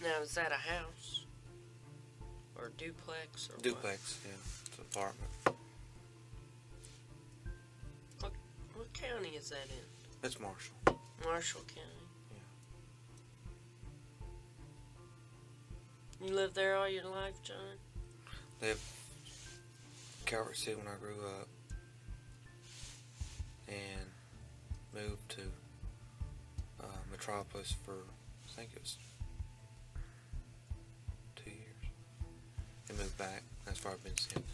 now, is that a house? Or duplex? Or Duplex, yeah. It's an apartment. What county is that in? It's Marshall. Marshall County. Yeah. You lived there all your life, John? Lived Calvert City when I grew up. And moved to Metropolis for, I think it was 2 years. And moved back. That's where I've been since.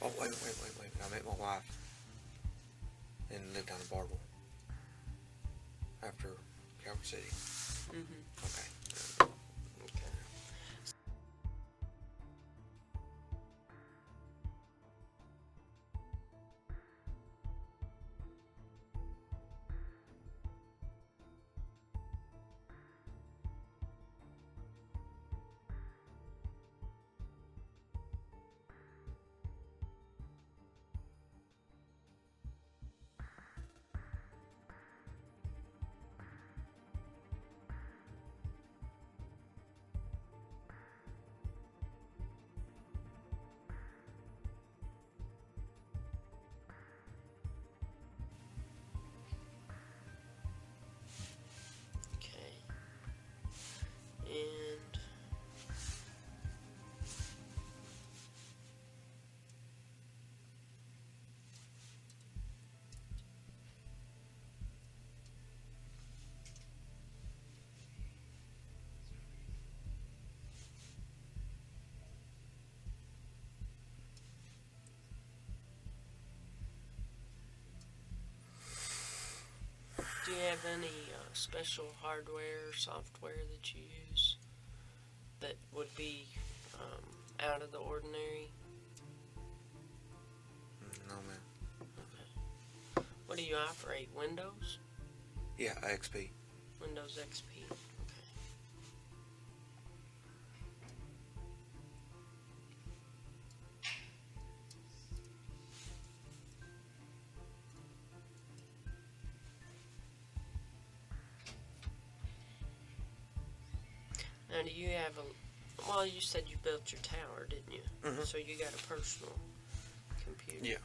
Oh, wait. I met my wife and lived down in Bartle after Calvert City. Okay. And do you have any special hardware or software that you use that would be out of the ordinary? No, man. Okay. What do you operate? Windows? Yeah, XP. Windows XP. Okay. Now, do you have Well, you said you built your tower, didn't you? Mm-hmm. So you got a personal computer. Yeah.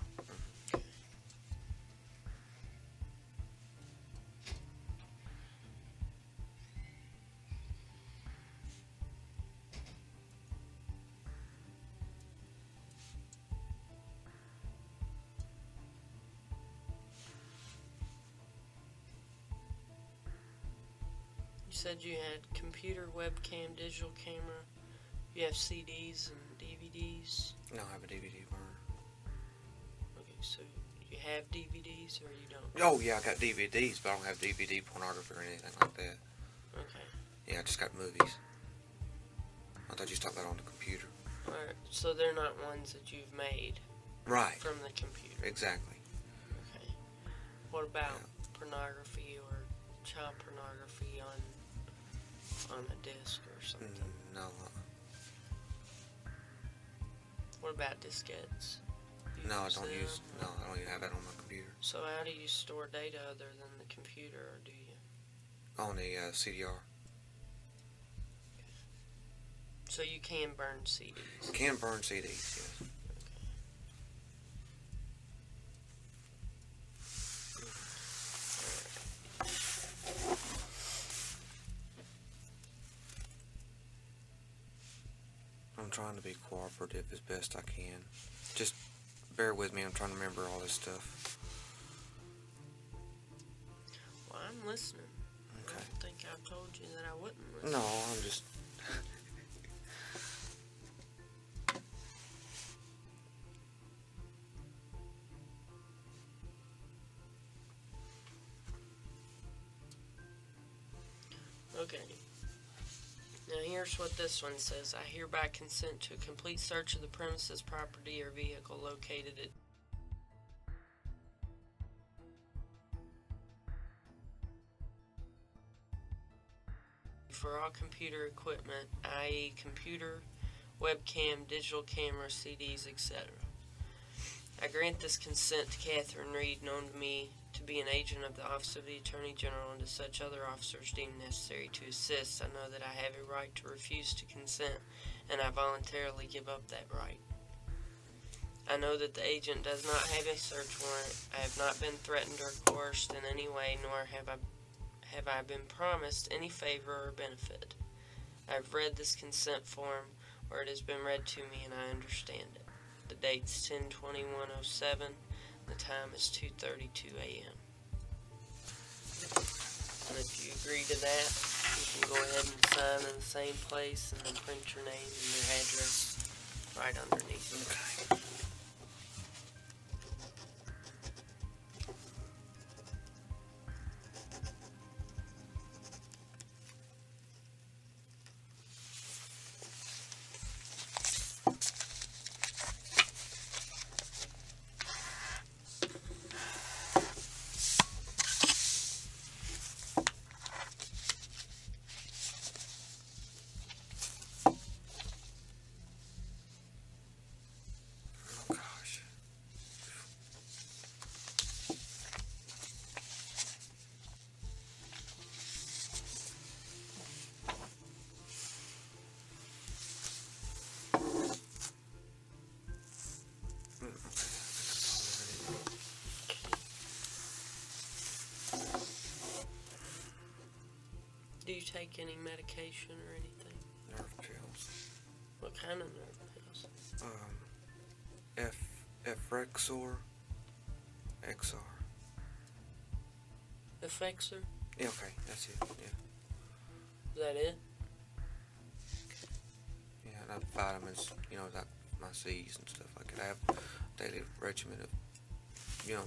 You said you had computer, webcam, digital camera. You have CDs and DVDs. No, I have a DVD burner. Okay, so you have DVDs or you don't? Oh, yeah, I got DVDs, but I don't have DVD pornography or anything like that. Okay. Yeah, I just got movies. I thought you was talking about on the computer. Alright, so they're not ones that you've made Right. from the computer. Exactly. Okay. What about pornography or child pornography on a disc or something? No. What about diskettes? No, I don't even have that on my computer. So how do you store data other than the computer, or do you? On the CDR. So you can burn CDs? Can burn CDs, yes. I'm trying to be cooperative as best I can. Just bear with me, I'm trying to remember all this stuff. Well, I'm listening. Okay. I don't think I've told you that I wouldn't listen. No, I'm just... Okay. Now here's what this one says. I hereby consent to a complete search of the premises, property, or vehicle located at for all computer equipment, i.e. computer, webcam, digital camera, CDs, etc. I grant this consent to Catherine Reed, known to me to be an agent of the Office of the Attorney General, and to such other officers deemed necessary to assist. I know that I have a right to refuse to consent, and I voluntarily give up that right. I know that the agent does not have a search warrant. I have not been threatened or coerced in any way, nor have I been promised any favor or benefit. I have read this consent form, or it has been read to me, and I understand it. The date's 10/21/07. The time is 2:32 a.m. And if you agree to that, you can go ahead and sign in the same place and then print your name and your address right underneath. Okay. Do you take any medication or anything? Nerve pills. What kind of nerve pills? Efrexor. XR. Effexor? Yeah, okay, that's it, yeah. Is that it? Yeah, and I have vitamins, like my C's and stuff like that. I have a daily regimen of,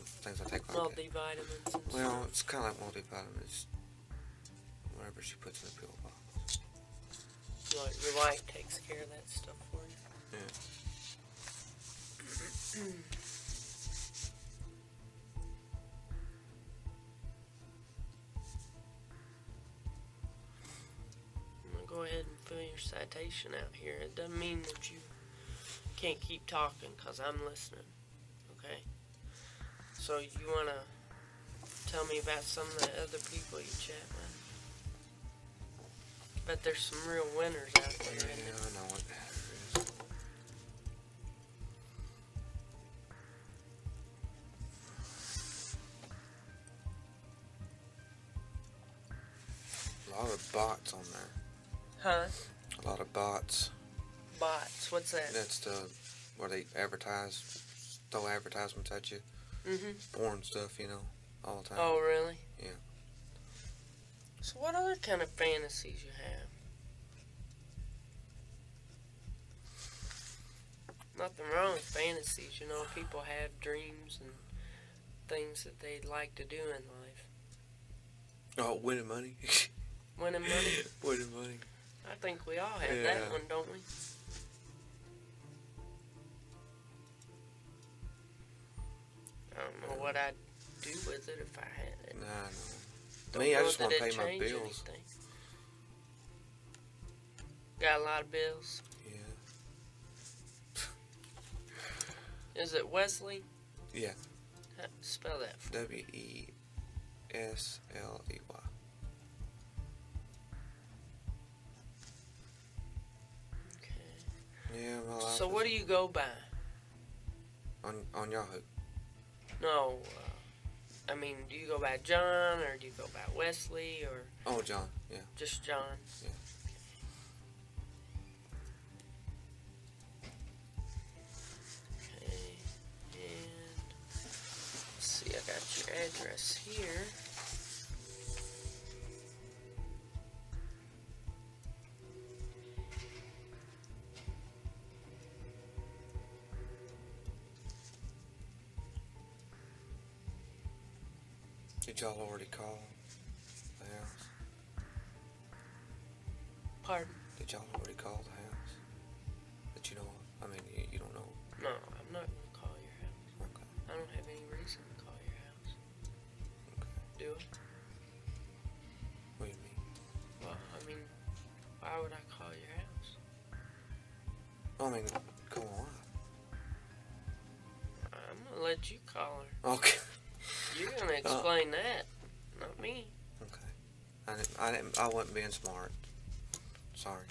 things I take like Multivitamins that. and Well, stuff. it's kind of like multivitamins. Whatever she puts in the pill box. Well, your wife takes care of that stuff for you. Yeah. I'm going to go ahead and fill your citation out here. It doesn't mean that you can't keep talking, because I'm listening. Okay? So you want to tell me about some of the other people you chat with? But there's some real winners out there. Yeah, Isn't I know what that is. A lot of bots on there. Huh? A lot of bots. Bots. What's that? That's where they throw advertisements at you. Mm-hmm. Porn stuff, you know, all the time. Oh, really? Yeah. So what other kind of fantasies you have? Nothing wrong with fantasies, you know. People have dreams and things that they'd like to do in life. Oh, winning money. Winning money? Winning money. I think we all have Yeah. that one, don't we? I don't know what I'd do with it if I had it. Nah, no. Don't Me, I know just that want to it'd pay my change bills. anything. Got a lot of bills. Yeah. Is it Wesley? Yeah. Spell that for me. Wesley. Okay. Yeah, my life So what do you go by? on Yahoo? No, I mean, do you go by John or do you go by Wesley or Oh, John. Yeah. just John? Yeah. Okay. And let's see, I got your address here. Did y'all already call the house? Pardon? Did y'all already call the house? That you know of? I mean, you don't know. No, I'm not going to call your house. Okay. I don't have any reason to call your house. Okay. Do I? What do you mean? Well, I mean, why would I call your house? I mean, come on. I'm going to let you call her. Okay. You're going to explain that, not me. Okay. I wasn't being smart. Sorry.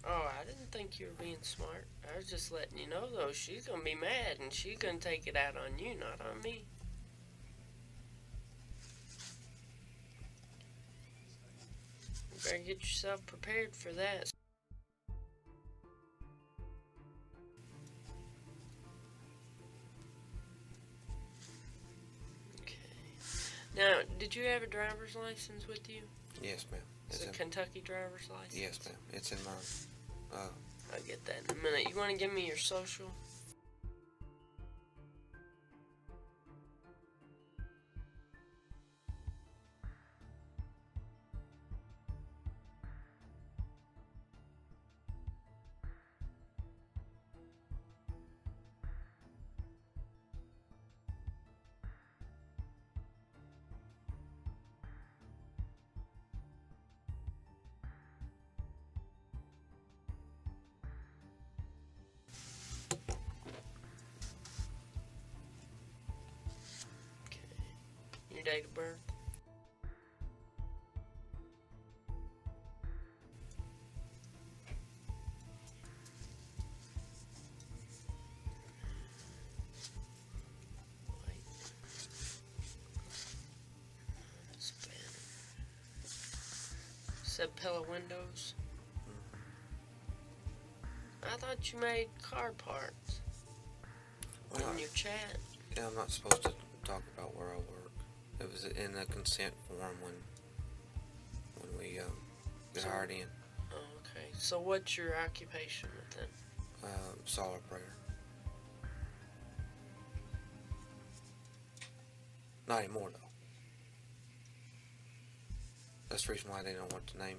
Oh, I didn't think you were being smart. I was just letting you know, though, she's going to be mad, and she's going to take it out on you, not on me. You better get yourself prepared for that. Okay. Now, did you have a driver's license with you? Yes, ma'am. It's a Kentucky driver's license? Yes, ma'am. It's in mine. I'll get that in a minute. You want to give me your social? Your date of birth? Said pillow windows. I thought you made car parts. Well, in your chat. Yeah, I'm not supposed to talk about where I work. It was in the consent form when we got hired in. Oh, okay. So what's your occupation with them? Solar prayer. Not anymore though. That's the reason why they don't want the name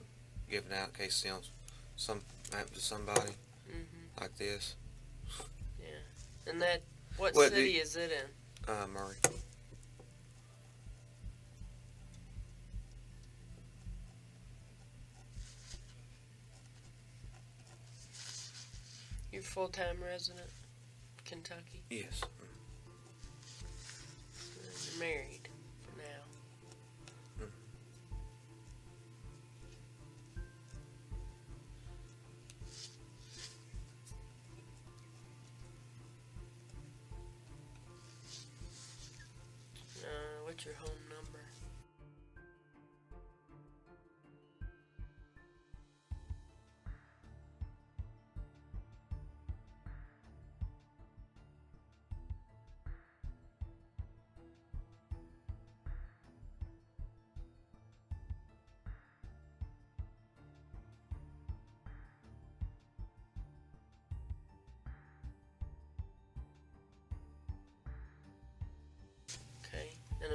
given out in case some happen to somebody like this. Yeah. And that, what city is it in? Murray. You're full-time resident, Kentucky? Yes. You're married for now.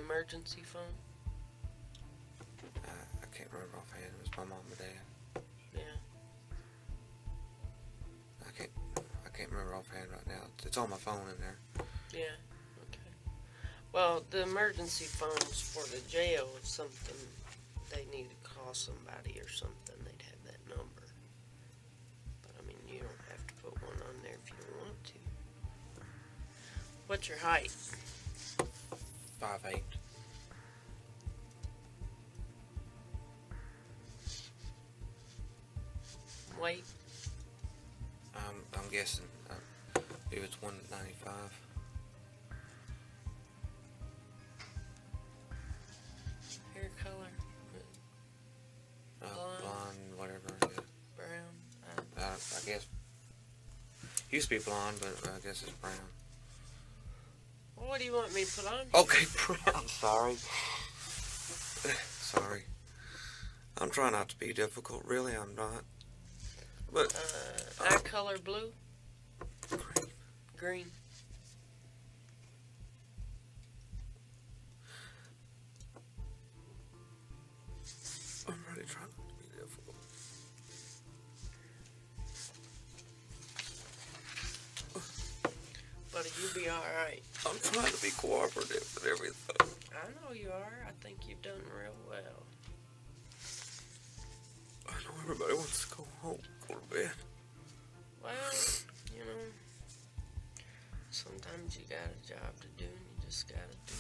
emergency phone? I can't remember offhand. It was my mom and dad. Yeah. I can't remember offhand right now. It's on my phone in there. Yeah. Okay. Well, the emergency phones for the jail, if something they need to call somebody or something, they'd have that number. But I mean, you don't have to put one on there if you don't want to. What's your height? 5'8". Weight? I'm guessing maybe it's 195. Hair color? Blonde, whatever. Yeah. Brown? I guess used to be blonde, but I guess it's brown. Well, what do you want me to put on? Okay, brown. Sorry. Sorry. I'm trying not to be difficult. Really, I'm not. But eye color blue? Green. I'm really trying not to be difficult. Buddy, you'll be alright. I'm trying to be cooperative and everything. I know you are. I think you've done real well. I know everybody wants to go home, go to bed. Well, you know, sometimes you got a job to do and you just gotta do it.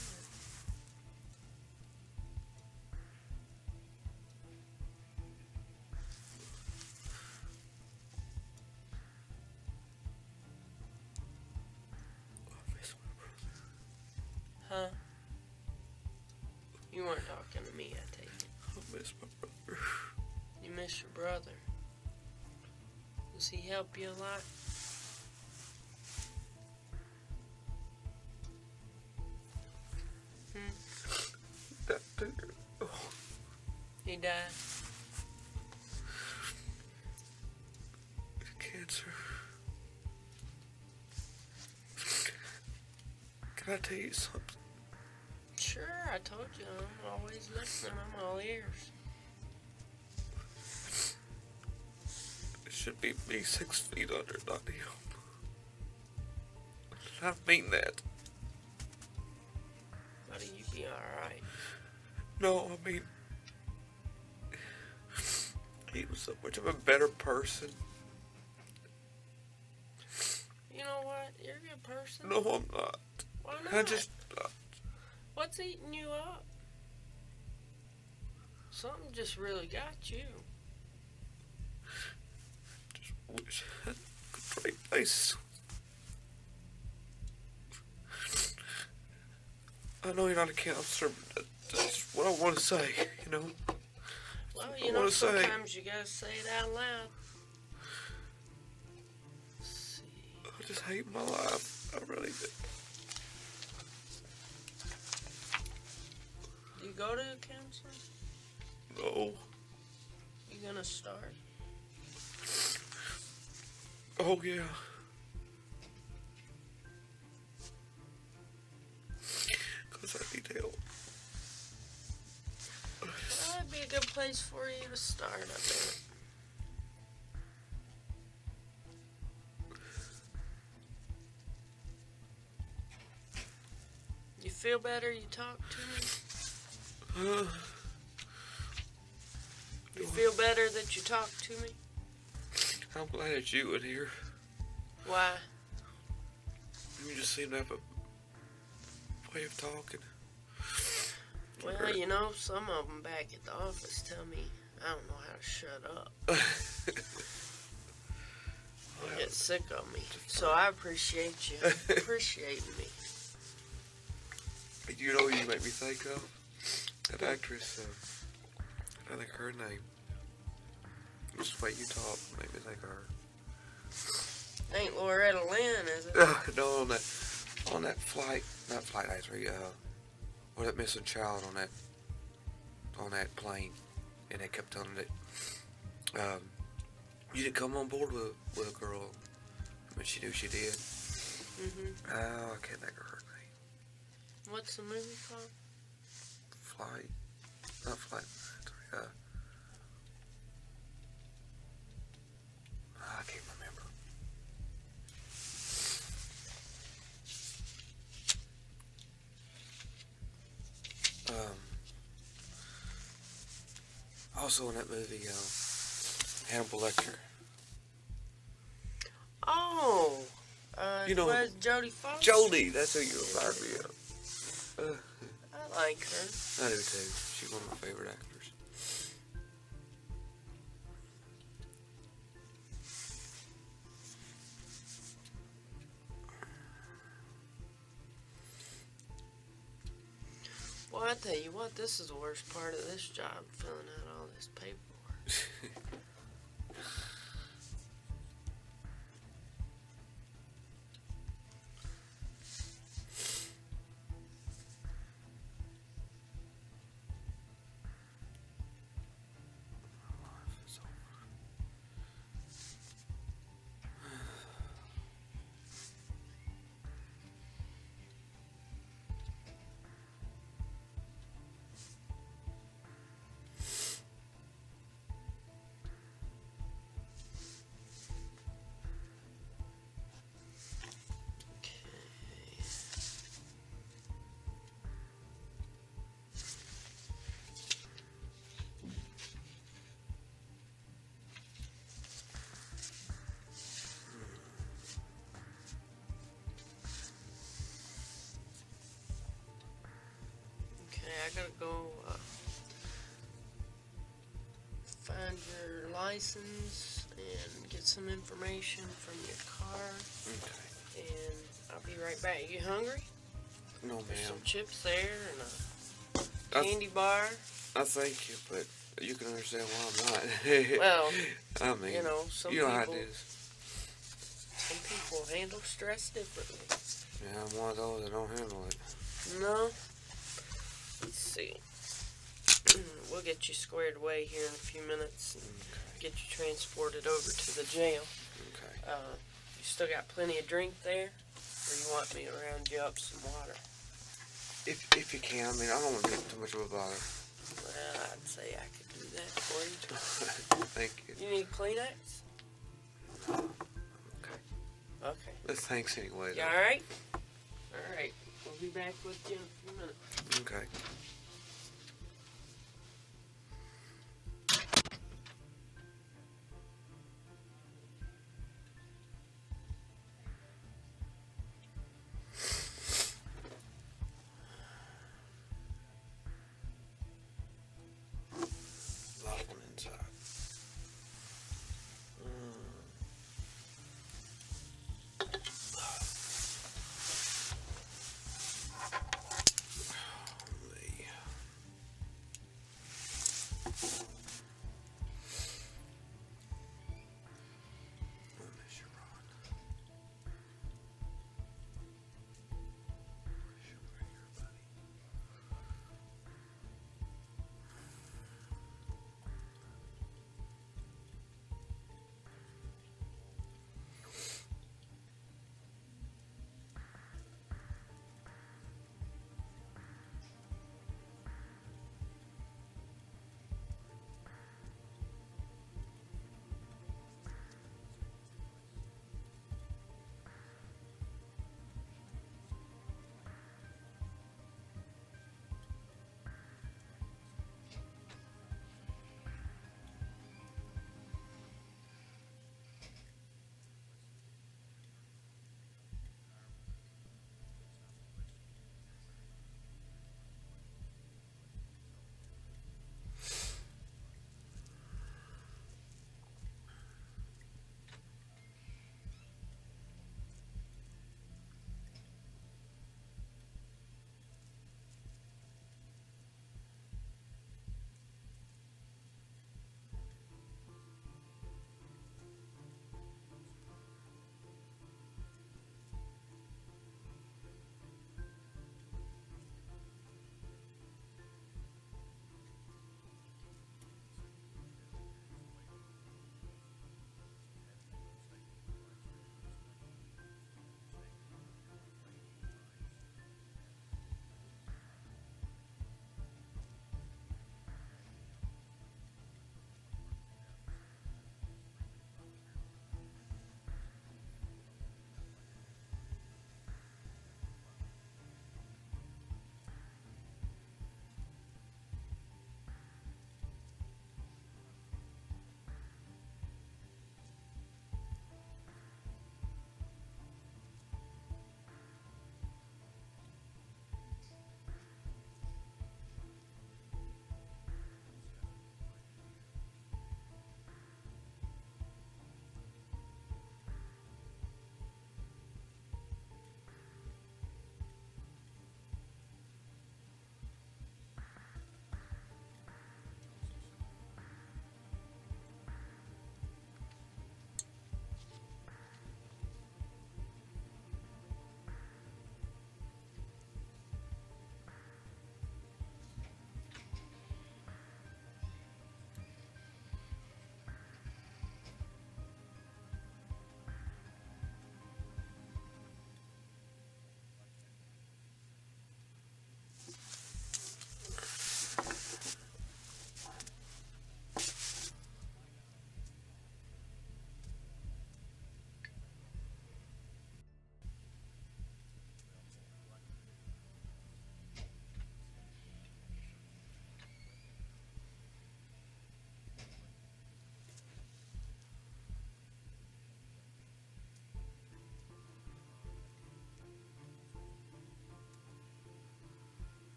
I miss my brother. Huh? You weren't talking to me, I take it. I miss my brother. You miss your brother. Does he help you a lot? That too. Oh. He died? Cancer. Can I tell you something? Sure, I told you. I'm always listening. I'm all ears. It should be me 6 feet under, not him. I mean that. Buddy, you be alright. No, I mean, he was so much of a better person. You know what? You're a good person. No, I'm not. Why not? I just, What's eating you up? Something just really got you. just wish I could trade places. I know you're not a counselor, but that's what I want to say, you know? Well, you know, sometimes you gotta say it out loud. Let's see. I just hate my life. I really do. Do you go to a counselor? No. You gonna start? Oh, yeah. Because I need help. Well, that'd be a good place for you to start, I bet. You feel better? You talk to me? You feel better that you talk to me? I'm glad it's you in here. Why? You just seem to have a way of talking. Well, you know, some of them back at the office tell me I don't know how to shut up. They get sick of me. So I appreciate you appreciating me. You know who you make me think of? That actress, I think her name. Just the way you talk made me think of her. Ain't Loretta Lynn, is it? No, on that flight, not flight 93, or that missing child on that plane, and they kept telling it, you didn't come on board with a girl. I mean, she knew she did. Mm-hmm. Oh, I can't think of her name. What's the movie called? flight. Not flight. I can't remember. Also in that movie, Hannibal Lecter. Oh, you know, was Jodie Foster? Jodie, that's who you remind me of. I like her. I do too. She's one of my favorite actors. Well, I tell you what, this is the worst part of this job, filling out all this paperwork. I gotta go find your license and get some information from your car. Okay. And I'll be right back. You hungry? No, There's ma'am. some chips there and a candy bar. I thank you, but you can understand why I'm not. Well, I mean, you know, some you know how people, it is. some people handle stress differently. Yeah, I'm one of those that don't handle it. No. Let's see. We'll get you squared away here in a few minutes and get you transported over to the jail. Okay. You still got plenty of drink there? Or you want me to round you up some water? If you can, I mean, I don't want to be too much of a bother. Well, I'd say I could do that for you. Thank you. You need Kleenex? Okay. Okay. Thanks anyway. You alright? Alright. We'll be back with you in a few minutes. Okay. Lock one inside.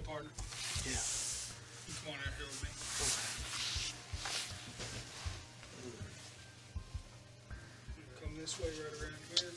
partner. Yeah. You come on out here with me. Come this way, right around here.